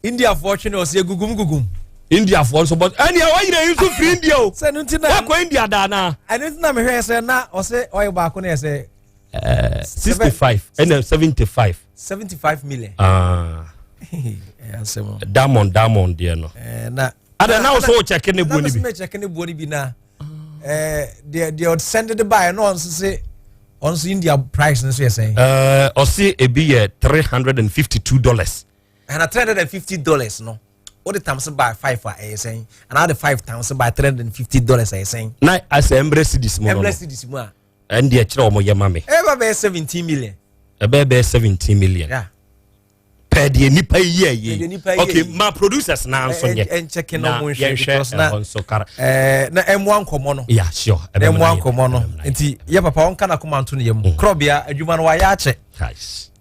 India fortune was gugum. India for so but any why you use free India o. Say no tina. Wa India da na. Ani tina me hwe say na o say oil ba ko na say 65 and 75 million. Diamond there no. Na ada now so check ne buoni bi. Me check ne buoni bi na. They send the buy no on say on India price no so you saying. O say e be $352. And $350 no. What the times by 5 for a saying, and other 5 times by $350 a saying. Na as embrace this morning. Embrace this morning. And the chiro mo yamame. Ever be 17 million. A baby 17 million. Yeah. pɛ deɛ nipa yie okay ma producers na nso nyɛ ɛnkyɛke no mo nhwɛ because na na ɛmoa nkɔmmɔ no yeah sure ɛmoa nkɔmmɔ no nti yɛ papa ɔnka na kɔma nto no yɛ mu Krobea adwuma no wayɛ akyɛ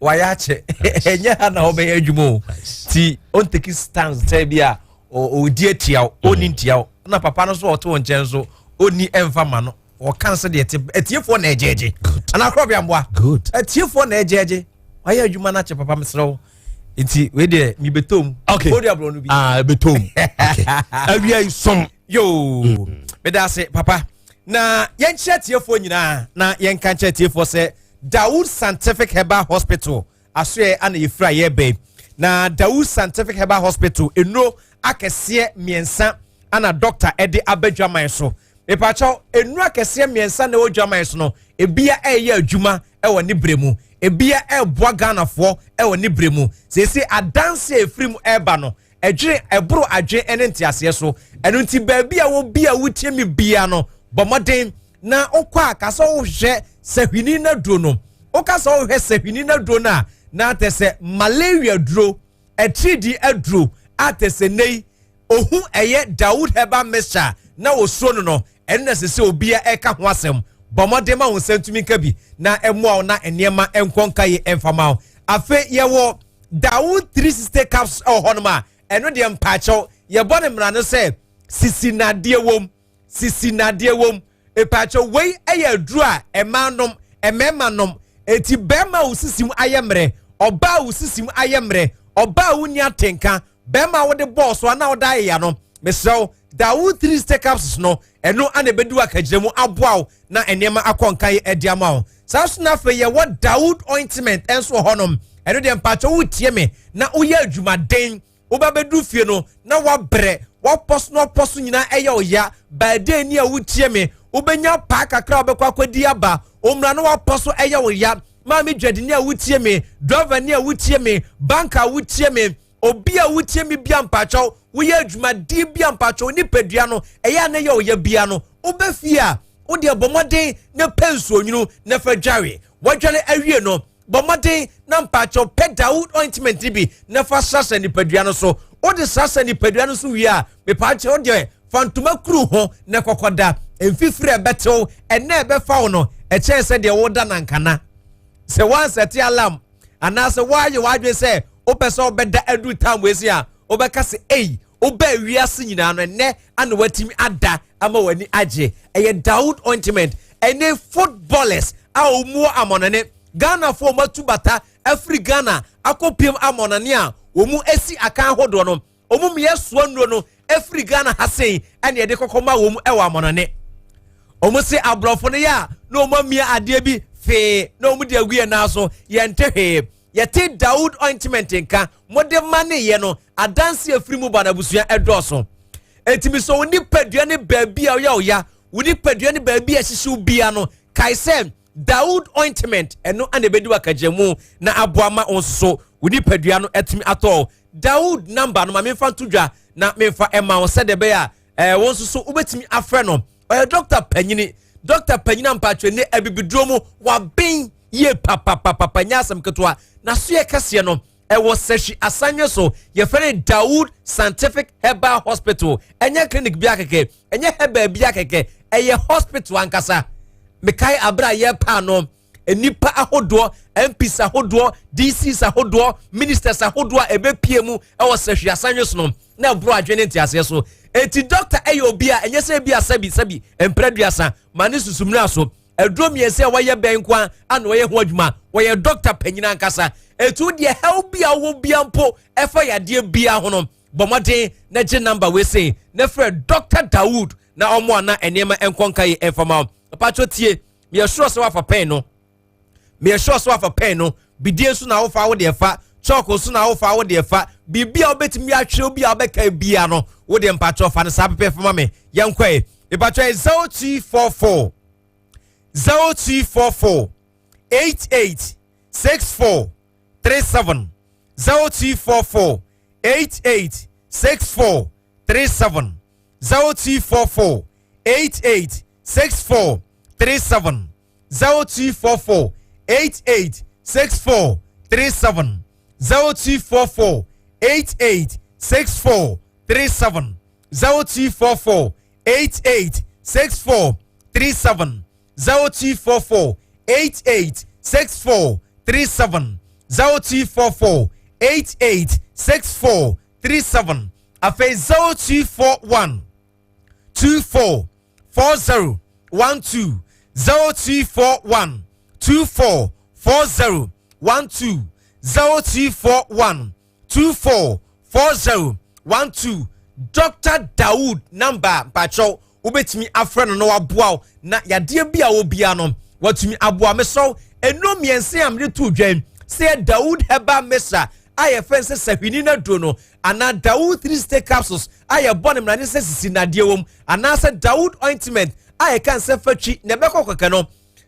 wayɛ akyɛ ɛnyɛ ha na wɔbɛyɛ adwuma o nti ɔnteki stance sɛ bi a ɔdi atia wo ɔni ntia wo na papa no so ɔte wo nkyɛn so ɔni ɛmfa ma no ɔka sɛ deɛ atiefoɔ na ɛgyɛgye ana Krobea mboa atiefoɔ na ɛgyɛgye wayɛ adwuma no akyɛ papa mesrɛ wo nti we de mi betom okay odi abro no bi betom okay awia som yo me da se papa na yen tiefo nyina na yen kan tiefo se Dawood Scientific Herbal Hospital asoe ana yefra ye be na Dawood Scientific Herbal Hospital eno akese miensa ana doctor ede abadwaman so me pa chaw enu akese miensa na odwaman so no ebia eye adwuma e wo ne bremu ebia eboa Ghanafoɔ ɛwɔ ne bremu sese adanse efrim ɛba no ɛdwere ɛboro adwe ɛne ntiaseɛ so ɛno nti baabi a wo bia wotie mi bia no bɔmɔden na okɔ akasa wo hwɛ sahwini na duro no okasa wo hwɛ sahwini na duro na atɛsɛ malaria duro ɛtridi aduro atɛsɛ nei ohu ɛyɛ Dawood Herbal Mixture na osuro no ɛno na sese obia ɛka ho asɛm bɔmɔden ma wo sentumi ka bi na ɛmoa na enema enkonka ye emfama afe yewo Dawood 360 caps honoma eno de mpacho ye bone mra no se sisi nade wom epacho wei eye aduru a emanom ememanom eti bema usisim ayemre oba usisim ayemre oba uni atenka bema wo de boss wa na wo da ya no mesrew Dawood 360 caps no eno anebedu akagiremu aboaw na enema akonkan ediamao sasuna fe ye what Dawood ointment enso honom eno de mpacho wutie me na uye adwumaden obabedu fie no na wabre waposo nyina eye oya baade ni a wutie me ubenya pa kakra obekwa kwadi aba omra na waposo eye oya mami dwade ni a wutie me driver ni a wutie me banka wutie me obi a wutie me bia mpacho woyɛ adwumadi bia mpacho ni pedua no ɛyɛ na yɛ oyɛ bia no obefia wo de bomɔden na penso nwunu na fa dware wodware awie no bomɔden na mpacho Dawood ointment bi na fa sasa ni pedua no so wo de sasa ni pedua no so wie a me pacho wo de fantuma kru ho na kokoda emfifire betew ena ebefa wo no ɛkyɛn sɛ de wo da nankana sɛ wan set alarm anase waye wadwe sɛ opɛ obeda adu time wesi a obɛka se ei oba wiase nyina no enne ana watimi ada ama wani agye eye Dawood ointment ene footballers a omuo amonane Ghana fo matu bata Afri Ghana akopiem amonane a omu esi akan hodo no omu me yeso nuro no Afri Ghana hasen ene ye de kokoma omu ewa amonane omu se abrofo no ya na omu mia ade bi fe na omu de aguye na so ye ntehe yete Dawood ointment nka mode mane ye no adanse afiri mu bana busua edoso etimi so woni padua ne baabi a oya woni padua ne baabi a hihye bia no kaise Dawood ointment eno anebedi wakagemu na aboama onso woni padua no etimi ato Dawood number no ma memfa ntodwa na memfa ema wo sede be a wonso so ubetimi afre no Dr. Panyina mpatwe ne abibiduro mu waben ye papa nyasam ketwa na so ye kase no ewo seshi asanye so ye fere Dawood Scientific Herbal Hospital enye clinic bia keke enye herbal bia keke eye hospital ankasa mekai abra ye pa no enipa ahodo MPs ahodo DCs ahodo ministers ahodo ebepie mu ewo seshi asanye so no na bro adwene ntiase so eti doctor eyobia enye se bia sabi empreduasa mane susumna so edrom yese waye benkwa ana waye ho adwuma waye doctor panyina nkasa etu de helpia wo bia mpo efa yade bia ho no bomoden na je number we say na frɛ Dr. Dawood na omo ana enema enkonka ye enfama pacho tie me sure so afa pen no bidie so na wo fa wo de fa choko so na wo fa wo de fa bibia obetimi ahwe obi abeka bia no wo de mpacho fa ne sa pepe fama me yenkwae pacho 0244 886437 0244 886437 0244 886437 0244 886437 0244 886437 0244 886437 0244 886437 0244 886437 afei 0241 24 40 12 0241 24 40 12 0241 24 40 12 Dr. Dawood number pacho ubetimi afreno no waboa na yade bia obia no watumi aboa me so eno miense amde to dwan say Dawood heba mesa aye fense sahwini na do no ana Dawood 3 state capsules aye bone mrane se sisi nade wom ana se Dawood ointment aye kan se fatwi ne beko kokɛ no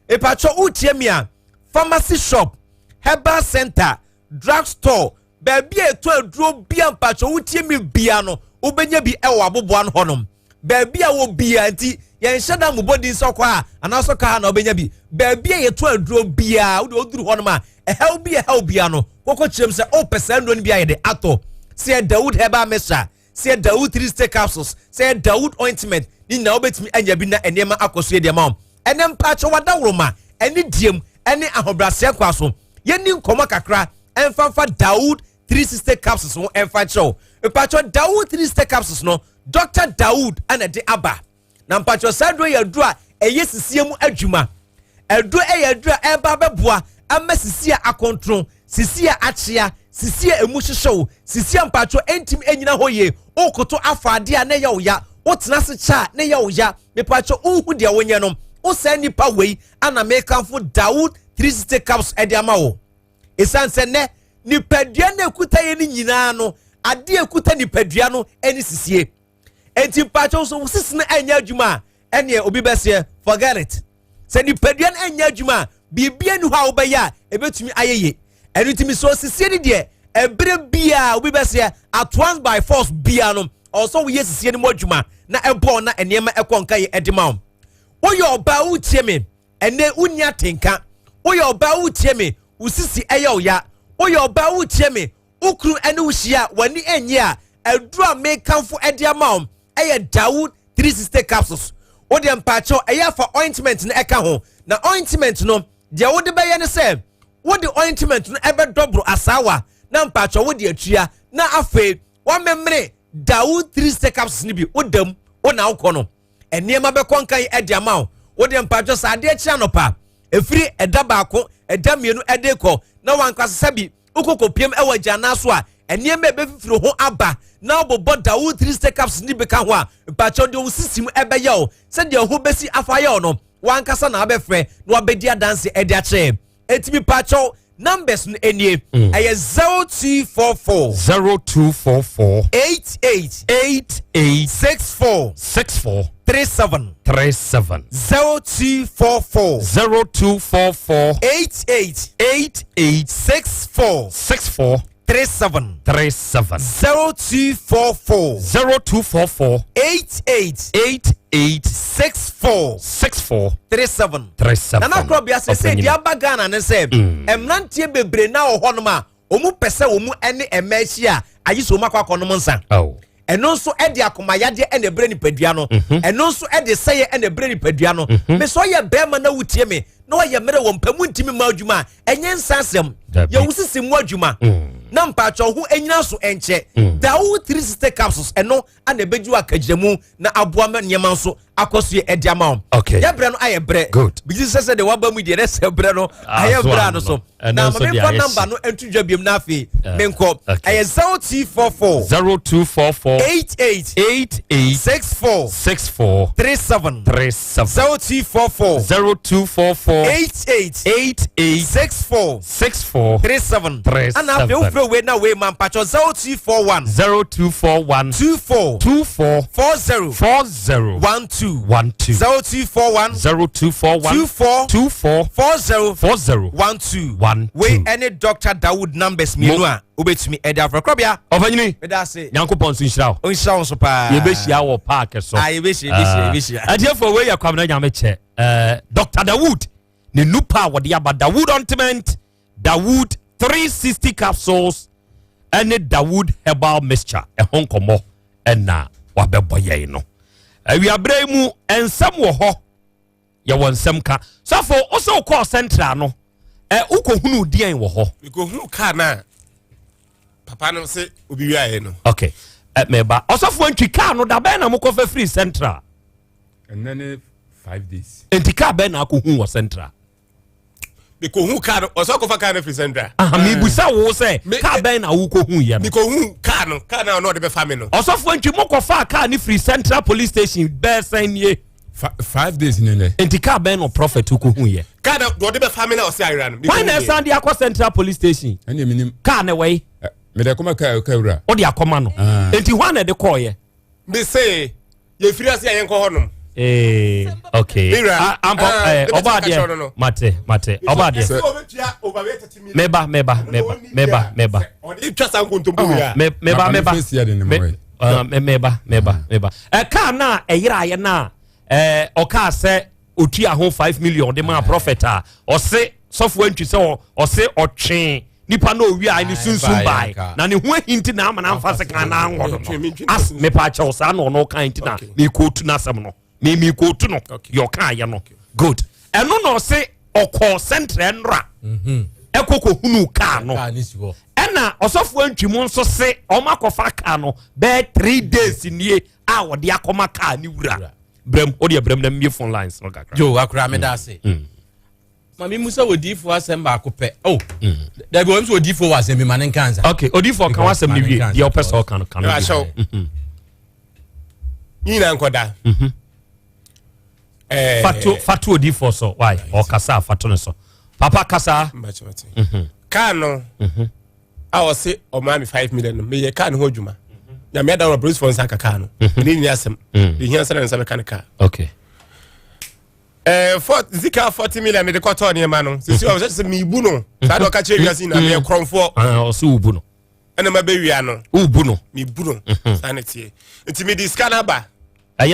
e pacho utie mi a pharmacy shop herbal center drug store baby eto aduro bia pacho utie mi bia no ubenya bi ewo aboboa no honom baby a wo bia nti yen hyeda mu body nsokwa ana so ka na ubenya bi baby a yeto aduro bia wo de oduru honom a ehel bia no koko chirem se o pesa ndo bia ye de ato se Dawood heba mesha se Dawood 3 state capsules se Dawood ointment ni na obetimi anya bi na enema akoso de ma enem pacho wada woroma eni diem eni ahobrase kwaso yeni nkoma kakra emfa Dawood 3 state capsules no emfa cho pacho Dawood 3 state capsules no Dr. Dawood ana de aba na pacho sadro ya dua eye sisiemu adwuma edo eye dua eba beboa ama sisia akontron sisia achia sisia emuhyehyɛw sisia mpacho entim enyina hoye okoto afade a na ye oya wotena se cha na ye oya me pacho unhu de wonye no wo sa nipa wei ana mekanfo Dawood 3 state capsules ede ama wo esanse ne nipadua na ekuta ye ni nyina no ade ekuta nipadua no eni sisie enti pacho so sisi na anya adwuma ene obi bese forget it se nipadua na anya adwuma bibia ni ha obeya ebetumi ayeye enu timi so sisie ni de ebre bia obi bese at once by force bia no also we sisie ni modwuma na ebo na enema ekonka ye edema wo ye oba utie me ene unya tenka wo ye oba utie me usisi eye oya wo ye oba utie me ukru ene uhia wani enye a edura mekanfo ediama eye Dawood 360 capsules wo de mpacho eye fa ointment na eka ho na ointment no dia wo de beye ne se wo de ointment no ebe dobro asawa na mpacho wo de atua na afe wo memre Dawood 360 capsules ni bi wo dam wo na wo no enema be konkan ediama wo de mpacho sa ade chia no pa efiri eda baako eda mienu ede ko na wankwasa bi ukokopiem ewaja na so a enema be fifiri ho aba na obobo Dawood 360 capsules ni be ka ho a mpacho de wo sisim ebe ye o se de ho besi afaye no wankasa na abefre no abedi adanse ede ache etimi pacho numbers no enie eye 0244 88 37 0244 88 64 37 0244 88 64 37 Nana Krobea say dia bagana ne say emrantie bebre na ohonoma omu pese omu ene emahia ayiso makwa no nsa eno nso ede akomayade ene bre ni padua no eno nso ede seye ene bre ni padua no me so ye bema na wutie me na ye mere wo mpamu ntimi ma adwuma enye nsansem ye wusisi mu adwuma na mpacho ho enyina so enche Dawood 360 capsules eno ana ebeju akagiremu na aboa ma nyema nso akoso ede ama ya bre no aye bre bigi sese de waba mu de rese bre no aye bre no so na me fa number no entudwa biem na afi menko aye 0244 88 64 37 0244 88 64 37 ana fe we na we man pacho 0241 24 40 12 0241 24 40 12 we any Dr. Dawood numbers me no a obetumi eda for Krobea ofanyini beda say Nyankopon so nhyira o nhyira so pa ye behia wo park so ye behia adie for we yakwam na nyame che Dr. Dawood ne nupa wode aba Dawood ointment Dawood 360 capsules ɛne Dawood herbal mixture ɛho nkɔmmɔ ɛna wabɛbɔ yɛn no awiabrɛ mu ensɛm wɔ hɔ yɛwɔ nsɛm ka sɔfo ɔsɛ wokɔɔ central no wokɔhunu diɛn wɔ hɔ wokɔhunu car na papa no sɛ obi wiaeɛ no okay meba ɔsɔfo ntwi car no da bɛn na mokɔfa free central and then 5 days enti car bɛn na akɔhu wɔ central who car ɔsɔ kɔfa car no free central mebusa wo sɛ car bɛn na wokɔhu yɛ no who car no ɔno ɔde bɛfa me no ɔsɔfo ntwi mokɔfa car ne free central police station bɛɛsɛn nie 5 days in there. Enti car ben no prophet who ye. Car do de be family o say ira no. Why na Sunday akwa Central Police Station? Ene minim. Car na way. Me de koma car ura. O de akoma no. Enti why na de call ye? Me say ye free ase ayen ko honom. Okay. Obade. Mate. Obade. Meba. Odi twa san kontompo ya. Meba. Car na eyira ye na oka se otua ho 5 million de ma prophet a ose sofo antwi se ose otwe nipa na owi a ni sunsun bai na ne ho hinti na ama na amfa se kan na anwo no as me pa cha osa na ono kan hinti na me kotu na asem no me kotu no yo kan ye no good eno no se okọ central nra ekoko hunu ka no ena osofo antwi mu nso se o makofa ka no be 3 days nie a wo de akoma ka ni wura brem odi brem na me phone lines no kakra jo akura me da se mami musa odifo asem ba akopɛ da bi won so odifo wa asem ma ne kanza okay odifo kan asem ni wie the person kan ni na nkoda fatu odifo so why o kasa fatu no so papa kasa kano a o se o ma me 5 million me ye kan ho djuma na me da police for nsa kaka no ni asem the here say nsa be kan ka okay zika 40 million me de kwato ne ma no sisi o se me ibu no sa do ka che wiase na me kromfo o se ubu no ena ma be wia no ubu no me ibu no sanity nti me di scanner ba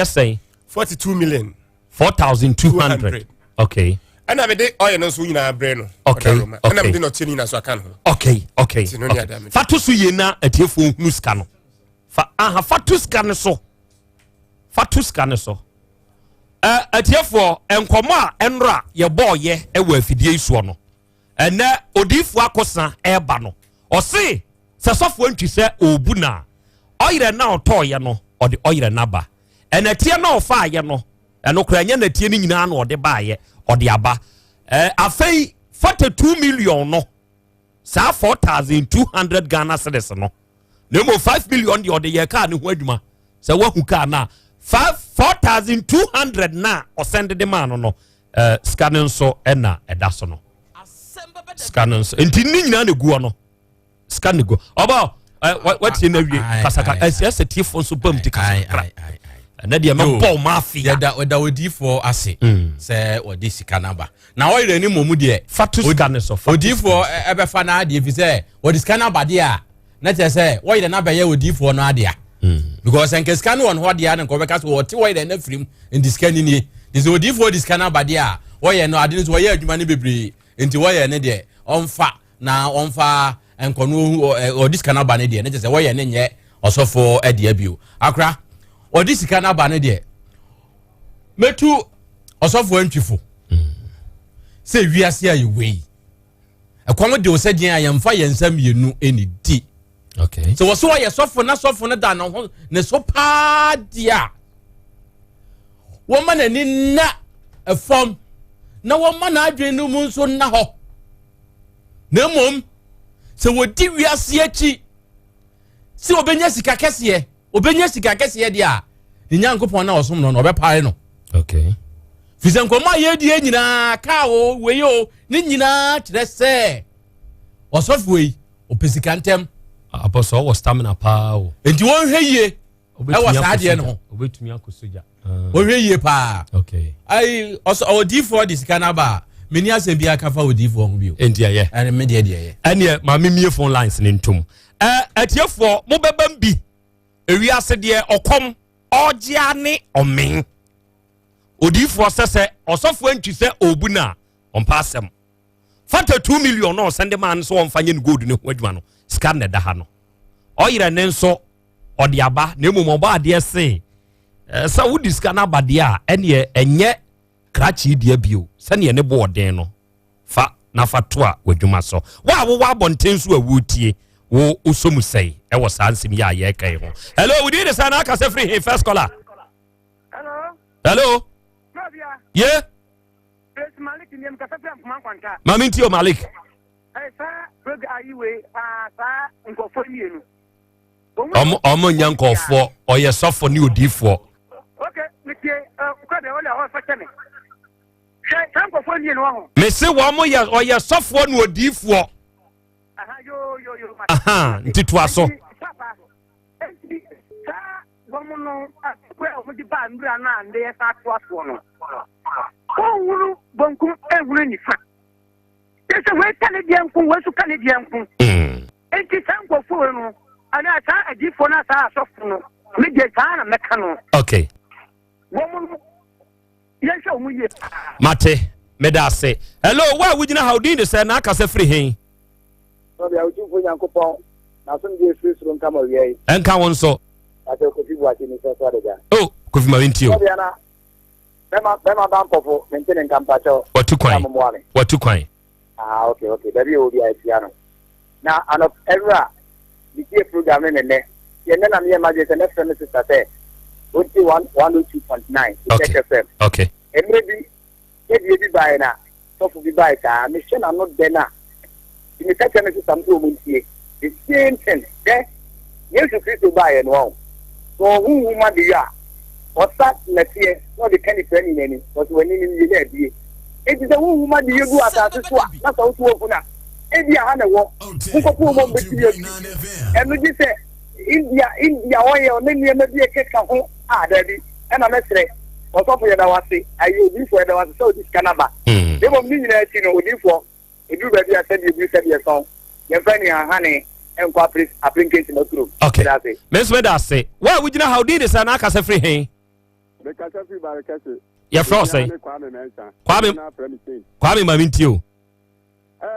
say 42 million 4,200 okay ena me de oye no so nyina bre no okay ena me de no cheni na so aka no okay fatu su ye na atiefo hunu ska no fatu ska ne so atiefo enkomo a enra ye boye ewa afidie isuo no ene odifo akosa eba no o se sesofo ntwi se obu na oyire na otoye no ode oyire na ba enatie na ofa ye no eno kranya na tie ni nyina na ode baaye ode aba afei 42 million no sa 4,200 Ghana cedis no nemo 5 million de ode ye ka ne ho adwuma se wahu ka na 4,200 na o send the man no scanning so ena eda so no scanning so enti ni nyina na guo no scan go oba what na wie kasaka ss tifo so bam tikasa na dia me ball mafia da odifo ase se odi sika naba na oyire ni momu de fatu scan so odifo ebefa na ade fi se odi scan naba de a na te se oyire na be ye odifo no ade a because en scan on ho de a na ko be ka so oti oyire na frim in scan ni dis odifo di scan naba de a oyire no ade so oyire adwuma ne bebre enti oyire ne de onfa enkono odi scan naba ne de na te se oyire ne nye osofo ade abio akra odi sika na ba ne de metu osofo antwifo se wiase ayi wei akwam de osadian ayamfa yensam yenu eni di okay so wo ye sofo na da na ho ne so pa dia wo ma na ni na efom na wo ma na adwen no mu nso na ho na mom se wo di wiase achi se obenya sika kese obenya sika kese dia nyankopon na osom no obepare no okay fizen koma ye die nyina ka o weyo ni nyina kire se osofu yi opesika ntem apostle was stamina pa o enti won hweye e was ade no obetumi akosoja won hweye pa okay ai odifo di sika na ba meni asem bia ka fa odifo ho bio enti ye ene me de ye ene ma memie phone lines ne ntum atiefo mo bebam bi ewiase de okom ojiane omen odifo sese osofo antwi se obuna ompa asem fata 2 million no send man so on fanye gold ne ho adwuma no sika na da ha no oyire ne nso ode aba na emu mo ba de se sa wo diska na ba de a ene enye krachi de abio se ne ne bo den no fa na fa to a wadwuma so wa wo abonten so awutie wo usomu sei e wo sansem ya ye kai ho hello we did say na aka say free first caller hello yeah Malik niem ka fepem kuma kwanta mami ntio Malik sa beg ayiwe sa nkofo mienu omo nyankofo oye sofo ni odifo okay mitie ko de wala ho fateme se nkofo mienu ho me se wo mo ye oye sofo ni odifo aha yo aha ntitu aso papa sa womo no akwe o di ba ndura na nde sa to aso no Konguru bonkum engulu ni fa. Ese we Canadian kun we su Canadian kun. Enti sanko fo no. Ana ta adifo na sa asofo no. Me je ta na meka no. Okay. Womu yesha omuye. Mate, medase. Hello, why would you know how did say na aka se free hin? So dia uti fo Nyankopon. Na so ndi free so nka ma wiye. Enka won so. Ate ko fi buati ni so so de ga. Oh, ko fi ma wintio. Bema bankofo maintain kampacho. Watu kwan. Ah, okay. Dabi obi aifiano. Na anop era the program ne. Yene na me imagine the next semester say 102.9 FM. Okay. And maybe ebi by na. So for be by ka mission am not there na. In the second semester something we see. The same thing. Eh? Yes, you feel to buy and wow. So who ma dia? Osa na tie no de kan ifani nani but when ni ni na die e ti se wu ma de yegu atase so a na so to ofu na e dia ha na wo ko ko mo be tie e no ji se India oye oni ni me bi ke ka ho a da bi e na mesre o so fo ye da wase ayi obi fo ye da wase so dis kanaba e mo mi nyina ti no odi fo e du ba bi ase bi bi se bi so ye fani ha ne en kwa application no through okay mes we da say why would you know how did this na aka se free hin ya fro say Kwame mami ntio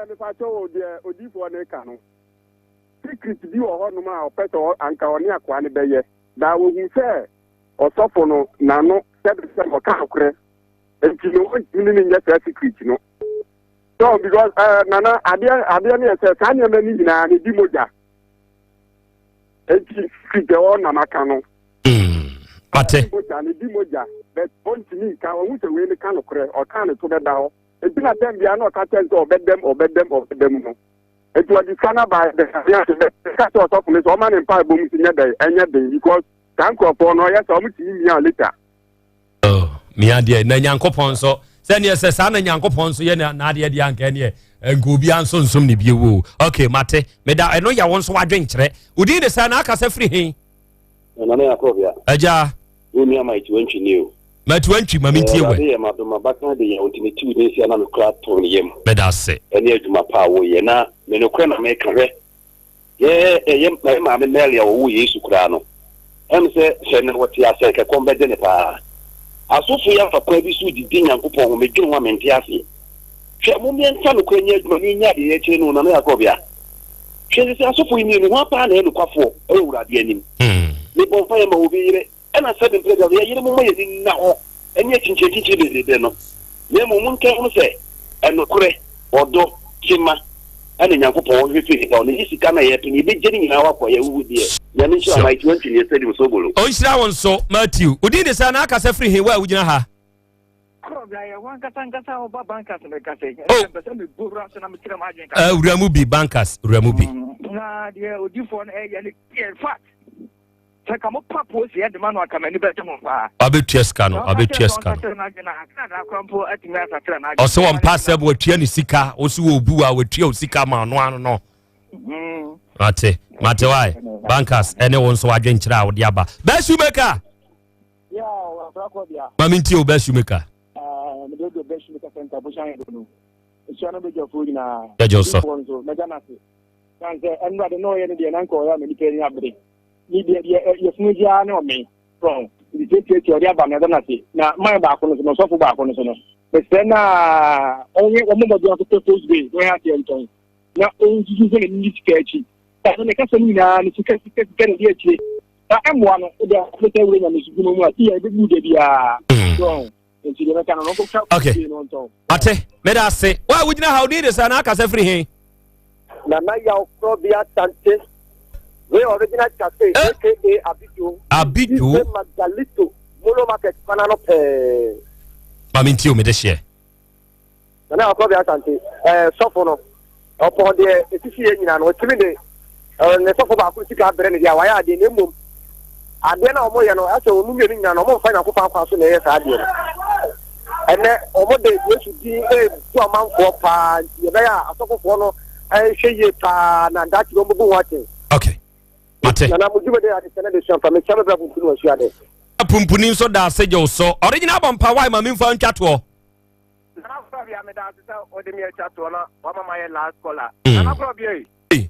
me fa to odi fo ne ka no secret bi wo ho no ma opeto anka oni akwa ne beye da wo hu se osofo no na no se o ka akure enti no ni ni nya secret no so because nana adia ne se ka nya mani nyina ne di moja enti secret o na maka no Ate. Di moja, but ontimi ka o se we ni kan okre o kan to be da ho. E bi na dem bia na o ka tell so obed them no. E to di kana ba the ka to so for so man in pa bom si nya dey because kan ko for no yes o mu ti mi an later. Oh, mi ade na Nyankopon so. Se ne se sa na Nyankopon so ye na ade ade anka ne enko bi an so nsom ne bi wo. Okay, mate. Me da eno ya won so wadwen kire. Udi de sa na aka se free hin. Na na Krobea. Aja. Uni ama itwenchi niu. Ma 20 ma mintie we. Ya ma do ma baka de ya ultimate we dey na no kra ton yem. Me da se. Eni aduma pa wo ye na me no kra na me ka hwe. Ye ma me mele ya wo Yesu kra no. Em se na woti ase ke kombe de ne pa. Asofu ya fa kwa bi su di Nyankopon wo me dwun wa mente ase. Hwe mo me nta no kwa nya aduma ni nya de ye che no na me Krobea. Hwe se asofu ni no wa pa na enu kwafo e wurade anim. Me bon fa ya ma obi yire. And I said, "You're moving now, and yet in Chichi, no. Nemo Munka say, and no cre or do Chima, and in Yakupo, if you on the Isicana, you be getting our for you with the Yanisha, my 20 years, said it was so good. Oh, it's that one so, Matthew. Who did the son? I can say free here. Where would you know her? Ramubi bankers, Ramubi. Nah, dear, would you for an egg and fat? Takamo papo si de manu aka mani bete mo fa abetua ska no oso won pass ebo atua ni sika oso wo bu a watua sika ma no ano no mate why bankers ene won so wadwen kira a wo de aba besu meka ya Krobea mami nti o besu meka me do besu meka center bo shan do no so na be jofo na ya joso mega na se kan se enwa de no ye ne de nan ko ya me ni pe ni abre ni de ye fuji a no me from the TTH or the Abanadonati. Now, my back on the sofa back on the but then only one moment you have to post be where I can tell. Now, only using a new sketchy. That's an Casamina, and you can get it. I'm one of the little women is going to be a good strong. Okay. Ate, let us say, why would you know how did this and I can say free here? Nana Yao Krobea Asante. We original cafe, aka Abido, Magalito, Molo Market, Panano. Mamintio, me this year. Nana Krobea Asante, Sofono, upon the Ethiopian and what's in the Sofa Akutika Brand, why are the name? And then I'm more, as a woman, and I'm more fine. I'm going to and then over the years to be a amount for pan, you know, a couple of one, and she pan, and that's what we're watching. Okay. Mate. And I'm going to the from a channel of the Pumpunin so that said you so original bumper. Why, my for catwalk? Now, probably I'm a dancer or the mere chatona, one of my last caller. I'm probably I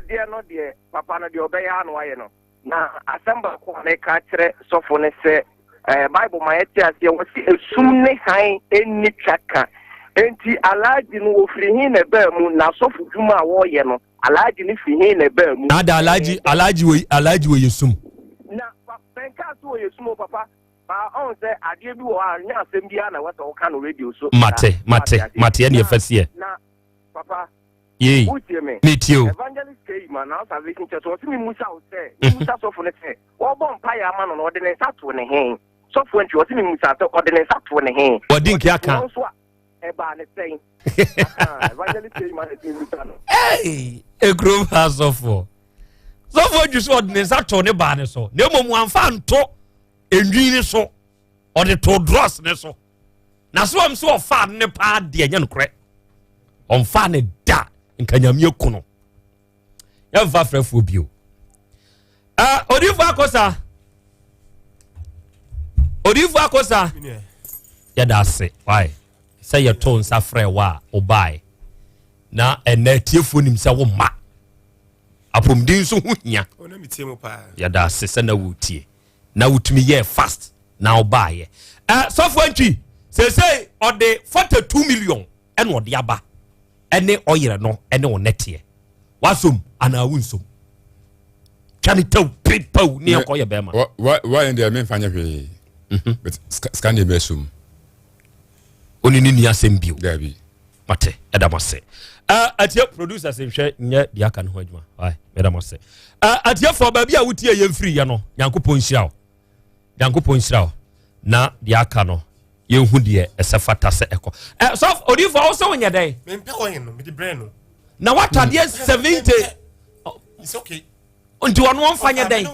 dare not dear, Papa, no, the Obeyan, why you know. Now, assemble a catcher, so for say. Bible my etias ye wasi esumne han eni chaka enti alaji no ofri hin na ba mu na sofu dwuma wo ye no alaji ni fi hin na ba mu ada alaji we yesum na penka so we yesum papa ba on say ade bi wo a nya asem bia na wata wo ka no radio so mate ye fese na papa ye meet you evangelist kei man na salvation church wo mi musa wo say musa sofu ne say wo bon pa ya ma no no de ne sato ne hen so when you was in Musato or the next one here. What didn't you can? Hey, a group has of four. So what you saw the Sato ne ban so. No one fan talk and green so or the toe dross so. Now so I'm so fan ne pa dear young crack on fan da in Kanyamio Kuno. You have a friend for you. Odifa Odifu akosa ya da se why say your tone safre wa obai na ene tiefo nim se wo ma apomdin so hunya ona mitie mo pa ya da se na wutie na wutumi ye fast na obai so for entry say or the 42 million and what the aba ene oyere no ene onetie wasum ana wunsum chanita people ni akoye be ma why in the men fanya hwe but scan the besum onini ni asem bio Dabi mate edamose atia producers nhwe nye dia kan ho adwuma ai edamose atia for baabi a wutie ye mfiri ye no yankopon hyira na dia ka no ye hu de esefata se eko so odifo wo so nya dai me mpe oyin no me di brain no na wata de 70 it's okay Unti ono onfanya den.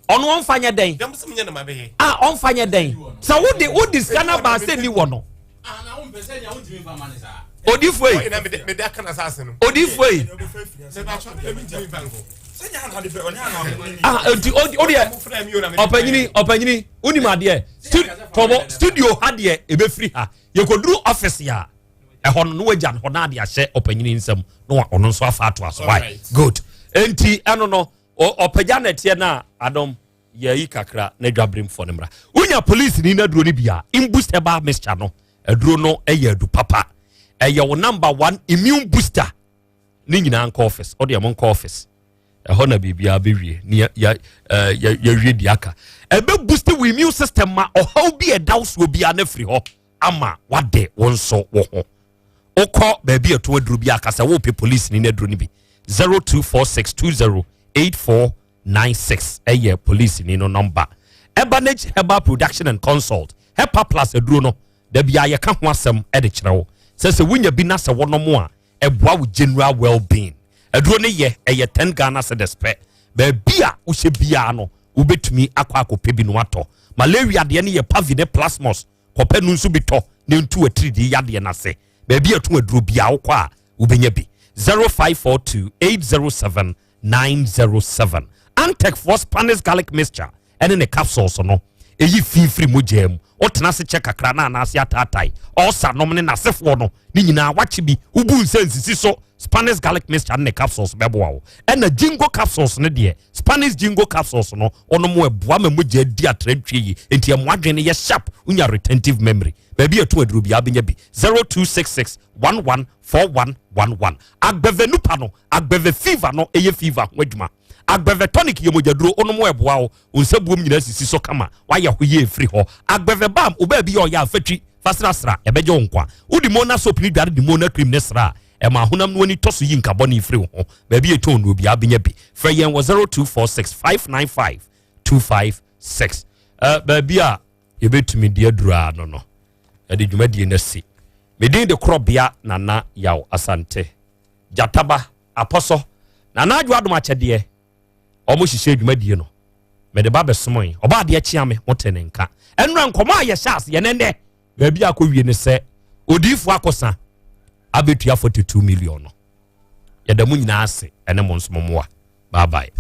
Ono onfanya den. Onfanya den. So wo di scanner ba say ni wo no. Na wo mpese nya wo ntimi fa mane sa. Odifoi. Me da kana sa ase no. Odifoi. Opanyini unimade studio ha de ebe free ha. Ye koduru office ya. Ehon no wajan ho na de ahye opanyini nsam no ono nso afa ato aso. Why? Good. Enti eno no opagya na tie na adom ye yi kakra na dwabrim for nemra unya police ni na duro ni bia in booster ba mixture no aduro no eye adu papa eye wo number 1 immune booster ni nyina anka office o de mon office ho na bibia bewie ni ya wie diaka ebe boost we immune system ma o how bi e daws wo bia na free ho ama wade wonso wo ho okọ ba bia to aduro bia kasa wo pe police ni na duro ni bi 0246208496 eye police ni no number Ebanage Herbal Production and Consult Hepa Plus eduro no da bia ye ka ho asem e de kire wo se wunya bi na se wono mo a eboa wo general well-being eduro ne ye eye 10 Ghana cedis pe ba bia wo hye bia no wo betumi akwa bi no ato malaria de ne ye pavine plasmos kope nu nso bi to ne ntu atridi yade na se ba bia to eduro bia wo kwa wo benya bi 0542-807-907. Antec for Spanish garlic mixture and in a capsule so no. eyi fifiri mogya otena se check kakra na anase atatai osa nom ne nasefo no ni nyina wache bi ubu nsensisi so Spanish garlic mixture ne capsules bebo wo na jingo capsules ne de Spanish jingo capsules no ono mo eboa ma mogya di atrantwie yi enti e mo adwene ye sharp unya retentive memory baby eto aduru bi abenya bi 0266 114111 agbevenu pa no agbeve fever no eye fever ho adwuma agbeve tonic ye mojaduro ono mo eboa wo onsabuom nyina sisi so kama waya hoye free ho agbeve bam oba bi yo ya afatwi fasrasra ebeje wonkwa udi mona soap ni dware di mona cream ne sra e ma honam no ani toso yi nkabɔ ne free ho baby eto no bi abenya bi frɛ yen wo 0246595256 baby a yebetumi de adura no no ade dwumadie na si medin de Krobea nana yaw asante jataba aposo nana adwo adom akyɛdeɛ omo hyehyɛ dwumadie no mede ba besomoy oba de akyia me motene nka enura nkomo aye shas ye nende baby akɔwie ne sɛ odifu akosa abetua 42 million no yɛda mu nyina ase ene mo nsomomoa bye bye